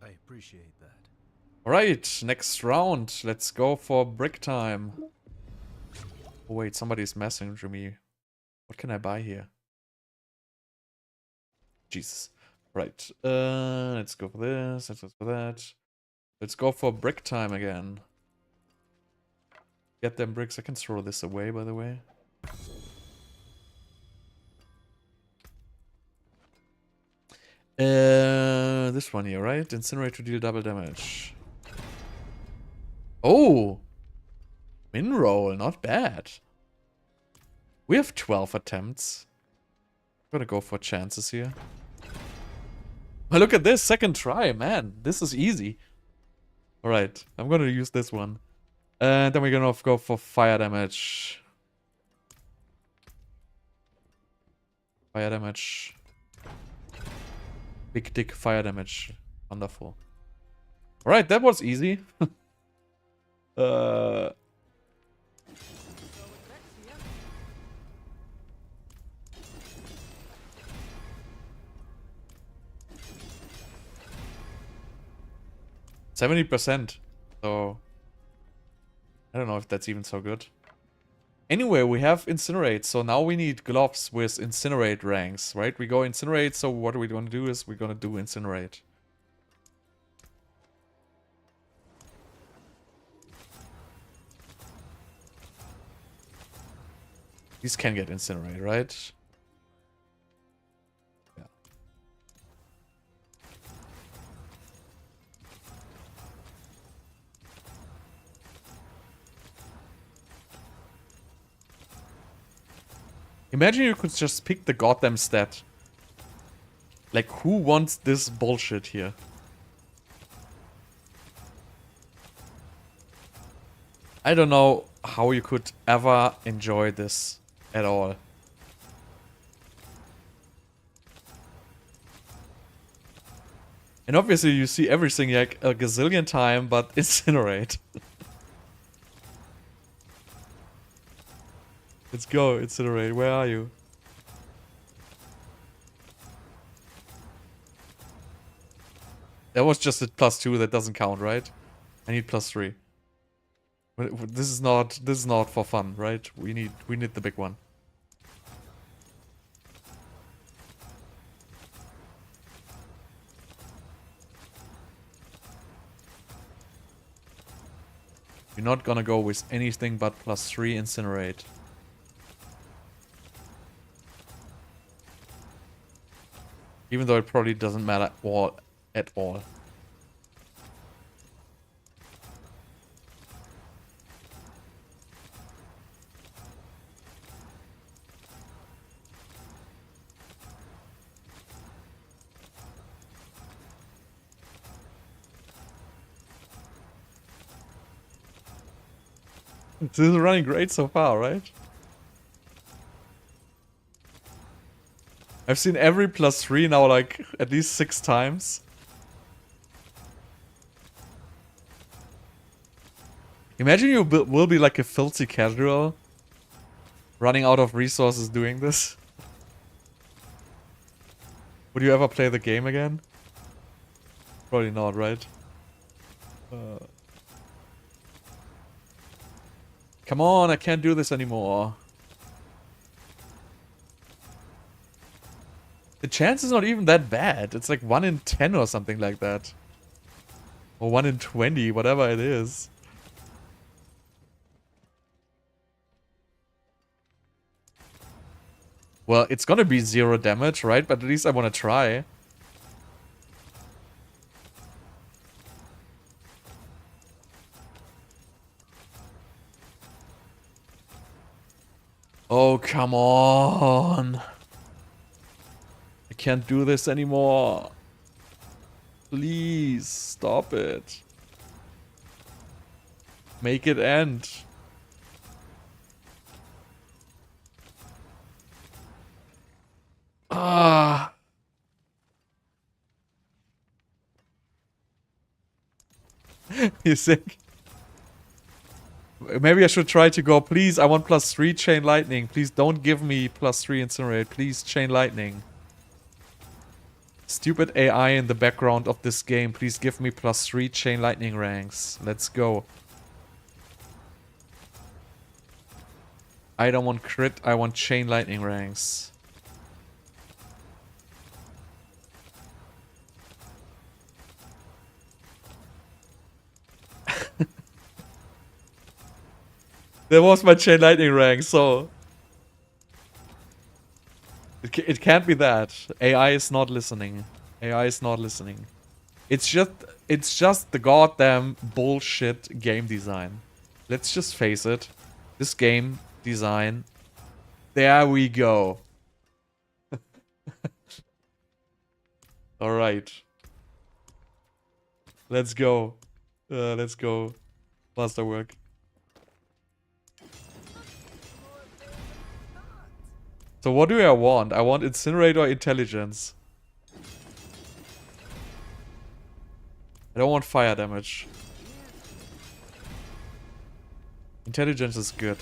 C: I appreciate that.
A: Alright, next round. Let's go for brick time. Oh wait, somebody's messaging me. What can I buy here? Jesus. Right. Let's go for this. Let's go for that. Let's go for brick time again. Get them bricks. I can throw this away, by the way. This one here, right? Incinerate to deal double damage. Oh! Min roll, not bad. We have 12 attempts. I'm gonna go for chances here. Oh, look at this, second try, man. This is easy. Alright, I'm gonna use this one. And then we're gonna go for fire damage. Fire damage. Big dick fire damage. Wonderful. Alright, that was easy. 70%. So I don't know if that's even so good. Anyway, we have Incinerate, so now we need gloves with Incinerate ranks, right? We go Incinerate, so what we're gonna do is we're gonna do Incinerate. These can get Incinerate, right? Yeah. Imagine you could just pick the goddamn stat. Like, who wants this bullshit here? I don't know how you could ever enjoy this at all. And obviously you see everything like a gazillion time, but Incinerate. Let's go, Incinerate. Where are you? That was just a +2, that doesn't count, right? I need +3. This is not for fun, right? We need the big one. You're not gonna go with anything but +3 Incinerate. Even though it probably doesn't matter at all. This is running great so far, right? I've seen every +3 now like at least 6 times. Imagine you will be like a filthy casual, running out of resources doing this. Would you ever play the game again? Probably not, right? Come on, I can't do this anymore. The chance is not even that bad. It's like 1 in 10 or something like that. Or 1 in 20, whatever it is. Well, it's gonna be 0 damage, right? But at least I wanna try. Oh, come on. I can't do this anymore. Please, stop it. Make it end. Ah. You think? Maybe I should try to go. Please, I want +3 chain lightning. Please don't give me +3 incinerate. Please, chain lightning. Stupid AI in the background of this game. Please give me +3 chain lightning ranks. Let's go. I don't want crit. I want chain lightning ranks. That was my chain lightning rank, so... It can't be that. AI is not listening. AI is not listening. It's just the goddamn bullshit game design. Let's just face it. This game design. There we go. Alright. Let's go. Let's go. Masterwork. So what do I want? I want Incinerate or Intelligence. I don't want fire damage. Intelligence is good.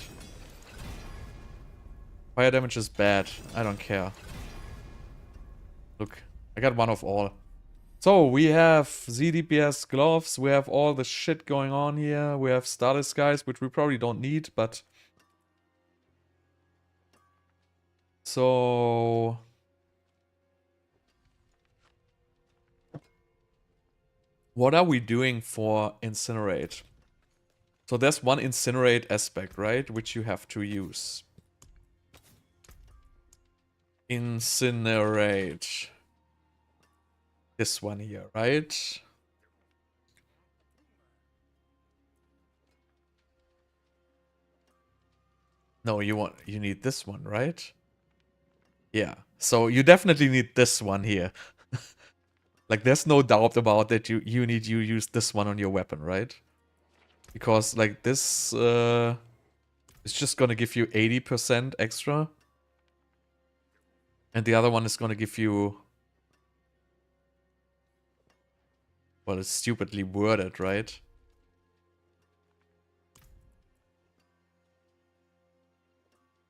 A: Fire damage is bad. I don't care. Look, I got one of all. So we have zDPS gloves. We have all the shit going on here. We have star disguise, which we probably don't need, but... So... What are we doing for Incinerate? So there's one Incinerate aspect, right? Which you have to use. Incinerate. This one here, right? No, you need this one, right? Yeah. So you definitely need this one here. Like there's no doubt about that you use this one on your weapon, right? Because like this is just gonna give you 80% extra. And the other one is gonna give you... Well, it's stupidly worded, right?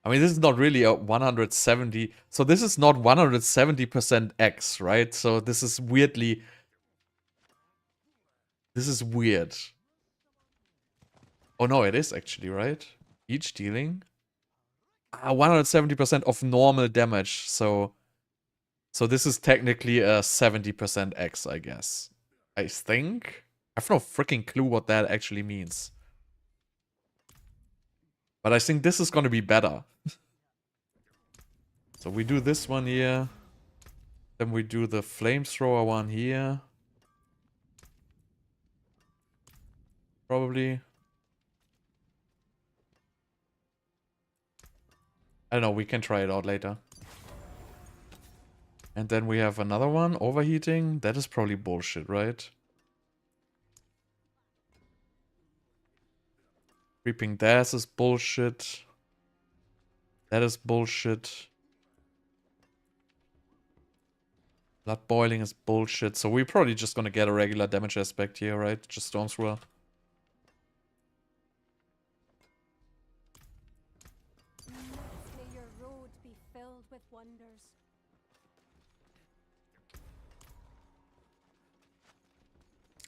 A: I mean, this is not really a 170... So this is not 170% X, right? So this is weirdly... This is weird. Oh no, it is actually, right? Each dealing? 170% of normal damage, so this is technically a 70% X, I guess. I think? I have no freaking clue what that actually means. But I think this is gonna be better. So we do this one here. Then we do the flamethrower one here. Probably. I don't know, we can try it out later. And then we have another one, overheating. That is probably bullshit, right? Creeping Death is bullshit. That is bullshit. Blood boiling is bullshit. So we're probably just gonna get a regular damage aspect here, right? Just Storm Thrower.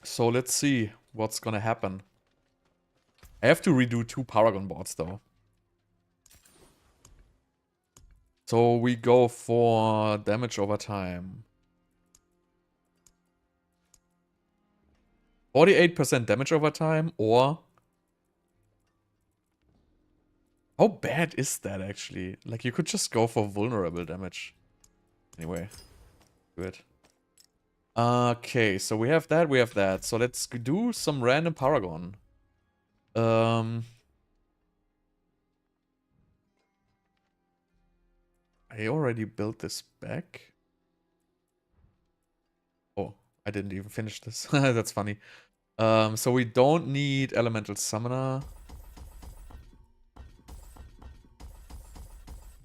A: So let's see what's gonna happen. I have to redo 2 Paragon boards though. So we go for damage over time. 48% damage over time, or... How bad is that actually? Like, you could just go for vulnerable damage. Anyway, good. Okay, so we have that, we have that. So let's do some random Paragon. I already built this back. Oh, I didn't even finish this. That's funny. So we don't need Elemental Summoner.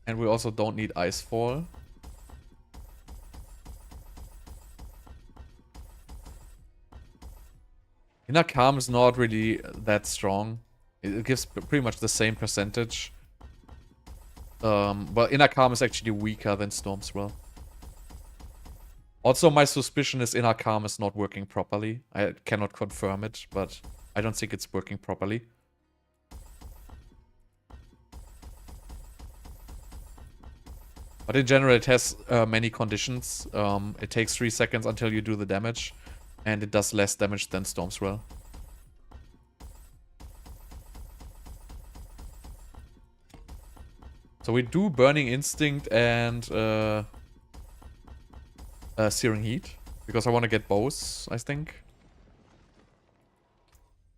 A: And we also don't need Icefall. Inner Calm is not really that strong. It gives pretty much the same percentage. But Inner Calm is actually weaker than Storm's Will. Also, my suspicion is Inner Calm is not working properly. I cannot confirm it, but I don't think it's working properly. But in general, it has many conditions. It takes 3 seconds until you do the damage, and it does less damage than Storm's Will. So we do Burning Instinct and Searing Heat, because I want to get both, I think.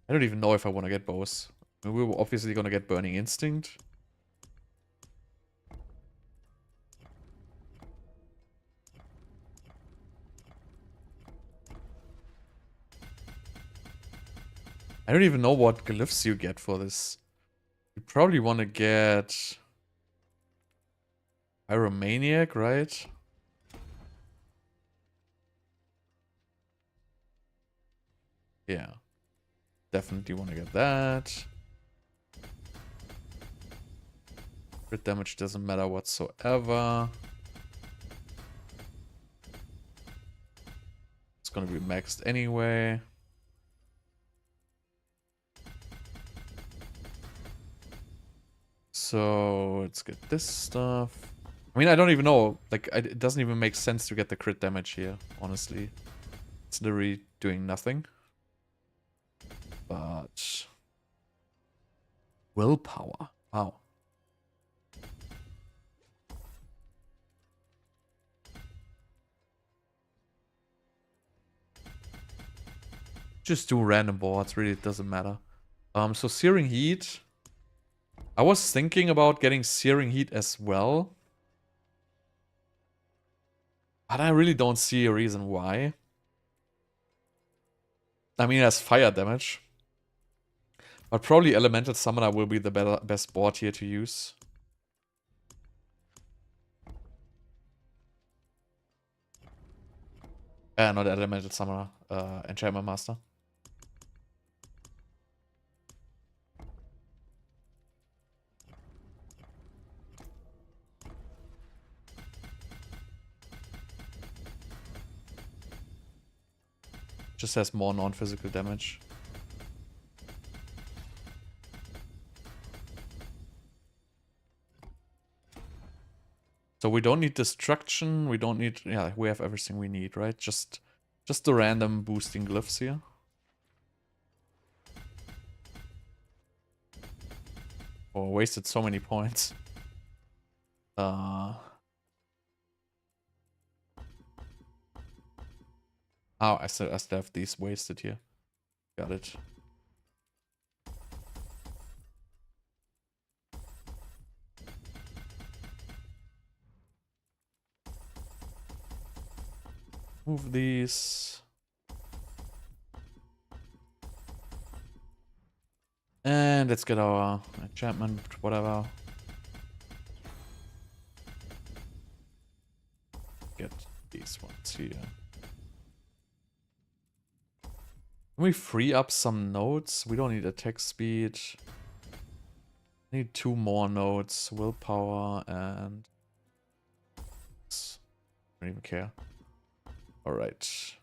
A: I don't even know if I want to get both. I mean, we were obviously going to get Burning Instinct. I don't even know what glyphs you get for this. You probably want to get Pyromaniac, right? Yeah. Definitely want to get that. Crit damage doesn't matter whatsoever. It's gonna be maxed anyway. So let's get this stuff. I mean, I don't even know. Like, it doesn't even make sense to get the crit damage here, honestly. It's literally doing nothing. But... willpower. Wow. Just do random boards, really, it doesn't matter. So Searing Heat. I was thinking about getting Searing Heat as well. But I really don't see a reason why. I mean, it has fire damage. But probably Elemental Summoner will be the best board here to use. Not Elemental Summoner. Enchantment Master. Just has more non-physical damage. So we don't need Destruction, we don't need... yeah, we have everything we need, right? Just the random boosting glyphs here. Oh, wasted so many points. Oh, I still have these wasted here. Got it. Move these. And let's get our enchantment, whatever. Get these ones here. Can we free up some nodes? We don't need attack speed. Need 2 more nodes. Willpower and... I don't even care. Alright.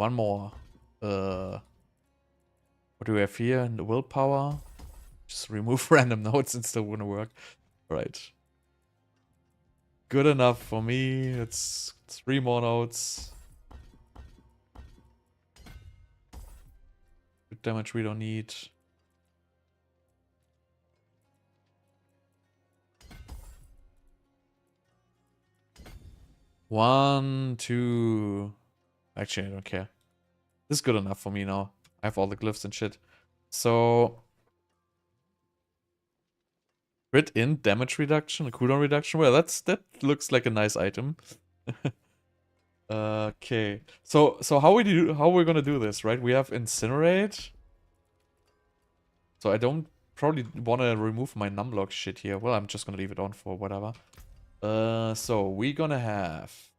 A: One more. What do we have here? In the willpower. Just remove random nodes and still wouldn't work. Right. Good enough for me. It's 3 more nodes. Good damage we don't need. One, two. Actually, I don't care. This is good enough for me now. I have all the glyphs and shit. So, crit in damage reduction, cooldown reduction. Well, that looks like a nice item. Okay. So how we're gonna do this, right? We have Incinerate. So I don't probably wanna remove my numlock shit here. Well, I'm just gonna leave it on for whatever. So we're gonna have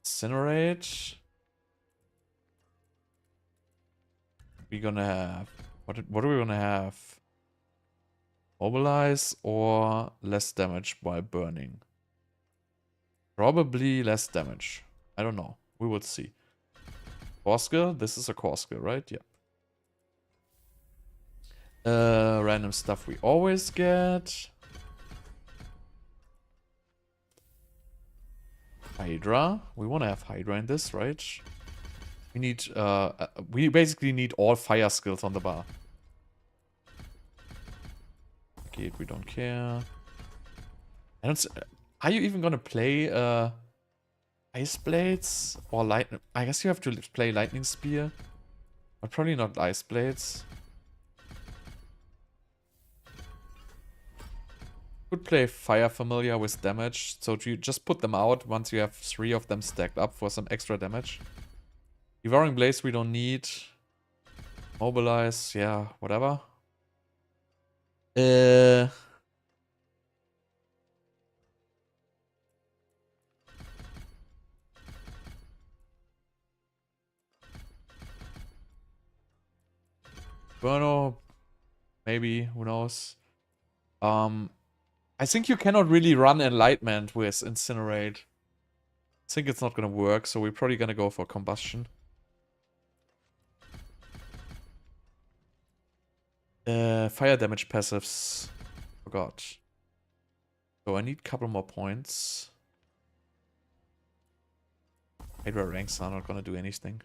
A: Incinerate. We're gonna have what are we gonna have? Mobilize or less damage while burning? Probably less damage. I don't know. We will see. Core skill? This is a core skill, right? Yeah. Random stuff we always get. Hydra. We want to have Hydra in this, right? We need, we basically need all fire skills on the bar. Okay, we don't care. I don't. Are you even gonna play Ice Blades or Lightning? I guess you have to play Lightning Spear, but probably not Ice Blades. Could play Fire Familiar with damage, so you just put them out once you have 3 of them stacked up for some extra damage. Devouring Blaze we don't need. Mobilize, yeah, whatever. Burno, maybe, who knows. I think you cannot really run Enlightenment with Incinerate. I think it's not gonna work, so we're probably gonna go for Combustion. Fire damage passives. Forgot. So I need a couple more points. Hydra ranks are not gonna do anything.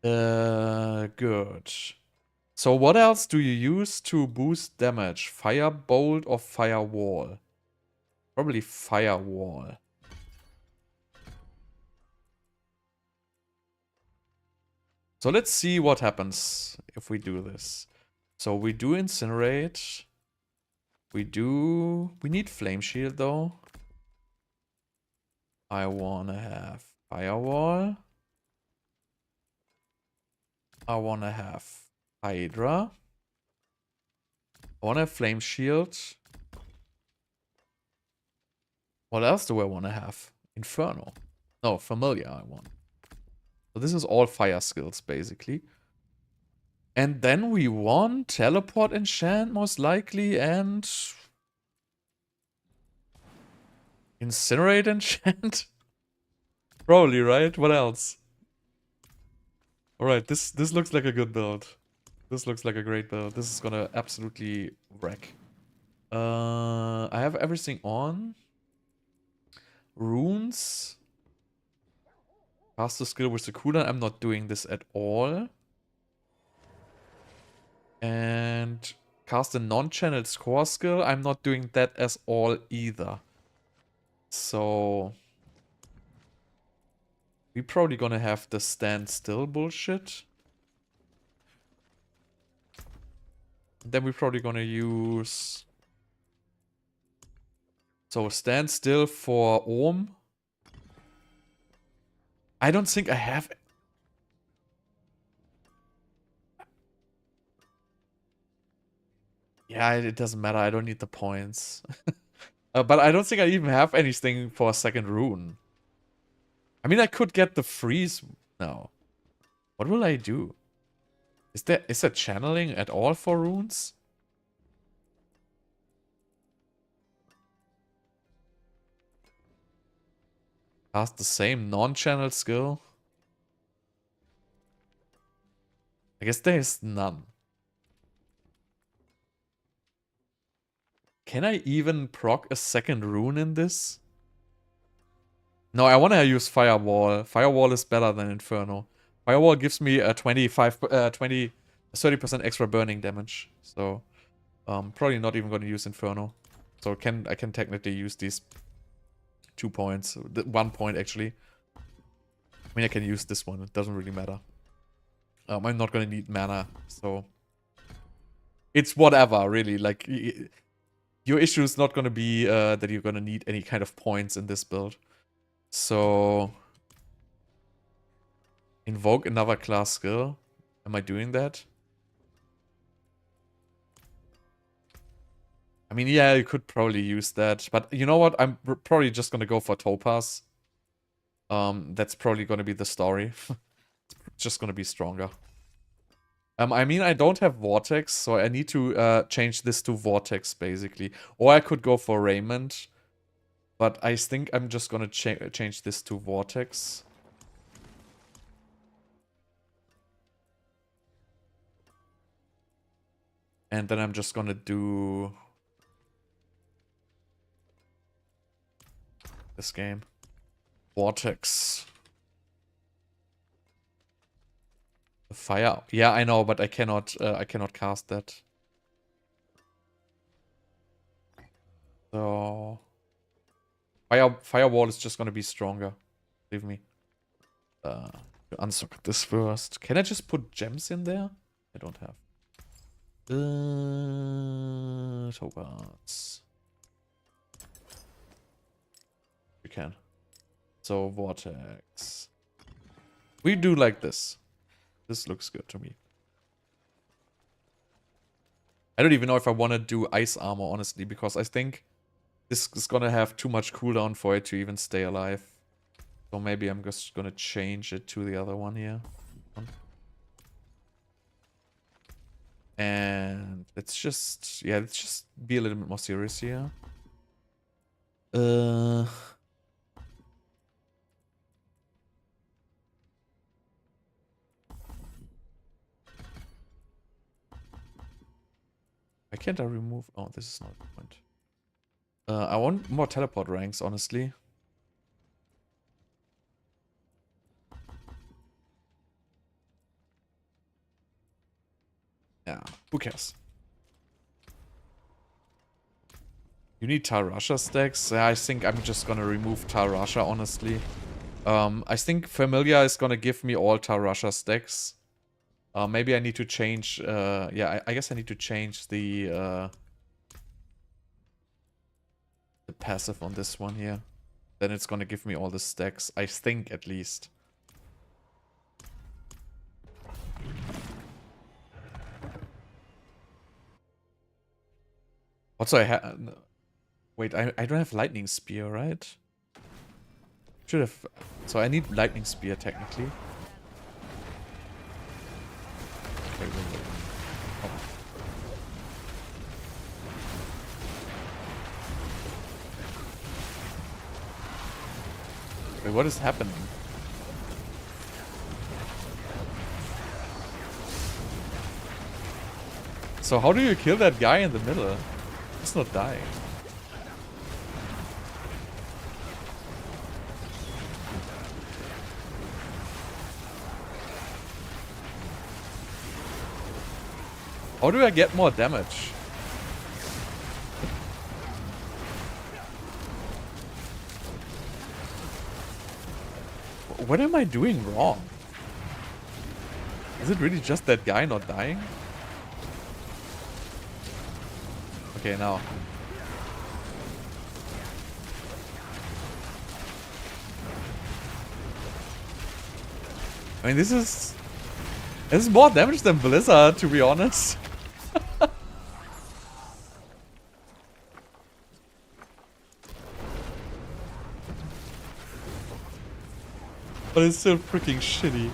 A: Good. So what else do you use to boost damage? Firebolt or Firewall? Probably Firewall. So let's see what happens if we do this. So we do Incinerate. We need Flame Shield though. I wanna have Firewall. I wanna have Hydra. I wanna have Flame Shield. What else do I wanna have? Inferno. No, Familiar I want. So this is all fire skills, basically. And then we want Teleport Enchant, most likely, and Incinerate Enchant? Probably, right? What else? Alright, this looks like a good build. This looks like a great build. This is gonna absolutely wreck. I have everything on. Runes. Cast the skill with the cooldown. I'm not doing this at all. And cast a non-channeled score skill. I'm not doing that as all either. So we're probably gonna have the stand still bullshit. Then we're probably gonna use... So stand still for Ohm. I don't think I have... Yeah, it doesn't matter. I don't need the points. But I don't think I even have anything for a second rune. I mean, I could get the freeze now. What will I do? Is there channeling at all for runes? Cast the same non-channel skill. I guess there is none. Can I even proc a second rune in this? No, I want to use Firewall. Firewall is better than Inferno. Firewall gives me a 30% extra burning damage. So, probably not even going to use Inferno. So I can technically use these 2 points. 1 point, actually. I mean, I can use this one. It doesn't really matter. I'm not going to need mana, so... It's whatever, really. Like, your issue is not going to be that you're going to need any kind of points in this build. So... Invoke another class skill. Am I doing that? I mean, yeah, you could probably use that. But you know what? I'm probably just going to go for Topaz. That's probably going to be the story. It's just going to be stronger. I mean, I don't have Vortex, so I need to change this to Vortex, basically. Or I could go for Raymond. But I think I'm just going to change this to Vortex. And then I'm just going to do... this game. Vortex. The fire. Yeah, I know, but I cannot cast that. So Firewall is just gonna be stronger. Leave me. Unsock this first. Can I just put gems in there? I don't have. Topaz. You can. So Vortex. We do like this. This looks good to me. I don't even know if I want to do ice armor, honestly, because I think this is gonna have too much cooldown for it to even stay alive. So maybe I'm just gonna change it to the other one here. And let's just, yeah, let's just be a little bit more serious here. Why can't I remove... Oh, this is not the point. I want more teleport ranks, honestly. Yeah, who cares? You need Tarasha stacks? Yeah, I think I'm just gonna remove Tarasha, honestly. I think Familiar is gonna give me all Tarasha stacks. Maybe I need to change... yeah, I guess I need to change the passive on this one here. Then it's gonna give me all the stacks. I think, at least. Also, I have... Wait, I don't have Lightning Spear, right? Should have... So I need Lightning Spear, technically. Wait. Oh. Wait, what is happening? So how do you kill that guy in the middle? He's not dying. How do I get more damage? What am I doing wrong? Is it really just that guy not dying? Okay, now. I mean, this is more damage than Blizzard, to be honest. But it's still freaking shitty.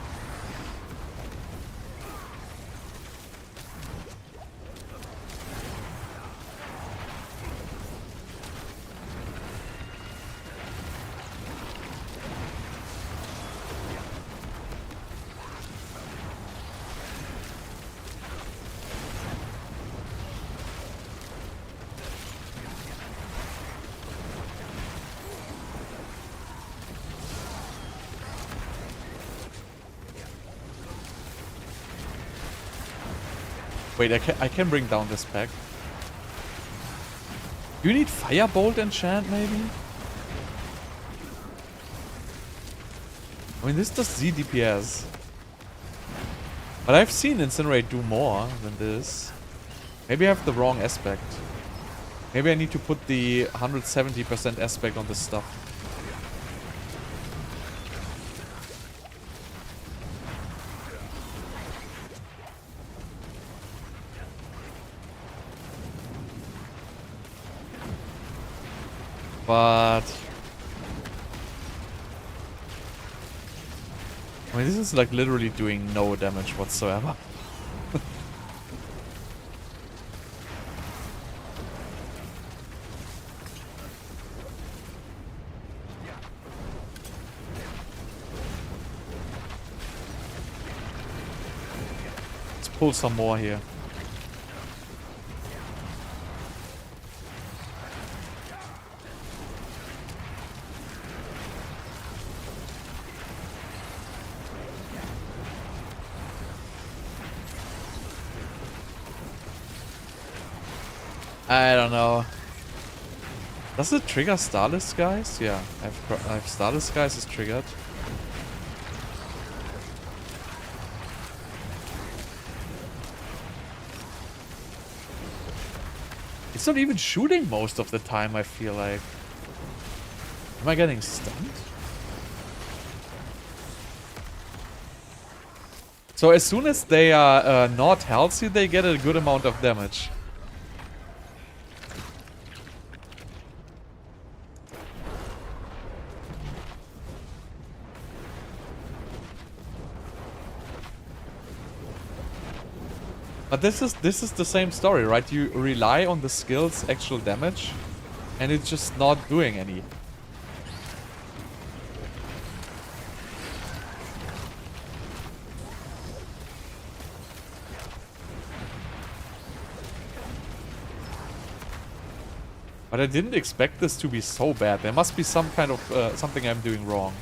A: Wait, I can bring down this pack. Do you need Firebolt enchant, maybe? I mean, this does zDPS. But I've seen Incinerate do more than this. Maybe I have the wrong aspect. Maybe I need to put the 170% aspect on this stuff. But I mean, this is like literally doing no damage whatsoever. Let's pull some more here. I don't know. Does it trigger Starless Skies? Yeah, I have Starless Skies is triggered. It's not even shooting most of the time, I feel like. Am I getting stunned? So as soon as they are not healthy, they get a good amount of damage. But this is the same story, right? You rely on the skill's actual damage, and it's just not doing any. But I didn't expect this to be so bad. There must be some kind of something I'm doing wrong.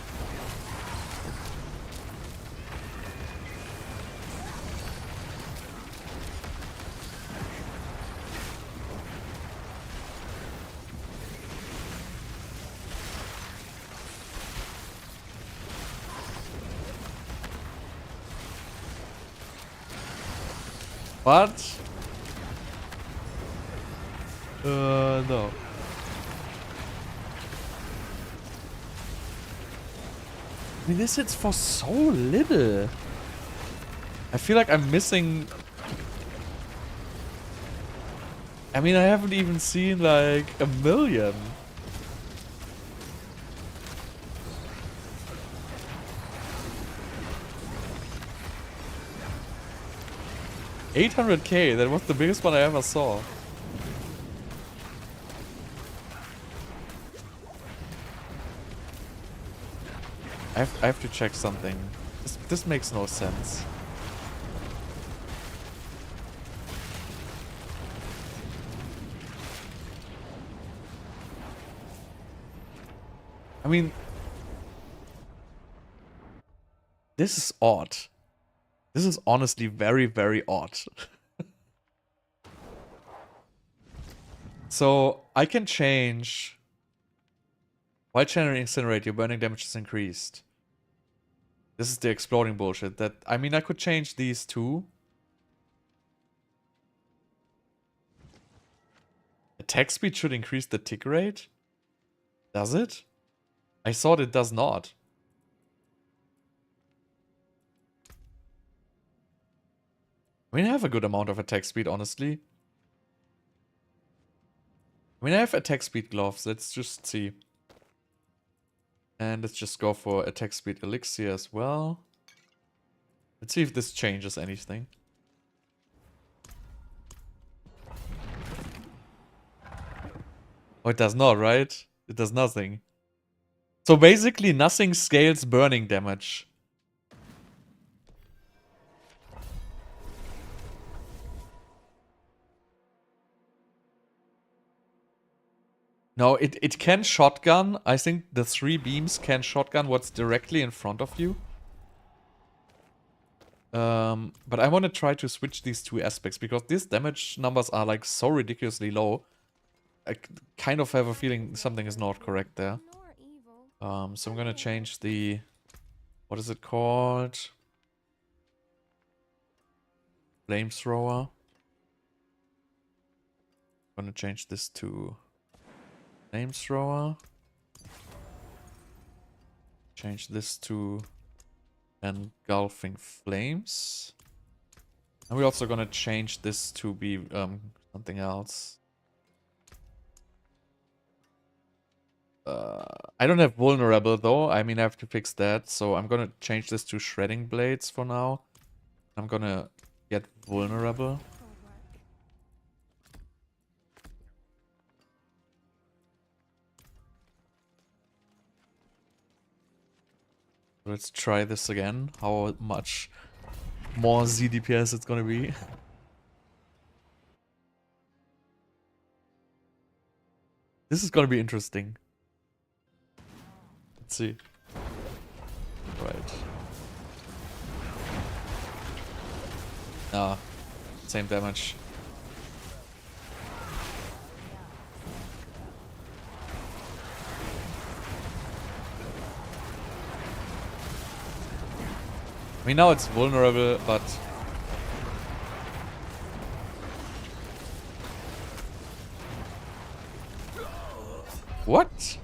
A: But no. I mean, this hits for so little. I feel like I'm missing. I mean, I haven't even seen like a million. $800K, that was the biggest one I ever saw. I have to check something. This makes no sense. I mean, this is odd. This is honestly very, very odd. So, I can change... While channeling Incinerate, your burning damage is increased. This is the exploding bullshit. That, I mean, I could change these two. Attack speed should increase the tick rate? Does it? I thought it does not. I mean, I have a good amount of attack speed, honestly. I mean, I have attack speed gloves. Let's just see. And let's just go for attack speed elixir as well. Let's see if this changes anything. Oh, it does not, right? It does nothing. So basically nothing scales burning damage. No, it can shotgun. I think the 3 beams can shotgun what's directly in front of you. But I want to try to switch these two aspects because these damage numbers are like so ridiculously low. I kind of have a feeling something is not correct there. So I'm gonna change the... What is it called? Flamethrower. I'm gonna change this to Flamethrower. Change this to Engulfing Flames. And we're also gonna change this to be something else. I don't have Vulnerable though. I mean, I have to fix that. So I'm gonna change this to Shredding Blades for now. I'm gonna get Vulnerable. Let's try this again. How much more zDPS it's gonna be. This is gonna be interesting. Let's see. Right. Ah, same damage. I mean, now it's vulnerable, but... What?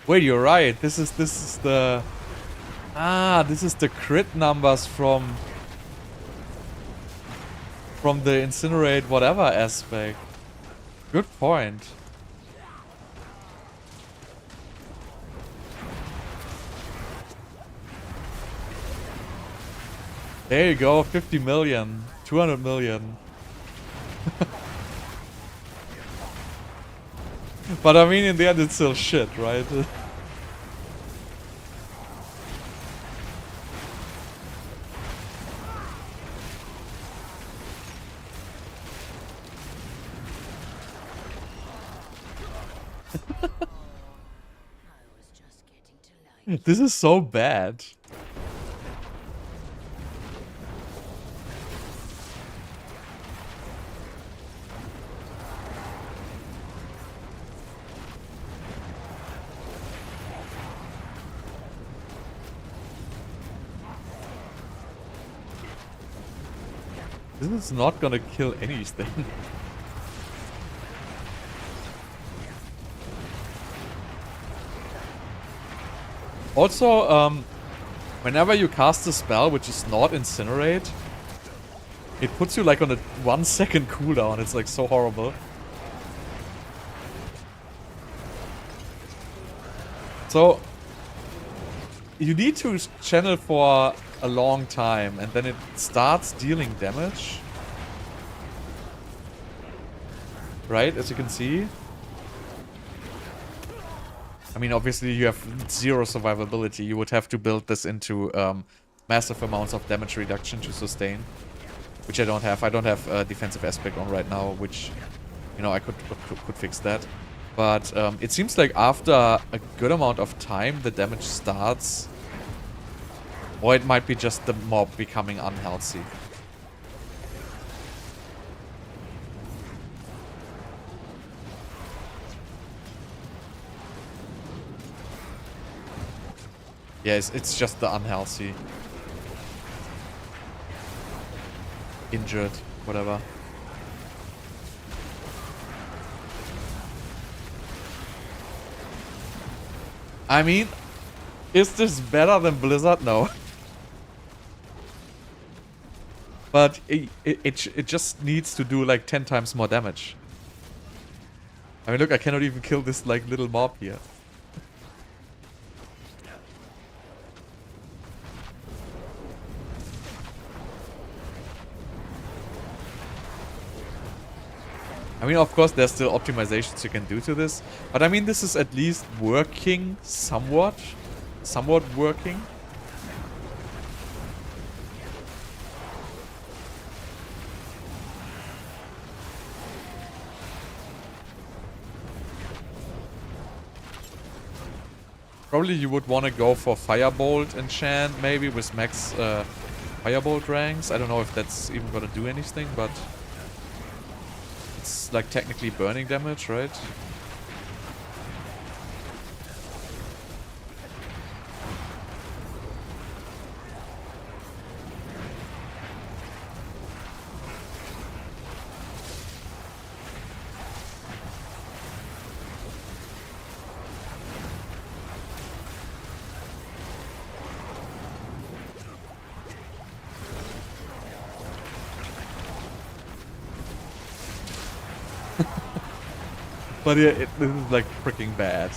A: Wait, you're right. This is the... Ah, this is the crit numbers from the Incinerate whatever aspect. Good point. There you go, 50 million, 200 million. But I mean, in the end, it's still shit, right? This is so bad. This is not gonna kill anything. Also, whenever you cast a spell which is not Incinerate, it puts you like on a 1 second cooldown. It's like so horrible. So, you need to channel for a long time and then it starts dealing damage. Right, as you can see. I mean, obviously you have 0 survivability. You would have to build this into massive amounts of damage reduction to sustain. Which I don't have. I don't have a defensive aspect on right now, which, you know, I could fix that. But it seems like after a good amount of time, the damage starts. Or it might be just the mob becoming unhealthy. Yeah, it's just the unhealthy. Injured, whatever. I mean, is this better than Blizzard? No. But it just needs to do like 10 times more damage. I mean, look, I cannot even kill this like little mob here. I mean, of course, there's still optimizations you can do to this. But I mean, this is at least working somewhat. Somewhat working. Probably you would want to go for Firebolt enchant, maybe with max Firebolt ranks. I don't know if that's even gonna do anything, but it's like technically burning damage, right? But yeah, this is like freaking bad.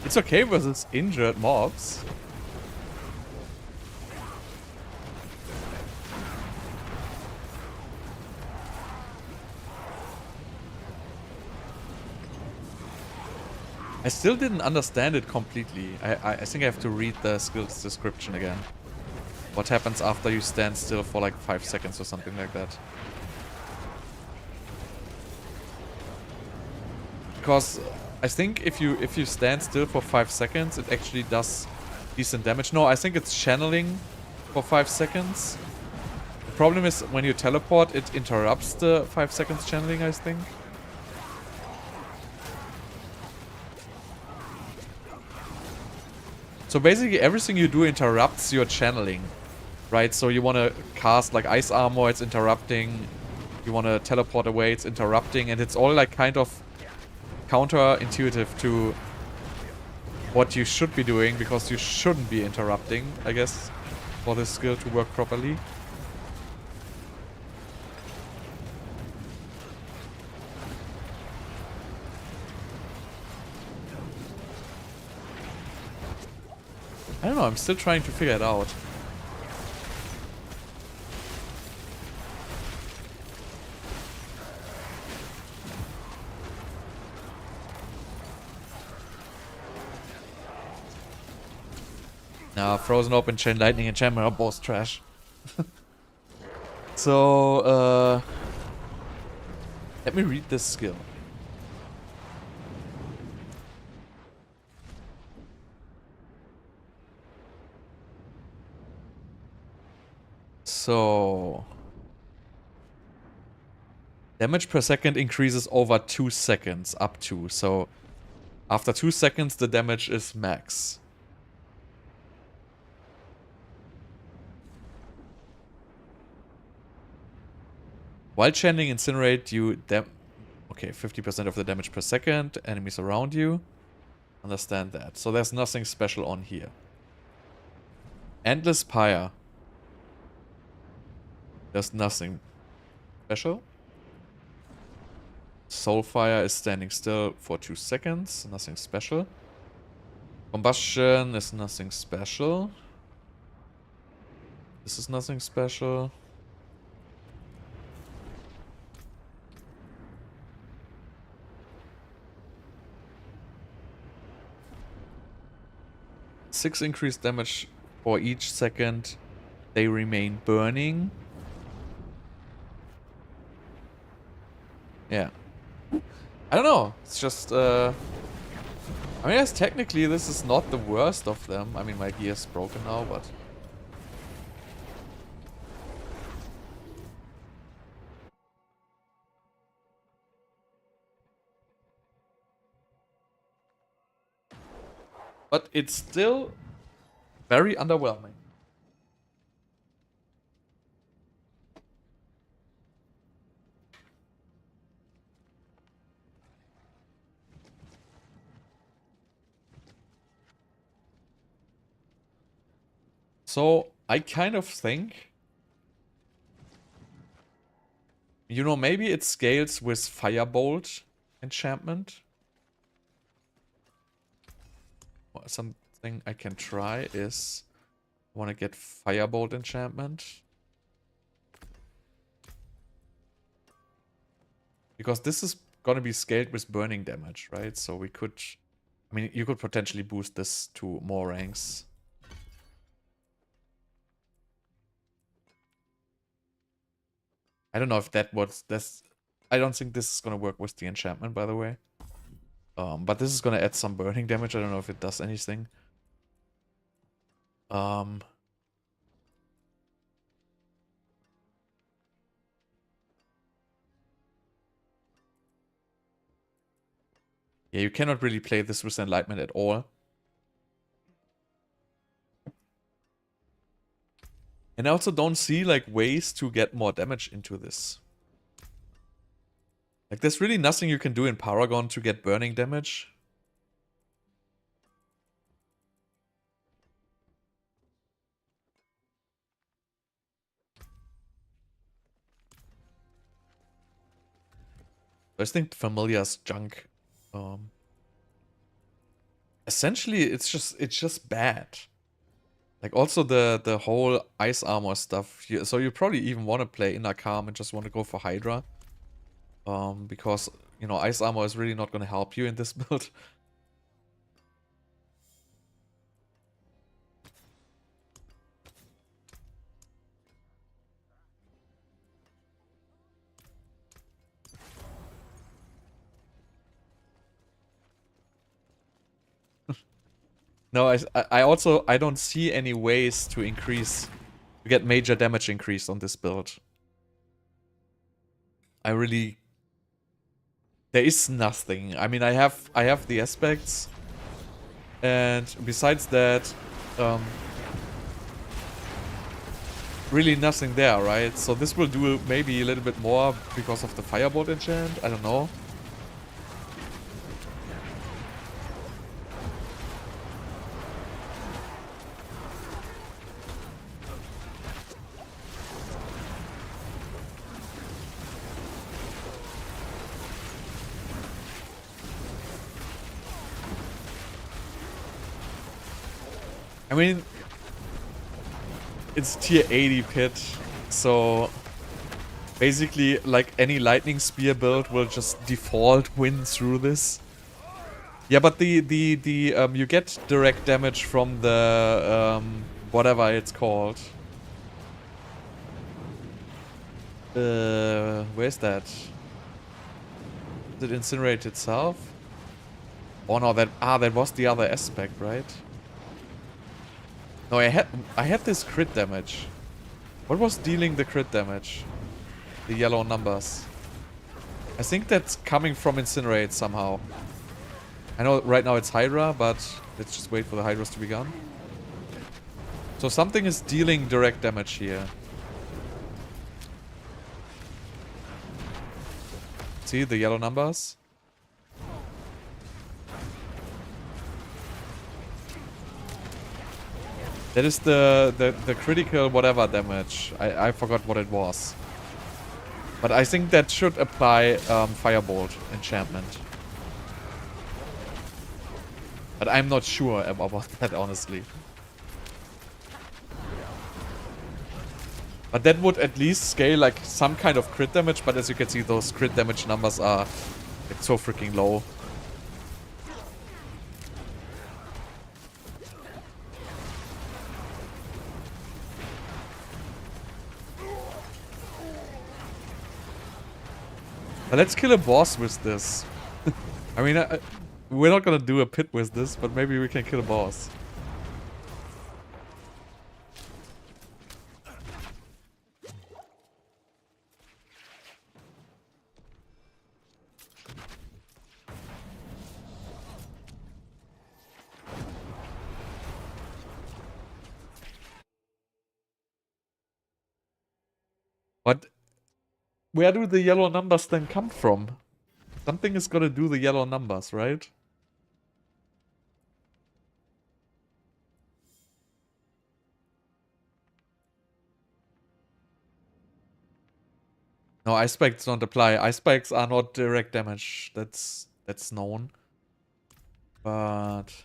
A: It's okay versus injured mobs. I still didn't understand it completely. I think I have to read the skills description again. What happens after you stand still for like 5 seconds or something like that. Because I think if you stand still for 5 seconds, it actually does decent damage. No, I think it's channeling for 5 seconds. The problem is when you teleport, it interrupts the 5 seconds channeling, I think. So basically everything you do interrupts your channeling, right? So you want to cast like ice armor, it's interrupting. You want to teleport away, it's interrupting. And it's all like kind of counterintuitive to what you should be doing, because you shouldn't be interrupting, I guess, for this skill to work properly. I don't know, I'm still trying to figure it out. Nah, Frozen Open, Chain Lightning, and Chamber are both trash. So, let me read this skill. So, damage per second increases over 2 seconds, up to. So, after 2 seconds, the damage is max. While chanting Incinerate, you okay, 50% of the damage per second, enemies around you. Understand that. So there's nothing special on here. Endless Pyre. There's nothing special. Soulfire is standing still for 2 seconds. Nothing special. Combustion is nothing special. This is nothing special. Six increased damage for each second they remain burning. Yeah. I don't know. It's just, I mean, yes, technically this is not the worst of them. I mean, my gear's broken now, but... But it's still very underwhelming. So, I kind of think... You know, maybe it scales with Firebolt enchantment. Well, something I can try is... I want to get Firebolt enchantment. Because this is gonna be scaled with burning damage, right? So we could, I mean, you could potentially boost this to more ranks. I don't know if that was this. I don't think this is gonna work with the enchantment, by the way. But this is gonna add some burning damage. I don't know if it does anything. Yeah, you cannot really play this with enlightenment at all. And I also don't see like ways to get more damage into this. Like there's really nothing you can do in Paragon to get burning damage. I just think Familiar's junk. Essentially, it's just bad. Like also the whole ice armor stuff. So you probably even want to play Inner Calm and just want to go for Hydra. Because you know ice armor is really not going to help you in this build. No, I also I don't see any ways to get major damage increase on this build. There is nothing. I mean, I have the aspects, and besides that, really nothing there, right? So this will do maybe a little bit more because of the firebolt enchant. I don't know. I mean, it's tier 80 pit, so basically, like any lightning spear build will just default win through this. Yeah, but you get direct damage from the whatever it's called. Where's that? Did it incinerate itself? Oh no, that was the other aspect, right? No, I had this crit damage. What was dealing the crit damage? The yellow numbers. I think that's coming from Incinerate somehow. I know right now it's Hydra, but let's just wait for the Hydras to be gone. So something is dealing direct damage here. See the yellow numbers? That is the critical whatever damage. I forgot what it was. But I think that should apply Firebolt enchantment. But I'm not sure about that, honestly. But that would at least scale like some kind of crit damage. But as you can see, those crit damage numbers are like so freaking low. But let's kill a boss with this. I mean, we're not gonna do a pit with this, but maybe we can kill a boss. But where do the yellow numbers then come from? Something is gonna do the yellow numbers, right? No, ice spikes don't apply. Ice spikes are not direct damage. That's known. But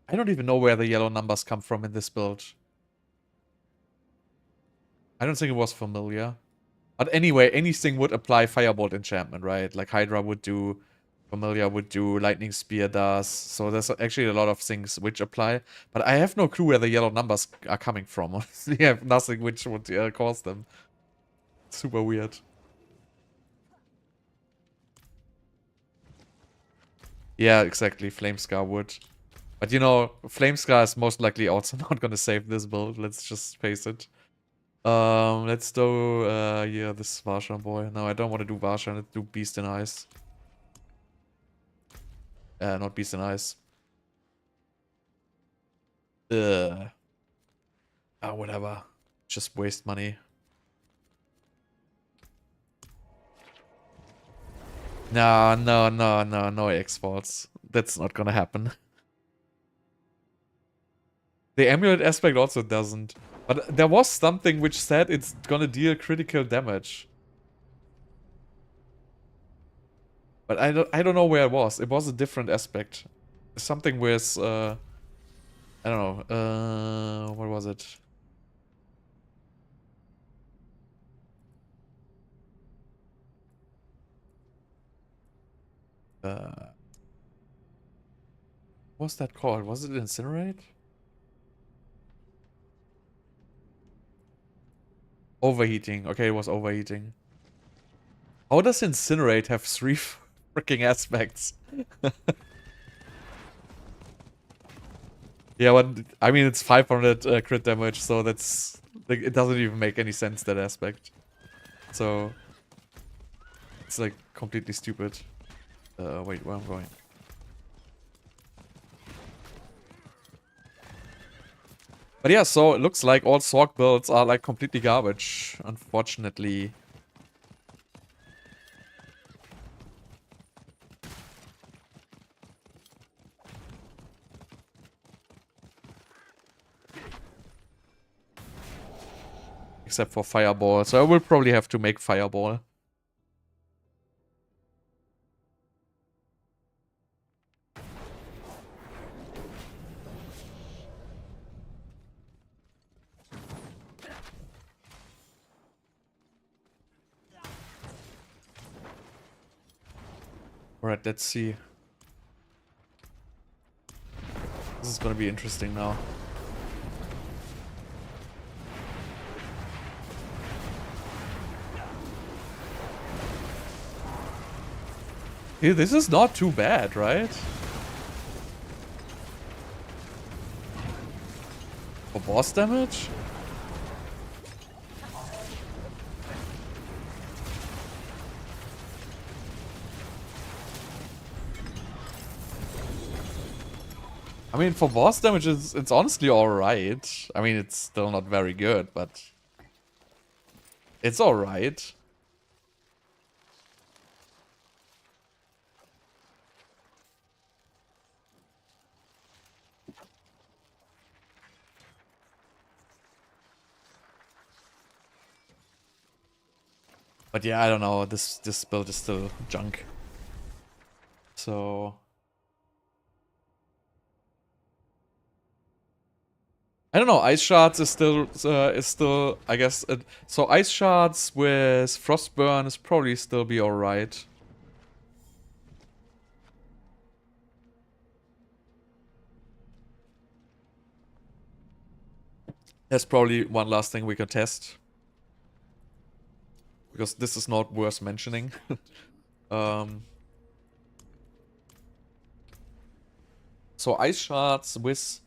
A: I don't even know where the yellow numbers come from in this build. I don't think it was familiar. But anyway, anything would apply Firebolt enchantment, right? Like Hydra would do, Familiar would do, Lightning Spear does. So there's actually a lot of things which apply. But I have no clue where the yellow numbers are coming from. Honestly, I have nothing which would cause them. Super weird. Yeah, exactly. Flamescar would. But you know, Flamescar is most likely also not gonna save this build. Let's just face it. Let's do, yeah, this Varshan boy. No, I don't want to do Varshan. Let's do Beast in Ice. Not Beast in Ice. Whatever. Just waste money. No, no, no, no, no X-Forts. That's not gonna happen. The amulet aspect also doesn't. But there was something which said it's gonna deal critical damage. But I don't know where it was. It was a different aspect. Something with I don't know. What was it? What's that called? Was it Incinerate? Overheating. Okay, it was overheating. How does Incinerate have 3 freaking aspects? Yeah, but I mean it's 500 crit damage, so that's like it doesn't even make any sense, that aspect. So it's like completely stupid. Wait, where I'm going? But yeah, so it looks like all Sorc builds are like completely garbage, unfortunately. Except for Fireball, so I will probably have to make Fireball. Alright, let's see. This is gonna be interesting now. Hey, this is not too bad, right? For boss damage? I mean, for boss damage, it's honestly alright. I mean, it's still not very good, but it's alright. But yeah, I don't know. This build is still junk. So I don't know. Ice shards is still I guess. So ice shards with frostburn is probably still be alright. That's probably one last thing we can test. Because this is not worth mentioning. So ice shards with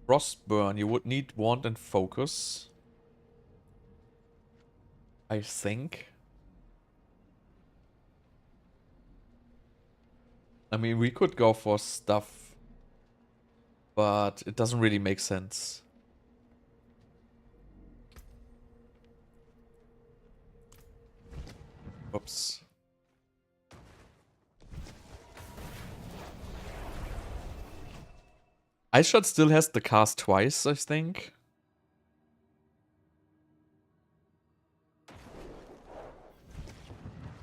A: frostburn, you would need wand and focus, I think. I mean, we could go for stuff, but it doesn't really make sense. Oops. Ice Shot still has the cast twice, I think.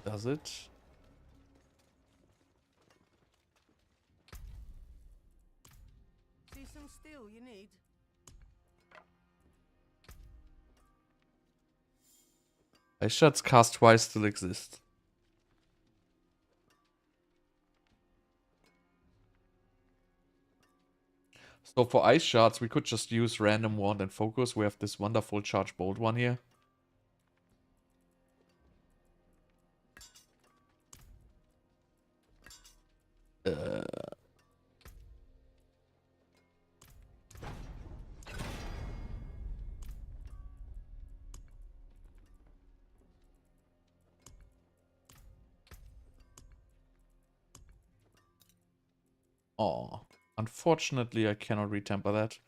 A: Does it?
D: See some steel you need?
A: Ice Shards cast twice still exist. So for Ice Shards, we could just use Random Wand and Focus. We have this wonderful Charge Bolt one here. Oh, unfortunately, I cannot retemper that.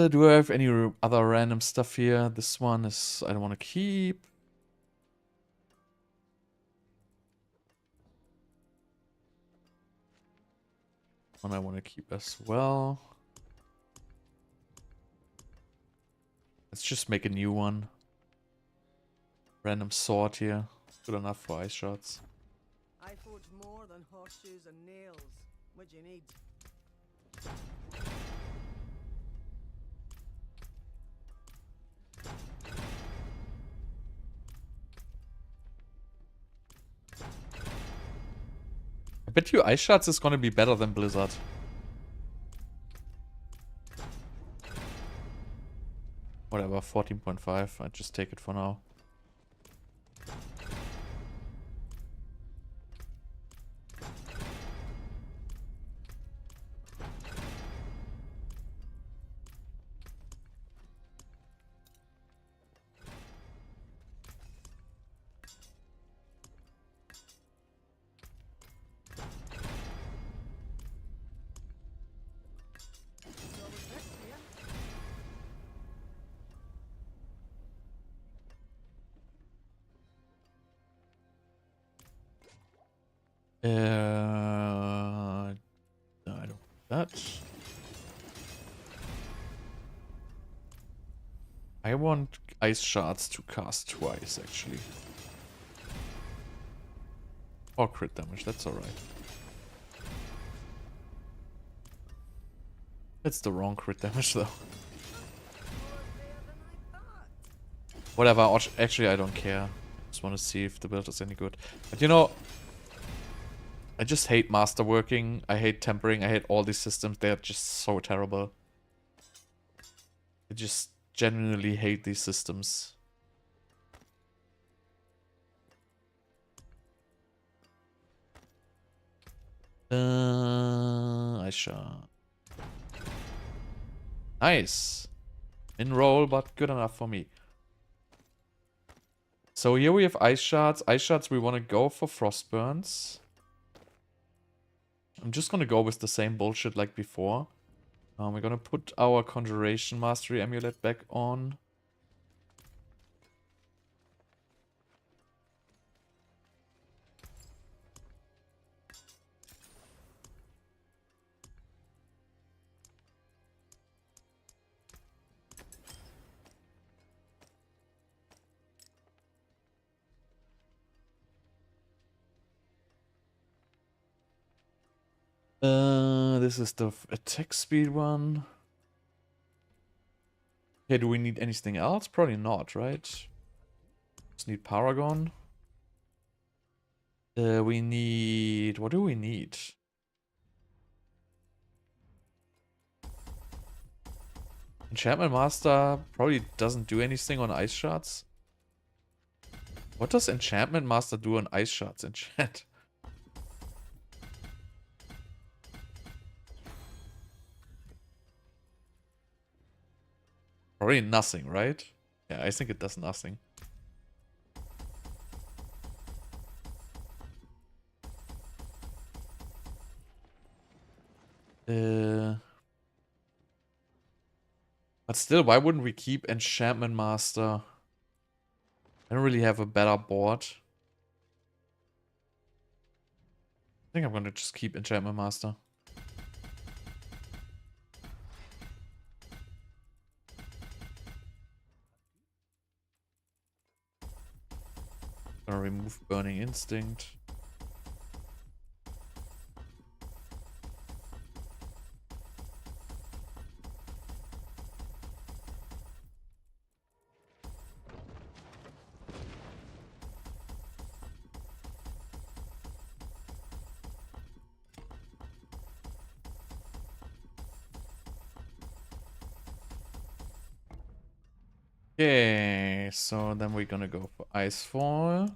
A: Do I have any other random stuff here? This one is I don't want to keep. One I want to keep as well. Let's just make a new one. Random sword here. Good enough for Ice Shards.
D: I forge more than horseshoes and nails. What you need?
A: I bet you Ice Shards is gonna be better than Blizzard. Whatever, 14.5. I just take it for now. I don't want that. I want Ice Shards to cast twice, actually. Or crit damage, that's alright. It's the wrong crit damage, though. Whatever, actually I don't care. I just want to see if the build is any good. But you know, I just hate masterworking, I hate tempering, I hate all these systems. They're just so terrible. I just genuinely hate these systems. I shall. Nice. In roll, but good enough for me. So here we have Ice Shards. Ice Shards, we want to go for Frostburns. I'm just going to go with the same bullshit like before. We're going to put our Conjuration Mastery Amulet back on. This is the attack speed one. Okay, do we need anything else? Probably not, right? Just need Paragon. We need... What do we need? Enchantment Master probably doesn't do anything on Ice Shards. What does Enchantment Master do on Ice Shards in chat? Probably nothing, right? Yeah, I think it does nothing. But still, why wouldn't we keep Enchantment Master? I don't really have a better board. I think I'm gonna just keep Enchantment Master. Gonna remove Burning Instinct. Okay, so then we're gonna go for Icefall.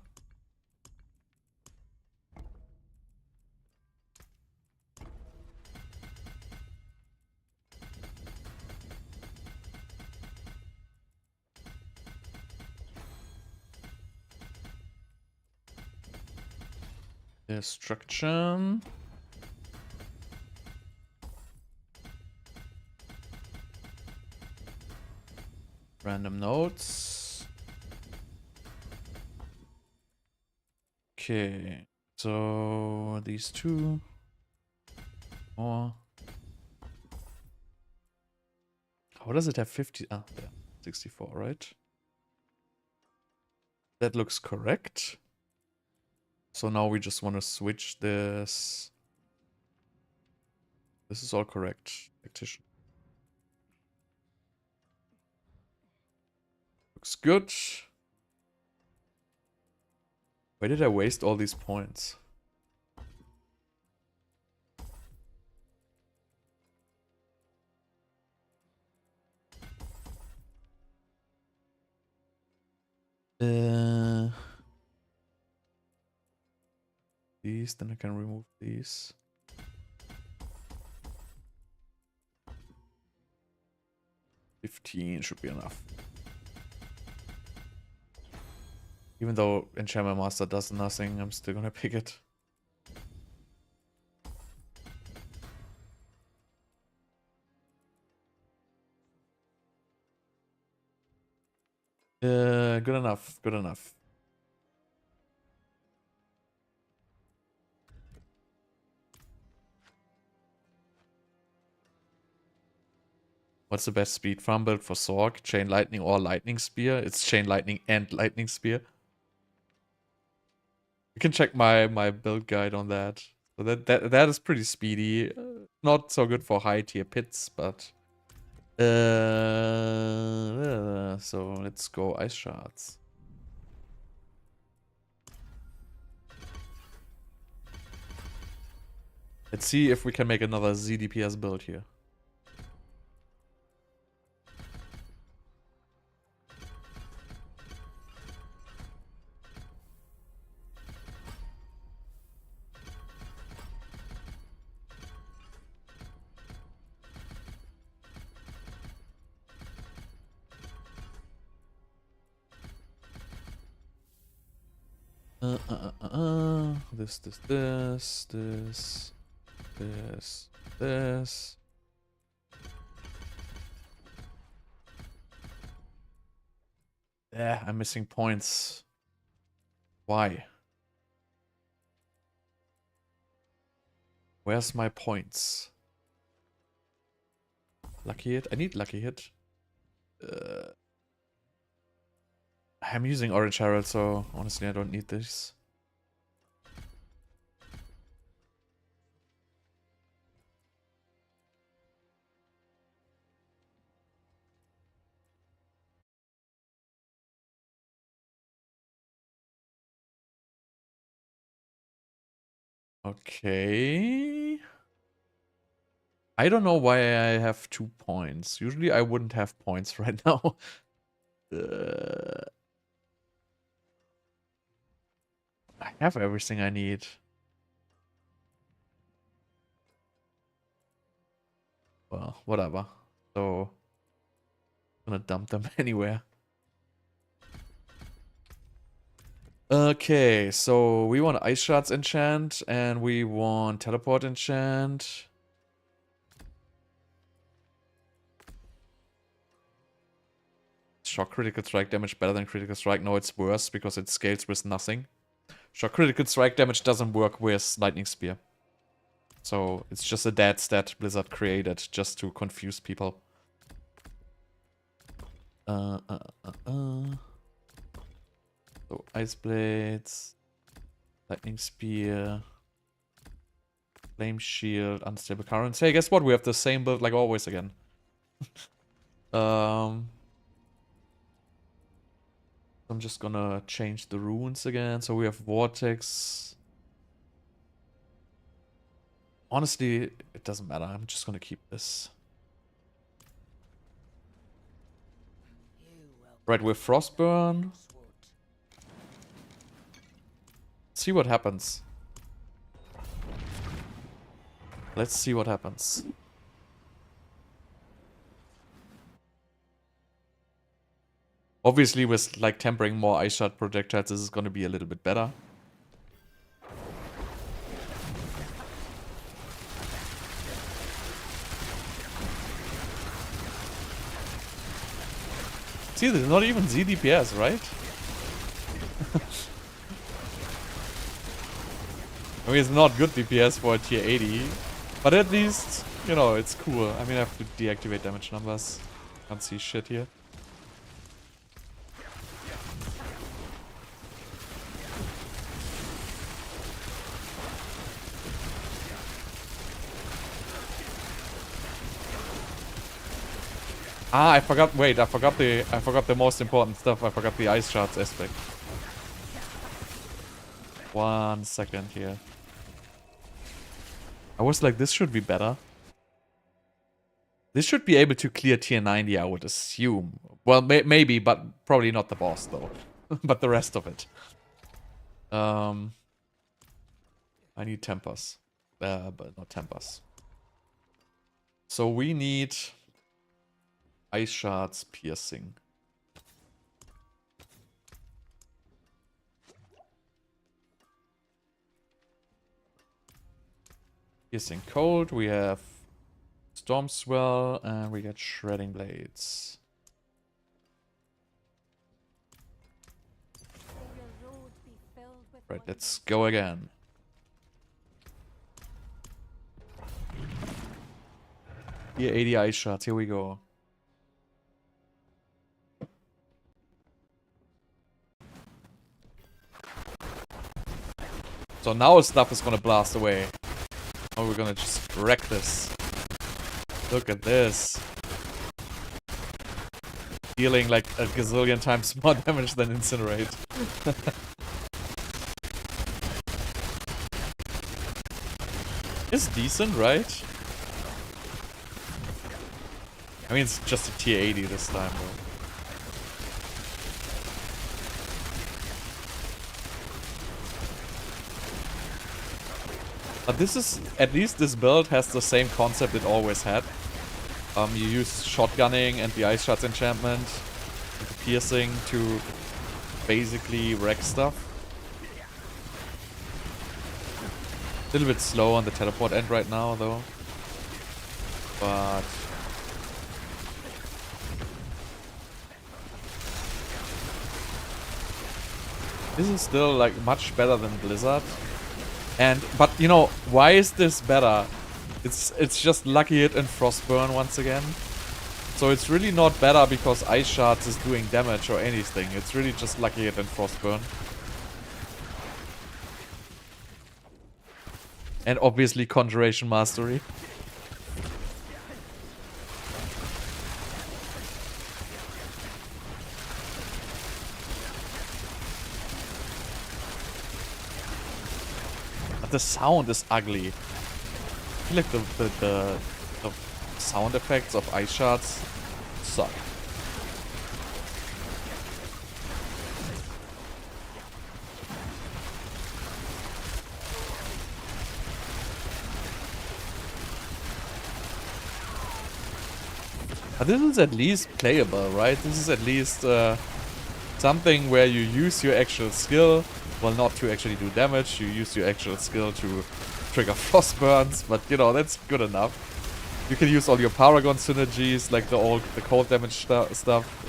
A: Destruction. Random nodes. Okay, so these two. More. How does it have 50? Ah, there. 64, right? That looks correct. So now we just want to switch this. This is all correct. Tactician. Looks good. Why did I waste all these points? These, then I can remove these. $15 should be enough. Even though Enchantment Master does nothing, I'm still gonna pick it. Good enough, good enough. What's the best speed farm build for Sorc? Chain Lightning or Lightning Spear? It's Chain Lightning and Lightning Spear. You can check my build guide on that. So that is pretty speedy. Not so good for high tier pits, but so let's go Ice Shards. Let's see if we can make another zDPS build here. This. Yeah, I'm missing points. Why? Where's my points? Lucky hit? I need lucky hit. I'm using Orange Herald, so honestly I don't need this. Okay. I don't know why I have 2 points. Usually I wouldn't have points right now. I have everything I need. Well, whatever. So, I'm gonna dump them anywhere. Okay, so we want Ice Shards enchant, and we want Teleport enchant. Shock critical strike damage better than critical strike? No, it's worse because it scales with nothing. Shock critical strike damage doesn't work with Lightning Spear. So it's just a dead stat Blizzard created just to confuse people. So Ice Blades, Lightning Spear, Flame Shield, Unstable Currents. Hey, guess what? We have the same build like always again. I'm just gonna change the runes again. So we have Vortex. Honestly, it doesn't matter. I'm just gonna keep this. Right, with Frostburn. See what happens. Let's see what happens. Obviously, with like tempering more ice shard projectiles, this is going to be a little bit better. See, there's not even zDPS, right? I mean, it's not good DPS for a tier 80, but at least, you know, it's cool. I mean, I have to deactivate damage numbers. Can't see shit here. Ah, I forgot. Wait, I forgot the most important stuff. I forgot the ice shards aspect. 1 second here. I was like, this should be better. This should be able to clear tier 90, I would assume. Well, maybe, but probably not the boss, though. But the rest of it. I need tempers. But not tempers. So we need ice shards piercing. Piercing cold, we have storm swell, and we get shredding blades. Right, let's go again. Here, 80 ice shots, here we go. So now stuff is gonna blast away. Oh, we're gonna just wreck this. Look at this. Dealing like a gazillion times more damage than Incinerate. It's decent, right? I mean, it's just a tier 80 this time, though. But this is, at least this build has the same concept it always had. You use shotgunning and the ice shots enchantment, and the piercing to basically wreck stuff. A little bit slow on the teleport end right now, though. But this is still like much better than Blizzard. But you know, why is this better? It's just lucky hit and Frostburn once again. So it's really not better because Ice Shards is doing damage or anything. It's really just lucky hit and Frostburn. And obviously Conjuration Mastery. The sound is ugly. I feel like the sound effects of ice shards suck. But this is at least playable, right? This is at least something where you use your actual skill. Well, not to actually do damage, you use your actual skill to trigger frost burns, but you know, that's good enough. You can use all your Paragon synergies, like the cold damage stuff.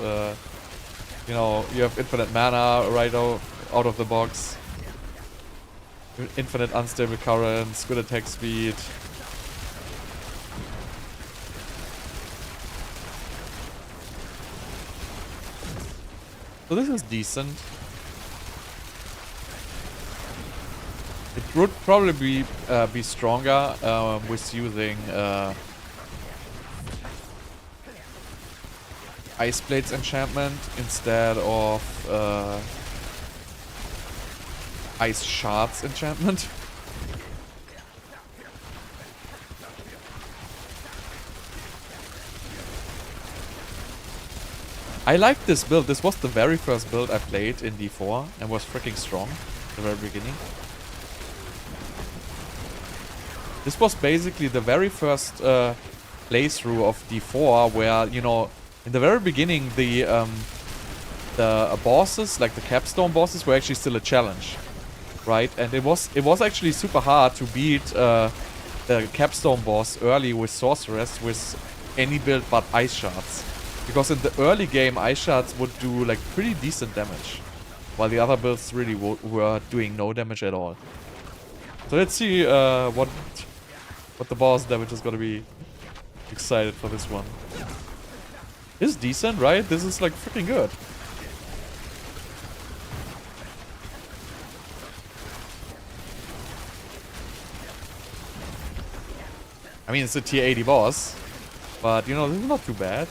A: You know, you have infinite mana right out of the box. Infinite unstable currents, good attack speed. So this is decent. It would probably be stronger with using Ice Blades enchantment instead of Ice Shards enchantment. I like this build. This was the very first build I played in D4 and was freaking strong at the very beginning. This was basically the very first playthrough of D4 where, you know, in the very beginning the bosses, like the capstone bosses, were actually still a challenge, right? And it was actually super hard to beat the capstone boss early with sorceress with any build but ice shards. Because in the early game, ice shards would do like pretty decent damage, while the other builds really were doing no damage at all. So let's see what the boss damage is gonna be. Excited for this one. This is decent, right? This is like freaking good. I mean, it's a tier 80 boss, but you know, this is not too bad.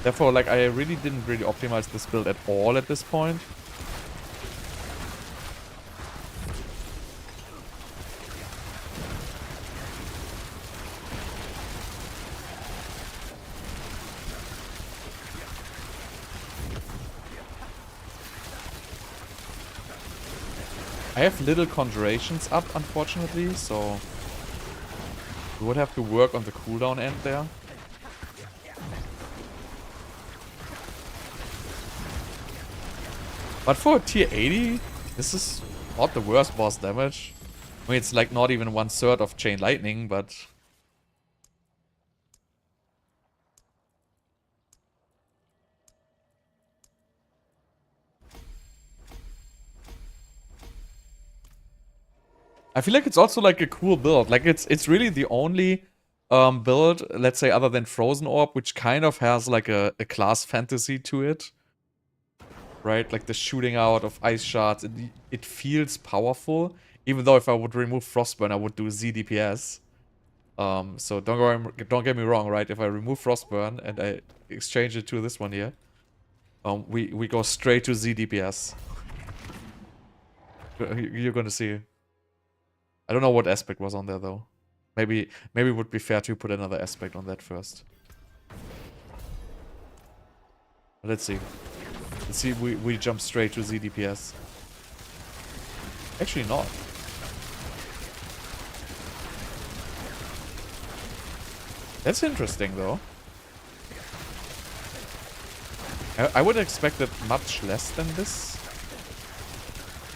A: Therefore, like, I really didn't optimize this build at all at this point. I have little conjurations up, unfortunately, so we would have to work on the cooldown end there. But for a tier 80, this is not the worst boss damage. I mean, it's like not even 1/3 of Chain Lightning, but... I feel like it's also like a cool build. Like it's really the only build, let's say, other than Frozen Orb, which kind of has like a class fantasy to it. Right? Like the shooting out of ice shards. It feels powerful. Even though if I would remove Frostburn, I would do zDPS. So don't get me wrong, right? If I remove Frostburn and I exchange it to this one here, we go straight to zDPS. You're gonna see. I don't know what aspect was on there though. Maybe it would be fair to put another aspect on that first. Let's see. Let's see if we jump straight to zDPS. Actually not. That's interesting though. I would expect it much less than this.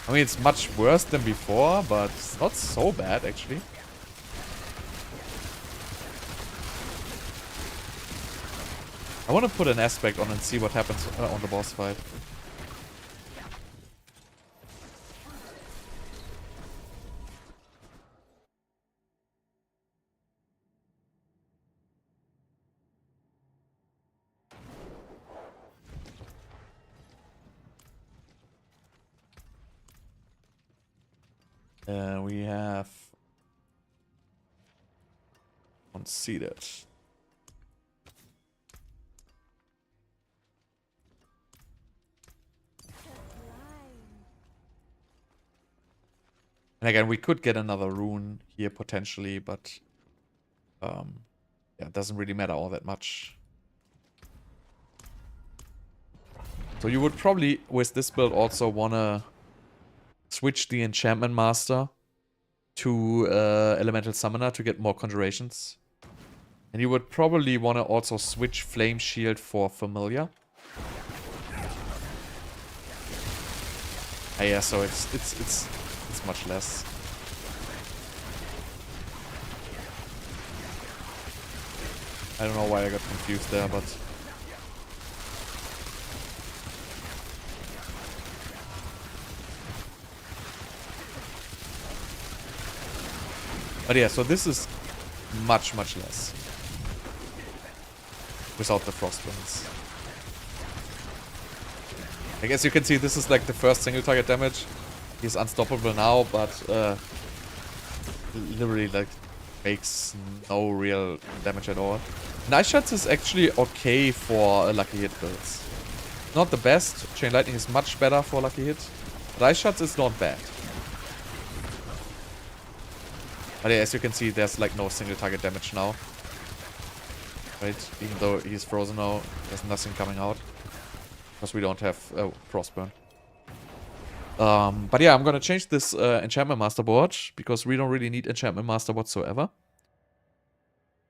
A: I mean, it's much worse than before, but it's not so bad, actually. I want to put an aspect on and see what happens on the boss fight. We have conceded. And again, we could get another rune here potentially, but yeah, it doesn't really matter all that much. So you would probably, with this build, also want to switch the Enchantment Master to Elemental Summoner to get more conjurations. And you would probably want to also switch Flame Shield for Familiar. Ah, yeah, so it's much less. I don't know why I got confused there, but... But yeah, so this is much less. Without the Frostburns. I guess you can see this is like the first single target damage. He's unstoppable now, but literally like makes no real damage at all. Nice Shots is actually okay for lucky hit builds. Not the best. Chain Lightning is much better for lucky hit. But Ice Shots is not bad. But yeah, as you can see, there's like no single target damage now. Right? Even though he's frozen now, there's nothing coming out. Because we don't have Frostburn. But yeah, I'm gonna change this Enchantment Master board because we don't really need Enchantment Master whatsoever.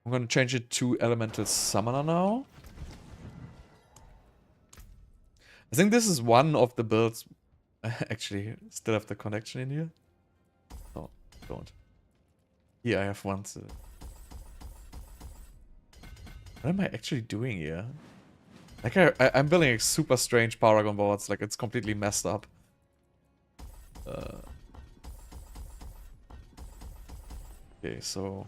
A: I'm gonna change it to Elemental Summoner now. I think this is one of the builds. Actually, still have the connection in here. No, don't. Here I have one. What am I actually doing here? Like I'm building a super strange Paragon boards. Like it's completely messed up. Okay, so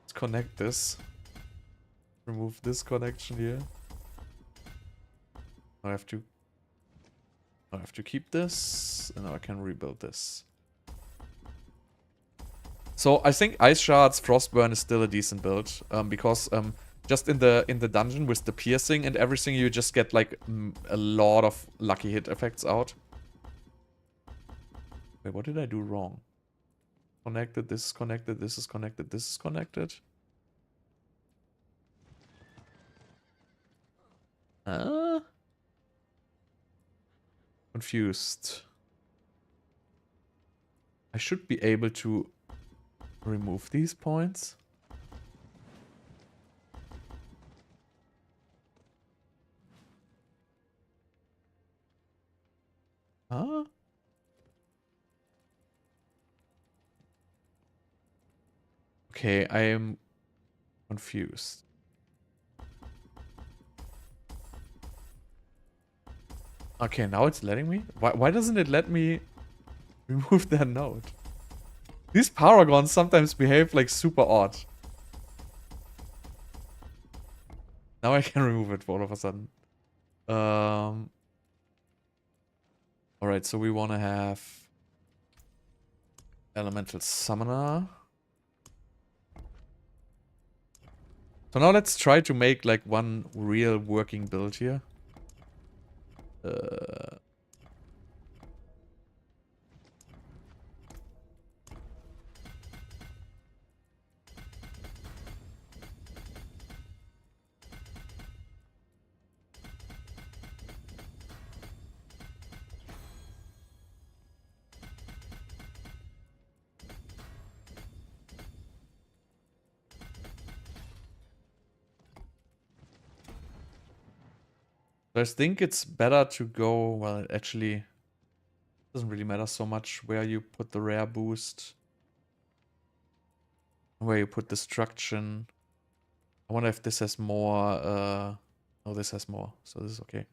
A: let's connect this. Remove this connection here. I have to keep this, and now I can rebuild this. So I think Ice Shards Frostburn is still a decent build, because just in the dungeon with the piercing and everything, you just get like a lot of lucky hit effects out. Wait, what did I do wrong? Connected, this is connected, this is connected, this is connected. Confused. I should be able to remove these points. Huh? Okay, I am confused. Okay, now it's letting me? Why doesn't it let me remove that node? These Paragons sometimes behave like super odd. Now I can remove it all of a sudden. Alright, so we want to have Elemental Summoner. So now let's try to make like one real working build here. I think it's better to go, well, it actually doesn't really matter so much where you put the rare boost. Where you put destruction. I wonder if this has more, oh, this has more, so this is okay.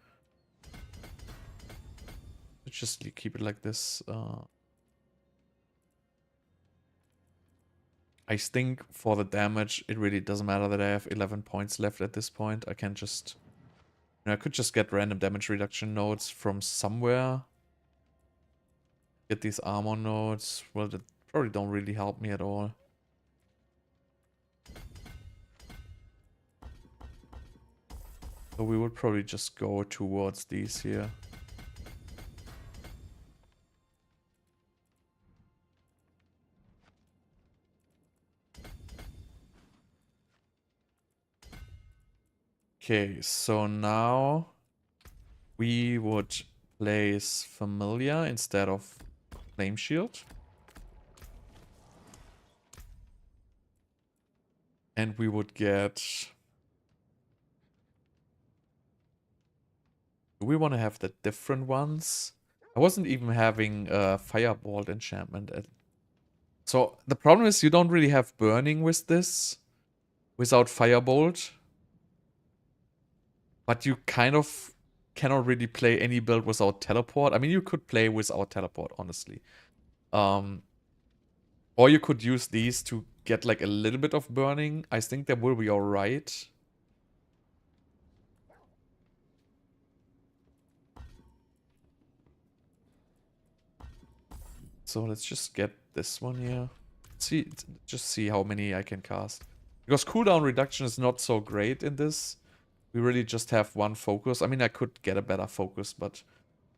A: Let's just keep it like this. I think for the damage, it really doesn't matter that I have 11 points left at this point. I can just... I could just get random damage reduction nodes from somewhere. Get these armor nodes. Well, that probably don't really help me at all. So we would probably just go towards these here. Okay, so now we would place Familiar instead of Flame Shield. And we would get... Do we want to have the different ones? I wasn't even having Firebolt enchantment. So the problem is you don't really have burning with this. Without Firebolt. But you kind of cannot really play any build without teleport. I mean, you could play without teleport, honestly. Or you could use these to get like a little bit of burning. I think that will be alright. So let's just get this one here. Just see how many I can cast. Because cooldown reduction is not so great in this. We really just have one focus. I mean, I could get a better focus, but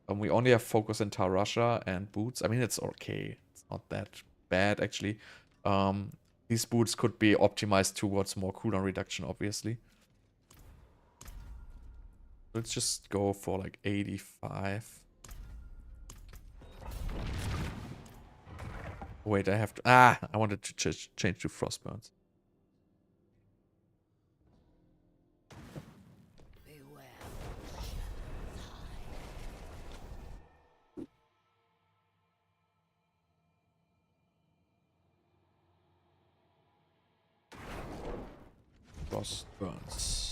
A: we only have focus in Tarasha and boots. I mean, it's okay. It's not that bad, actually. These boots could be optimized towards more cooldown reduction, obviously. Let's just go for like 85. Wait, I have to... Ah! I wanted to change to Frostburns. Frostburns.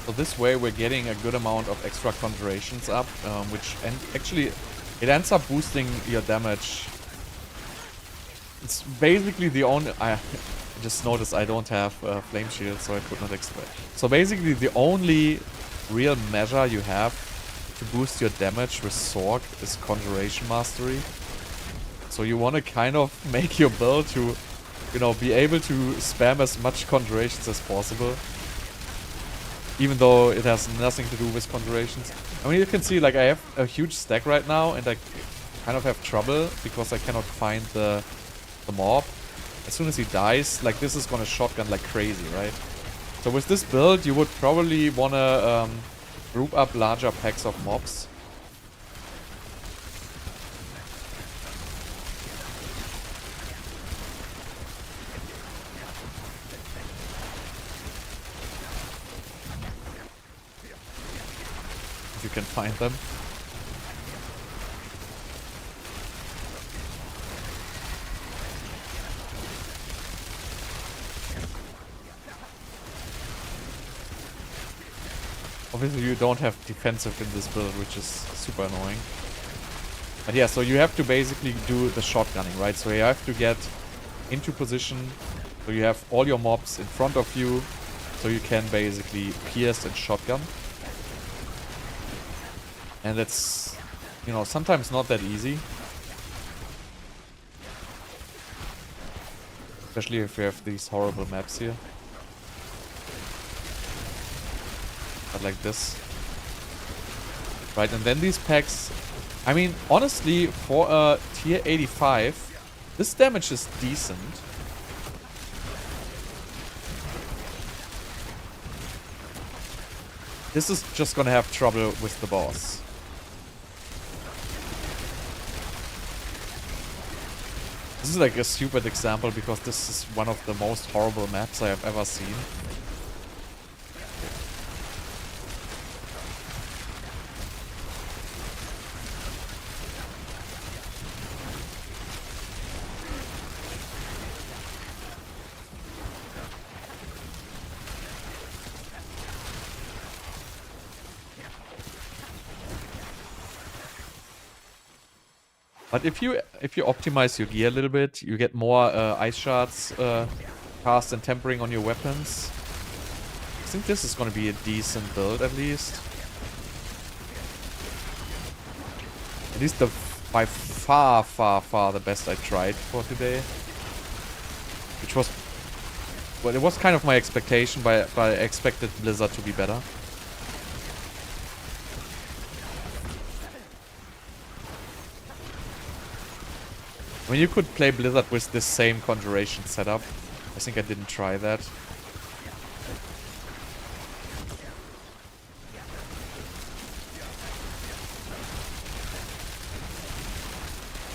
A: So this way we're getting a good amount of extra conjurations up, which actually it ends up boosting your damage. It's basically the only... I just noticed I don't have flame shield, so I could not explain. So basically the only real measure you have to boost your damage with Sorc is conjuration mastery. So you want to kind of make your build to, you know, be able to spam as much conjurations as possible. Even though it has nothing to do with conjurations. I mean, you can see, like, I have a huge stack right now, and I kind of have trouble because I cannot find the mob. As soon as he dies, like, this is gonna shotgun like crazy, right? So with this build, you would probably wanna group up larger packs of mobs. If you can find them. Obviously you don't have defensive in this build, which is super annoying. But yeah, so you have to basically do the shotgunning, right? So you have to get into position, so you have all your mobs in front of you, so you can basically pierce and shotgun. And it's, you know, sometimes not that easy. Especially if you have these horrible maps here. But like this. Right, and then these packs... I mean, honestly, for a tier 85, this damage is decent. This is just gonna have trouble with the boss. This is like a stupid example because this is one of the most horrible maps I have ever seen. But if you optimize your gear a little bit, you get more ice shards cast and tempering on your weapons. I think this is going to be a decent build at least. At least by far, far, far the best I tried for today. Which was... Well, it was kind of my expectation, but I expected Blizzard to be better. I mean, you could play Blizzard with this same conjuration setup. I think I didn't try that.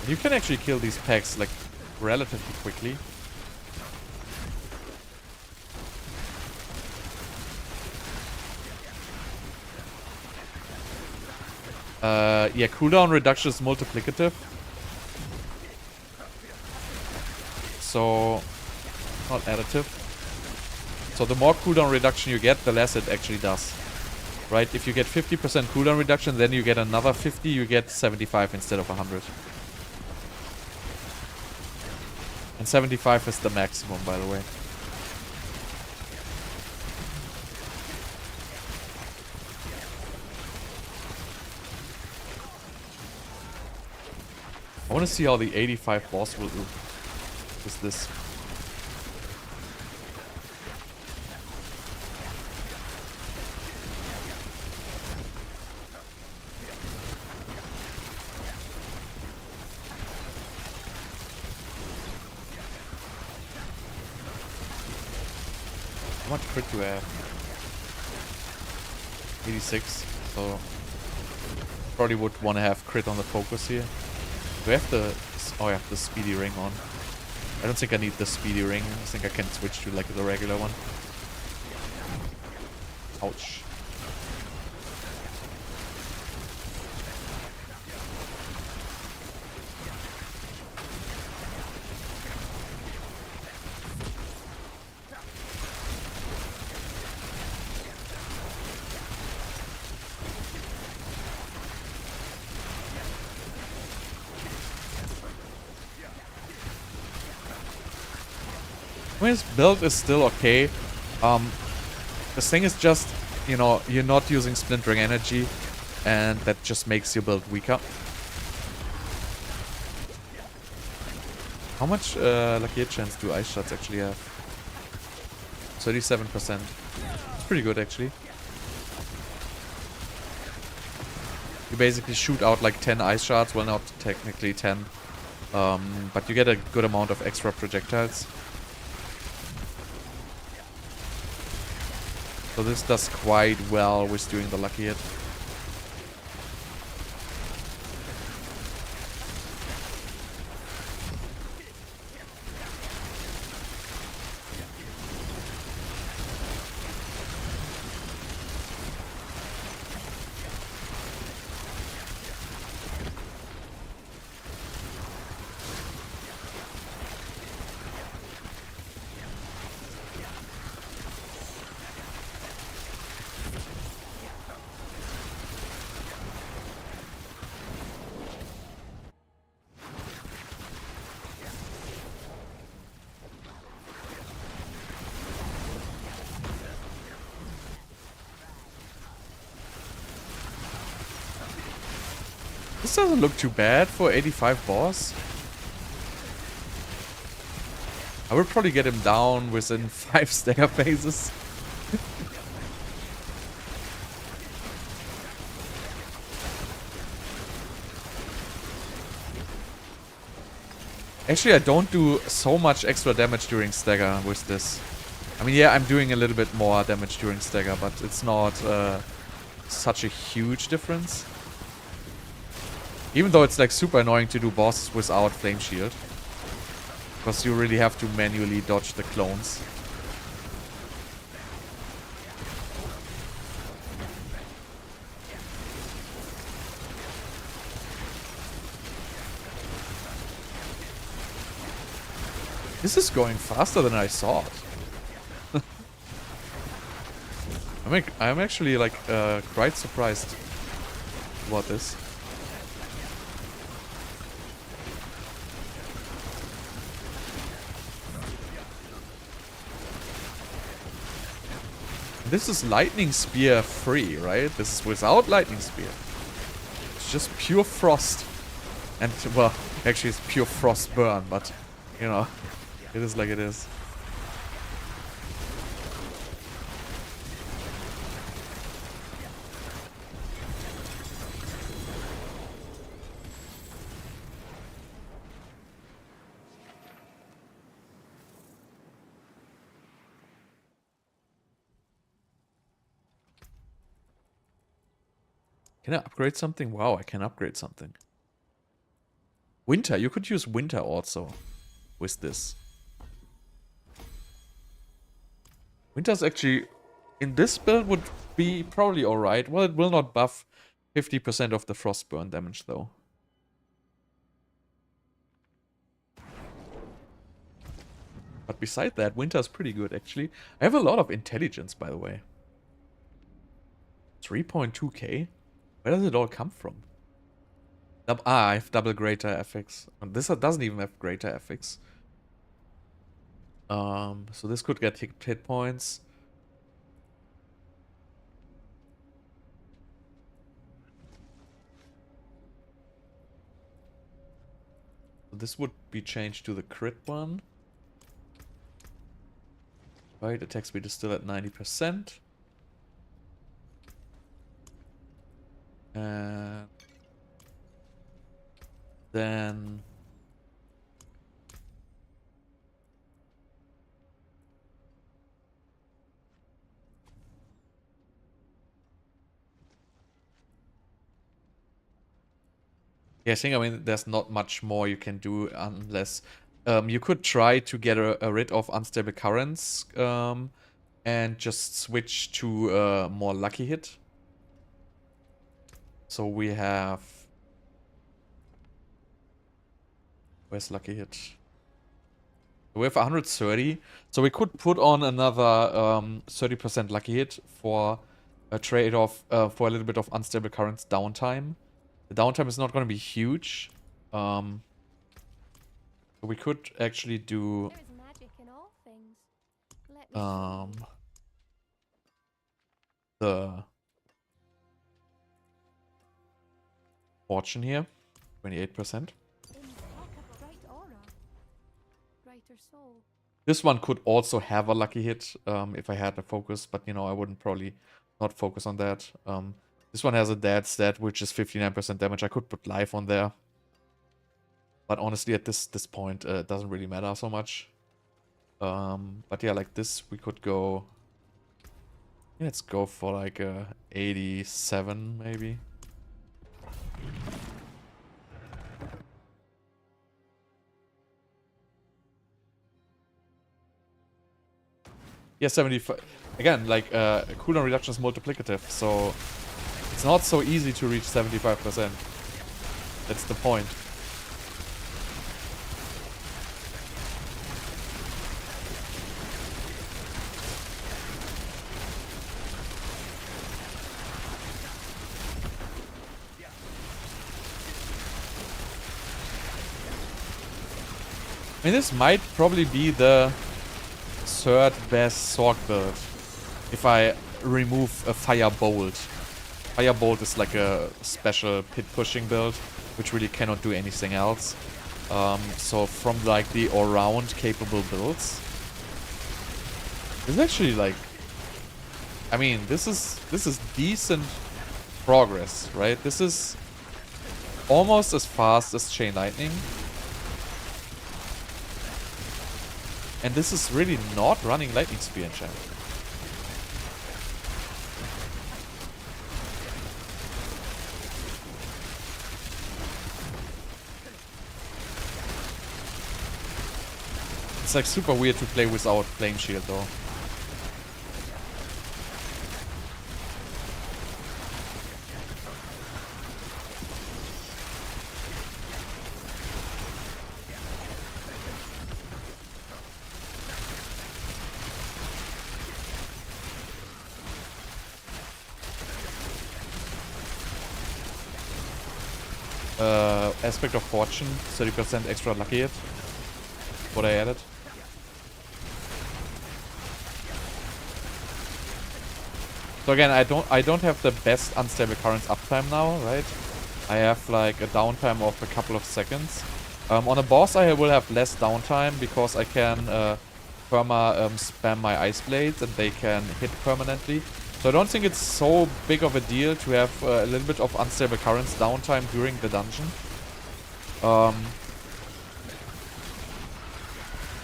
A: You can actually kill these packs, like, relatively quickly. Yeah, cooldown reduction is multiplicative. So, not additive. So the more cooldown reduction you get, the less it actually does. Right? If you get 50% cooldown reduction, then you get another 50, you get 75 instead of 100. And 75 is the maximum, by the way. I want to see how the 85 boss will do with this. How much crit do I have? 86. So probably would want to have crit on the focus here. Do I have the... Oh, I have the speedy ring on. I don't think I need the speedy ring. I think I can switch to like the regular one. Ouch. I mean, his build is still okay. The thing is just, you know, you're not using splintering energy, and that just makes your build weaker. How much lucky hit chance do ice shots actually have? 37%. It's pretty good actually. You basically shoot out like 10 ice shards, well not technically 10, but you get a good amount of extra projectiles. So this does quite well with doing the lucky hit. This doesn't look too bad for 85 boss. I will probably get him down within 5 stagger phases. Actually, I don't do so much extra damage during stagger with this. I mean, yeah, I'm doing a little bit more damage during stagger, but it's not such a huge difference. Even though it's like super annoying to do bosses without flame shield. Because you really have to manually dodge the clones. This is going faster than I thought. I'm actually like quite surprised about this. This is lightning spear free, right? This is without lightning spear. It's just pure frost. And, well, actually it's pure frost burn, but, you know, it is like it is. Can I upgrade something? Wow, I can upgrade something. Winter. You could use winter also with this. Winter's actually, in this build, would be probably alright. Well, it will not buff 50% of the frostburn damage, though. But beside that, winter's pretty good, actually. I have a lot of intelligence, by the way. 3.2k? Where does it all come from? I have double greater FX. And this doesn't even have greater FX. So this could get hit points. This would be changed to the crit one. Right, attack speed is still at 90%. And then yeah, I mean, there's not much more you can do unless you could try to get rid of unstable currents and just switch to more lucky hit. So we have, where's lucky hit? We have 130, so we could put on another 30% lucky hit for a trade-off for a little bit of unstable currents downtime. The downtime is not going to be huge. So we could actually do
B: There is magic in all things. Let me show you.
A: the fortune here, 28%.
B: Impeccable. Bright aura. Brighter soul.
A: This one could also have a lucky hit if I had a focus, but you know, I wouldn't probably not focus on that. This one has a dead stat, which is 59% damage. I could put life on there. But honestly, at this point, it doesn't really matter so much. But yeah, like this, we could go... Let's go for like a 87, maybe. Yeah, 75. Again, like, cooldown reduction is multiplicative, so it's not so easy to reach 75%. That's the point. I mean, this might probably be the third best Sorc build if I remove a Firebolt. Firebolt is like a special pit pushing build, which really cannot do anything else. So from like the all-round capable builds, it's actually like, I mean, this is decent progress, right? This is almost as fast as Chain Lightning. And this is really not running Lightning Spear enchant. It's like super weird to play without Flame Shield though. Aspect of Fortune, 30% extra lucky hit. What I added. So again, I don't have the best unstable currents uptime now, right? I have like a downtime of a couple of seconds. On a boss I will have less downtime because I can spam my ice blades and they can hit permanently. So I don't think it's so big of a deal to have a little bit of unstable currents downtime during the dungeon.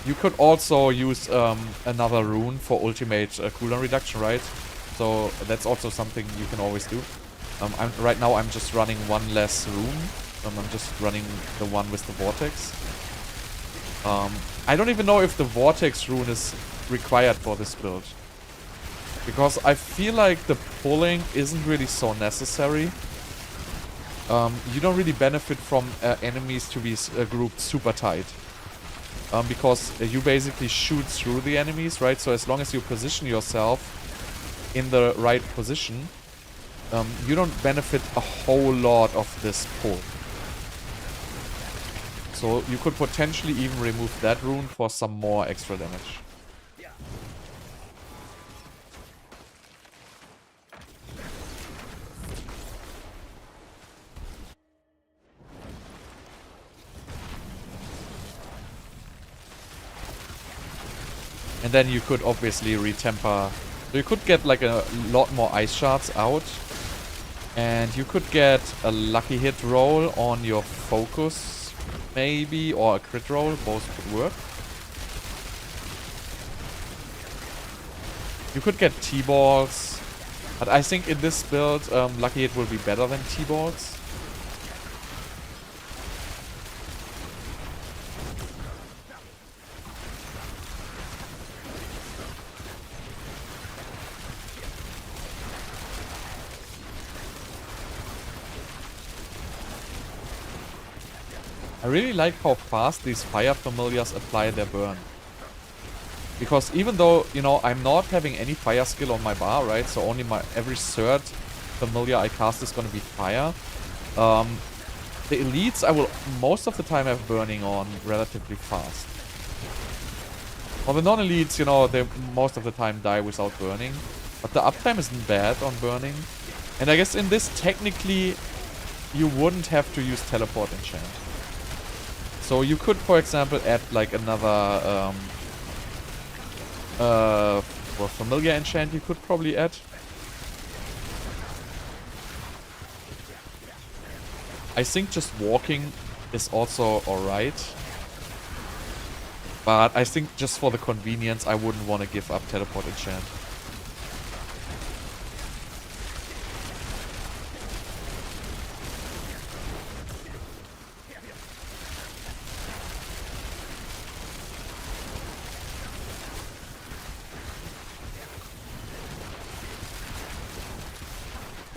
A: You could also use another rune for ultimate cooldown reduction, right? So that's also something you can always do. Right now I'm just running one less rune. I'm just running the one with the vortex. I don't even know if the vortex rune is required for this build. Because I feel like the pulling isn't really so necessary. You don't really benefit from enemies to be grouped super tight. Because you basically shoot through the enemies, right? So as long as you position yourself in the right position, you don't benefit a whole lot of this pull. So you could potentially even remove that rune for some more extra damage. And then you could obviously retemper. So you could get like a lot more ice shards out. And you could get a lucky hit roll on your focus, maybe, or a crit roll. Both could work. You could get T-balls. But I think in this build, lucky hit will be better than T-balls. I really like how fast these fire familiars apply their burn. Because even though, you know, I'm not having any fire skill on my bar, right? So only every third familiar I cast is going to be fire. The elites I will most of the time have burning on relatively fast. Well, the non-elites, you know, they most of the time die without burning. But the uptime isn't bad on burning. And I guess in this, technically, you wouldn't have to use teleport enchant. So you could, for example, add like another for familiar enchant you could probably add. I think just walking is also alright. But I think just for the convenience I wouldn't want to give up teleport enchant.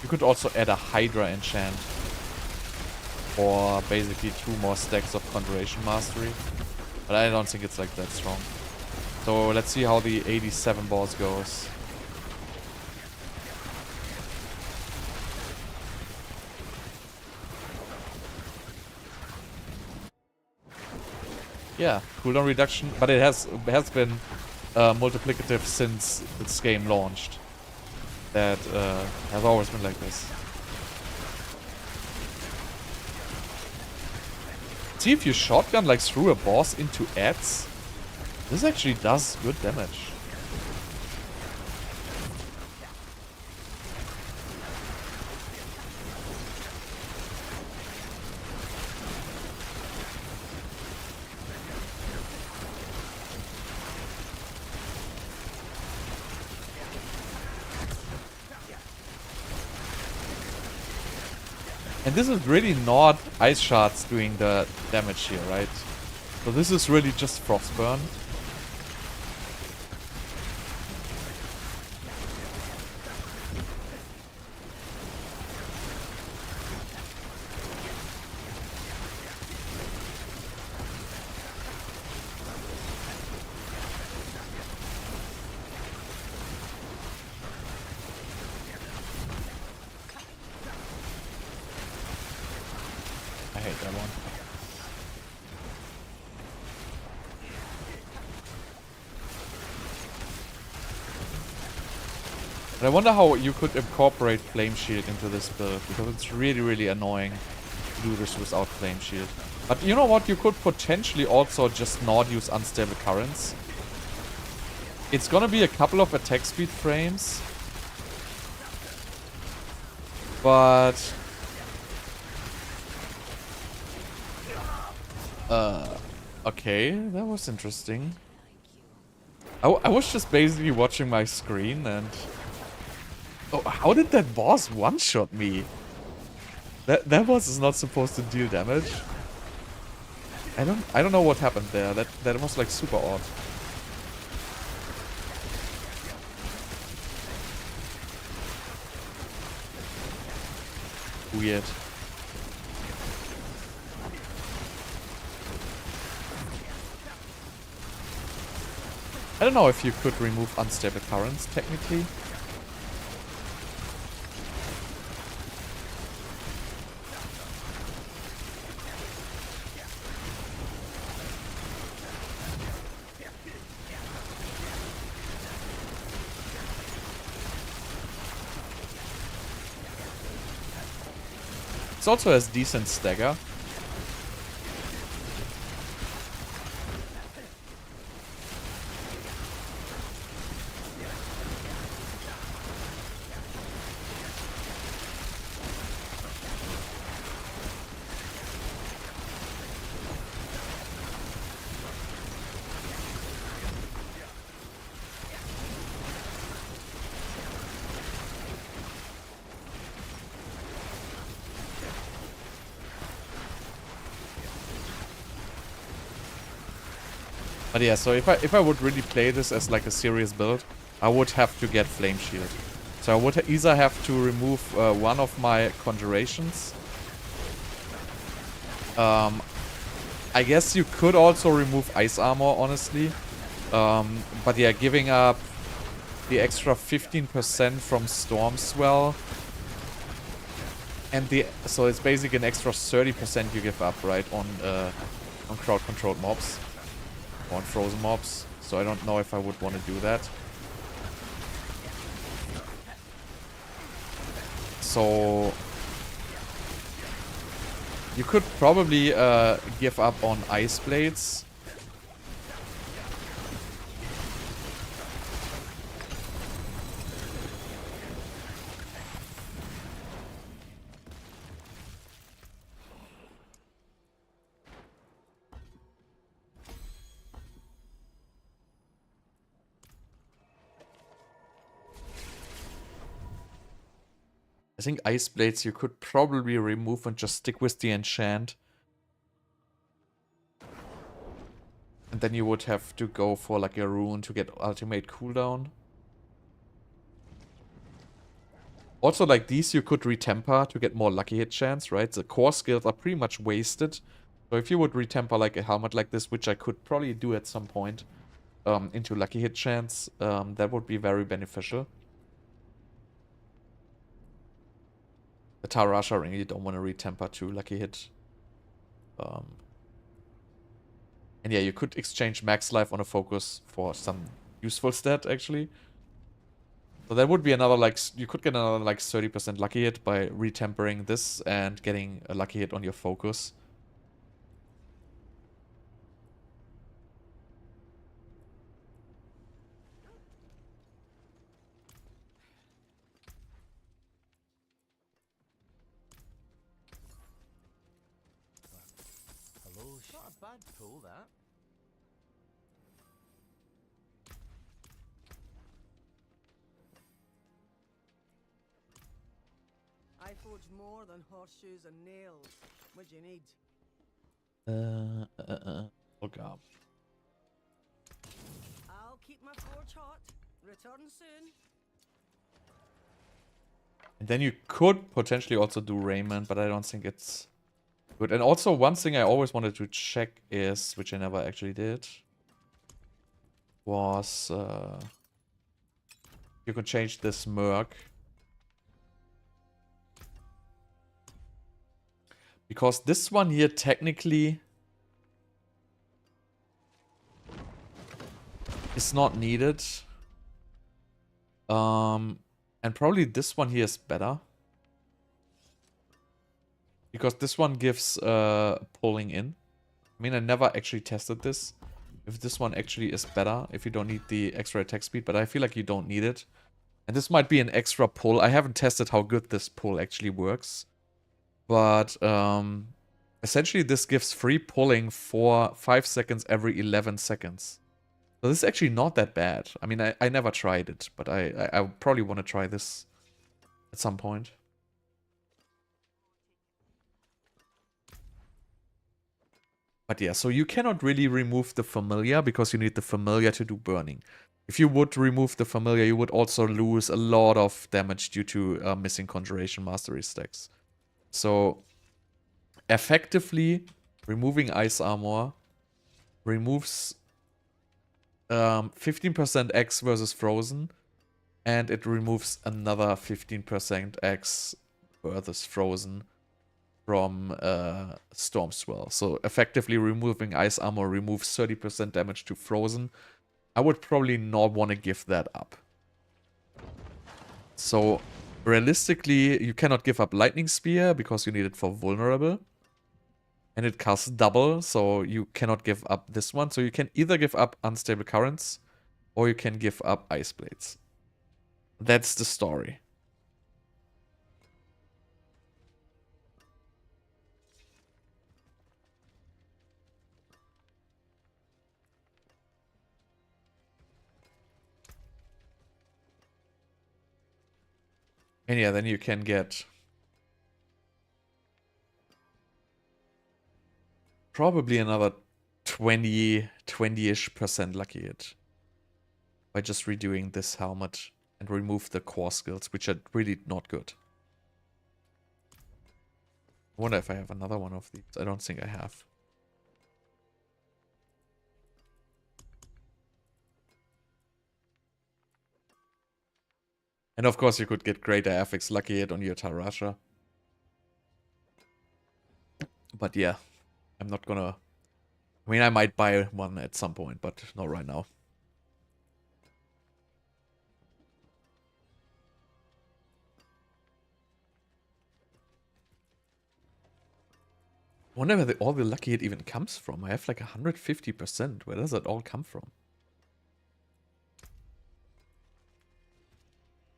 A: You could also add a Hydra enchant. Or basically 2 more stacks of Conjuration Mastery. But I don't think it's like that strong. So let's see how the 87 boss goes. Yeah, cooldown reduction. But it has been multiplicative since this game launched. That has always been like this. See, if you shotgun like through a boss into ads, this actually does good damage. And this is really not ice shards doing the damage here, right? So this is really just frostburn. I hate that one. But I wonder how you could incorporate Flame Shield into this build, because it's really, really annoying to do this without Flame Shield. But you know what? You could potentially also just not use Unstable Currents. It's gonna be a couple of attack speed frames. But... okay, that was interesting. I was just basically watching my screen and... oh, how did that boss one-shot me? That boss is not supposed to deal damage. I don't know what happened there. That was like super odd. Weird. I don't know if you could remove unstable currents, technically. It also has decent stagger. But yeah, so if I would really play this as like a serious build, I would have to get Flame Shield. So I would either have to remove one of my conjurations. I guess you could also remove Ice Armor, honestly. But yeah, giving up the extra 15% from Storm Swell. And so it's basically an extra 30% you give up, right, on crowd controlled mobs. Or on frozen mobs. So I don't know if I would want to do that. So you could probably give up on Ice Blades. I think Ice Blades you could probably remove and just stick with the enchant. And then you would have to go for like a rune to get ultimate cooldown. Also like these you could retemper to get more lucky hit chance, right? The core skills are pretty much wasted. So if you would retemper like a helmet like this, which I could probably do at some point, into lucky hit chance, that would be very beneficial. The Tarasha ring you don't want to retemper to lucky hit. And yeah, you could exchange max life on a focus for some useful stat, actually. So that would be another, like, you could get another, like, 30% lucky hit by retempering this and getting a lucky hit on your focus.
C: Hello, not a bad pull, that.
D: I forge more than horseshoes and nails. What do you need?
A: Look up.
D: I'll keep my forge hot. Return soon.
A: And then you could potentially also do Raymond, but I don't think it's good. And also one thing I always wanted to check is, which I never actually did, was you can change this Merc. Because this one here technically is not needed. And probably this one here is better. Because this one gives pulling in. I mean, I never actually tested this. If this one actually is better, if you don't need the extra attack speed, but I feel like you don't need it. And this might be an extra pull. I haven't tested how good this pull actually works. But essentially this gives free pulling for 5 seconds every 11 seconds. So this is actually not that bad. I mean, I never tried it, but I probably want to try this at some point. But yeah, so you cannot really remove the familiar because you need the familiar to do burning. If you would remove the familiar, you would also lose a lot of damage due to missing Conjuration Mastery stacks. So effectively, removing Ice Armor removes 15% X versus Frozen, and it removes another 15% X versus Frozen from Storm Swell. So effectively removing Ice Armor removes 30% damage to Frozen. I would probably not want to give that up. So realistically, you cannot give up Lightning Spear because you need it for Vulnerable. And it casts double, so you cannot give up this one. So you can either give up Unstable Currents, or you can give up Ice Blades. That's the story. And yeah, then you can get probably another 20-ish% lucky hit by just redoing this helmet and remove the core skills, which are really not good. I wonder if I have another one of these. I don't think I have. And of course you could get greater affix lucky hit on your Tarasha. But yeah, I'm not gonna... I mean, I might buy one at some point, but not right now. I wonder where all the lucky hit even comes from. I have like 150%. Where does that all come from?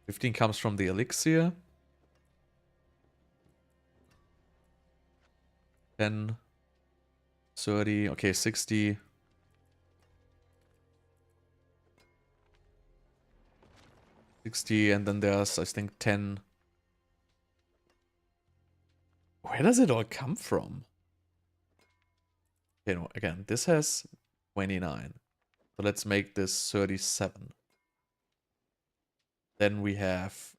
A: 15 comes from the elixir. 10, 30, okay, 60. 60, and then there's, I think, 10. Where does it all come from? Okay, no, again, this has 29. So let's make this 37. Then we have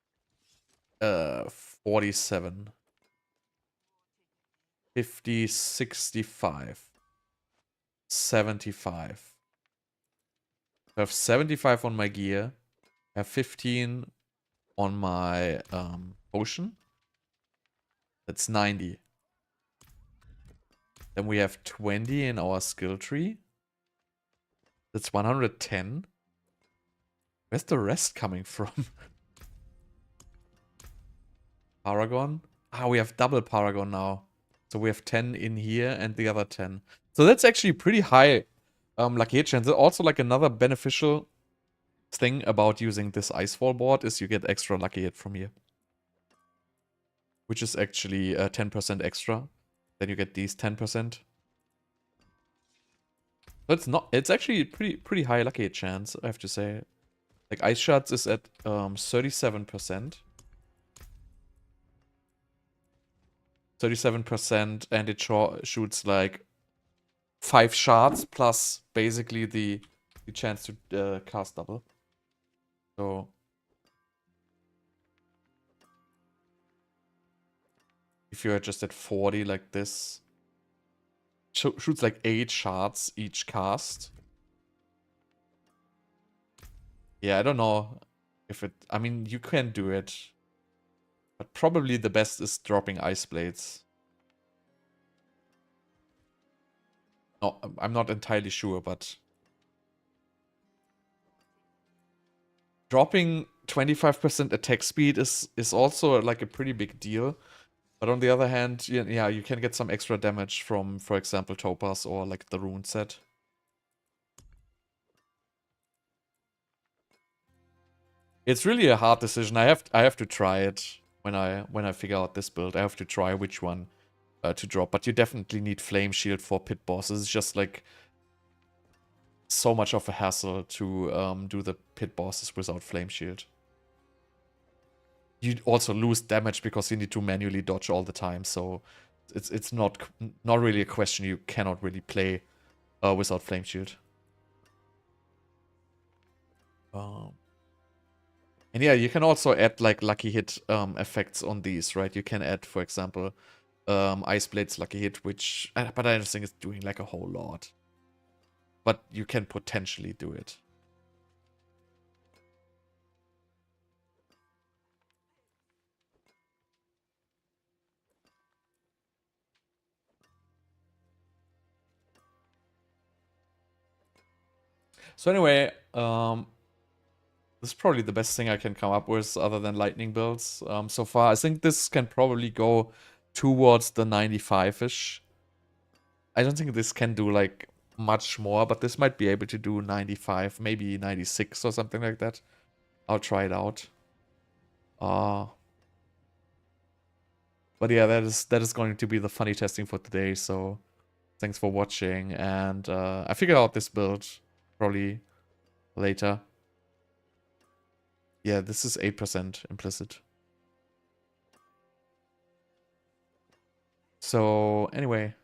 A: 47. 50, 65. 75. I have 75 on my gear. I have 15 on my potion. That's 90. Then we have 20 in our skill tree. That's 110. Where's the rest coming from? Paragon? Ah, we have double Paragon now. So we have 10 in here and the other 10. So that's actually pretty high lucky hit chance. Also, like, another beneficial thing about using this Icefall board is you get extra lucky hit from here. Which is actually 10% extra. Then you get these 10%. So it's actually pretty high lucky hit chance, I have to say. Like, Ice Shards is at 37%. 37%, and it shoots like 5 shards plus basically the chance to cast double. So if you're just at 40 like this, shoots like 8 shards each cast. Yeah, I don't know if it... I mean, you can do it. But probably the best is dropping Ice Blades. No, I'm not entirely sure, but... dropping 25% attack speed is also like a pretty big deal. But on the other hand, yeah, you can get some extra damage from, for example, Topaz or like the rune set. It's really a hard decision. I have to try it when I figure out this build. I have to try which one to drop. But you definitely need Flame Shield for pit bosses. It's just like so much of a hassle to do the pit bosses without Flame Shield. You also lose damage because you need to manually dodge all the time. So it's not really a question you cannot really play without Flame Shield. And yeah, you can also add like lucky hit effects on these, right? You can add, for example, Ice Blade's lucky hit, which... but I don't think it's doing like a whole lot. But you can potentially do it. So anyway, this is probably the best thing I can come up with other than lightning builds so far. I think this can probably go towards the 95-ish. I don't think this can do like much more, but this might be able to do 95, maybe 96 or something like that. I'll try it out. But yeah, that is going to be the funny testing for today. So thanks for watching, and I figured out this build probably later. Yeah, this is 8% implicit. So anyway,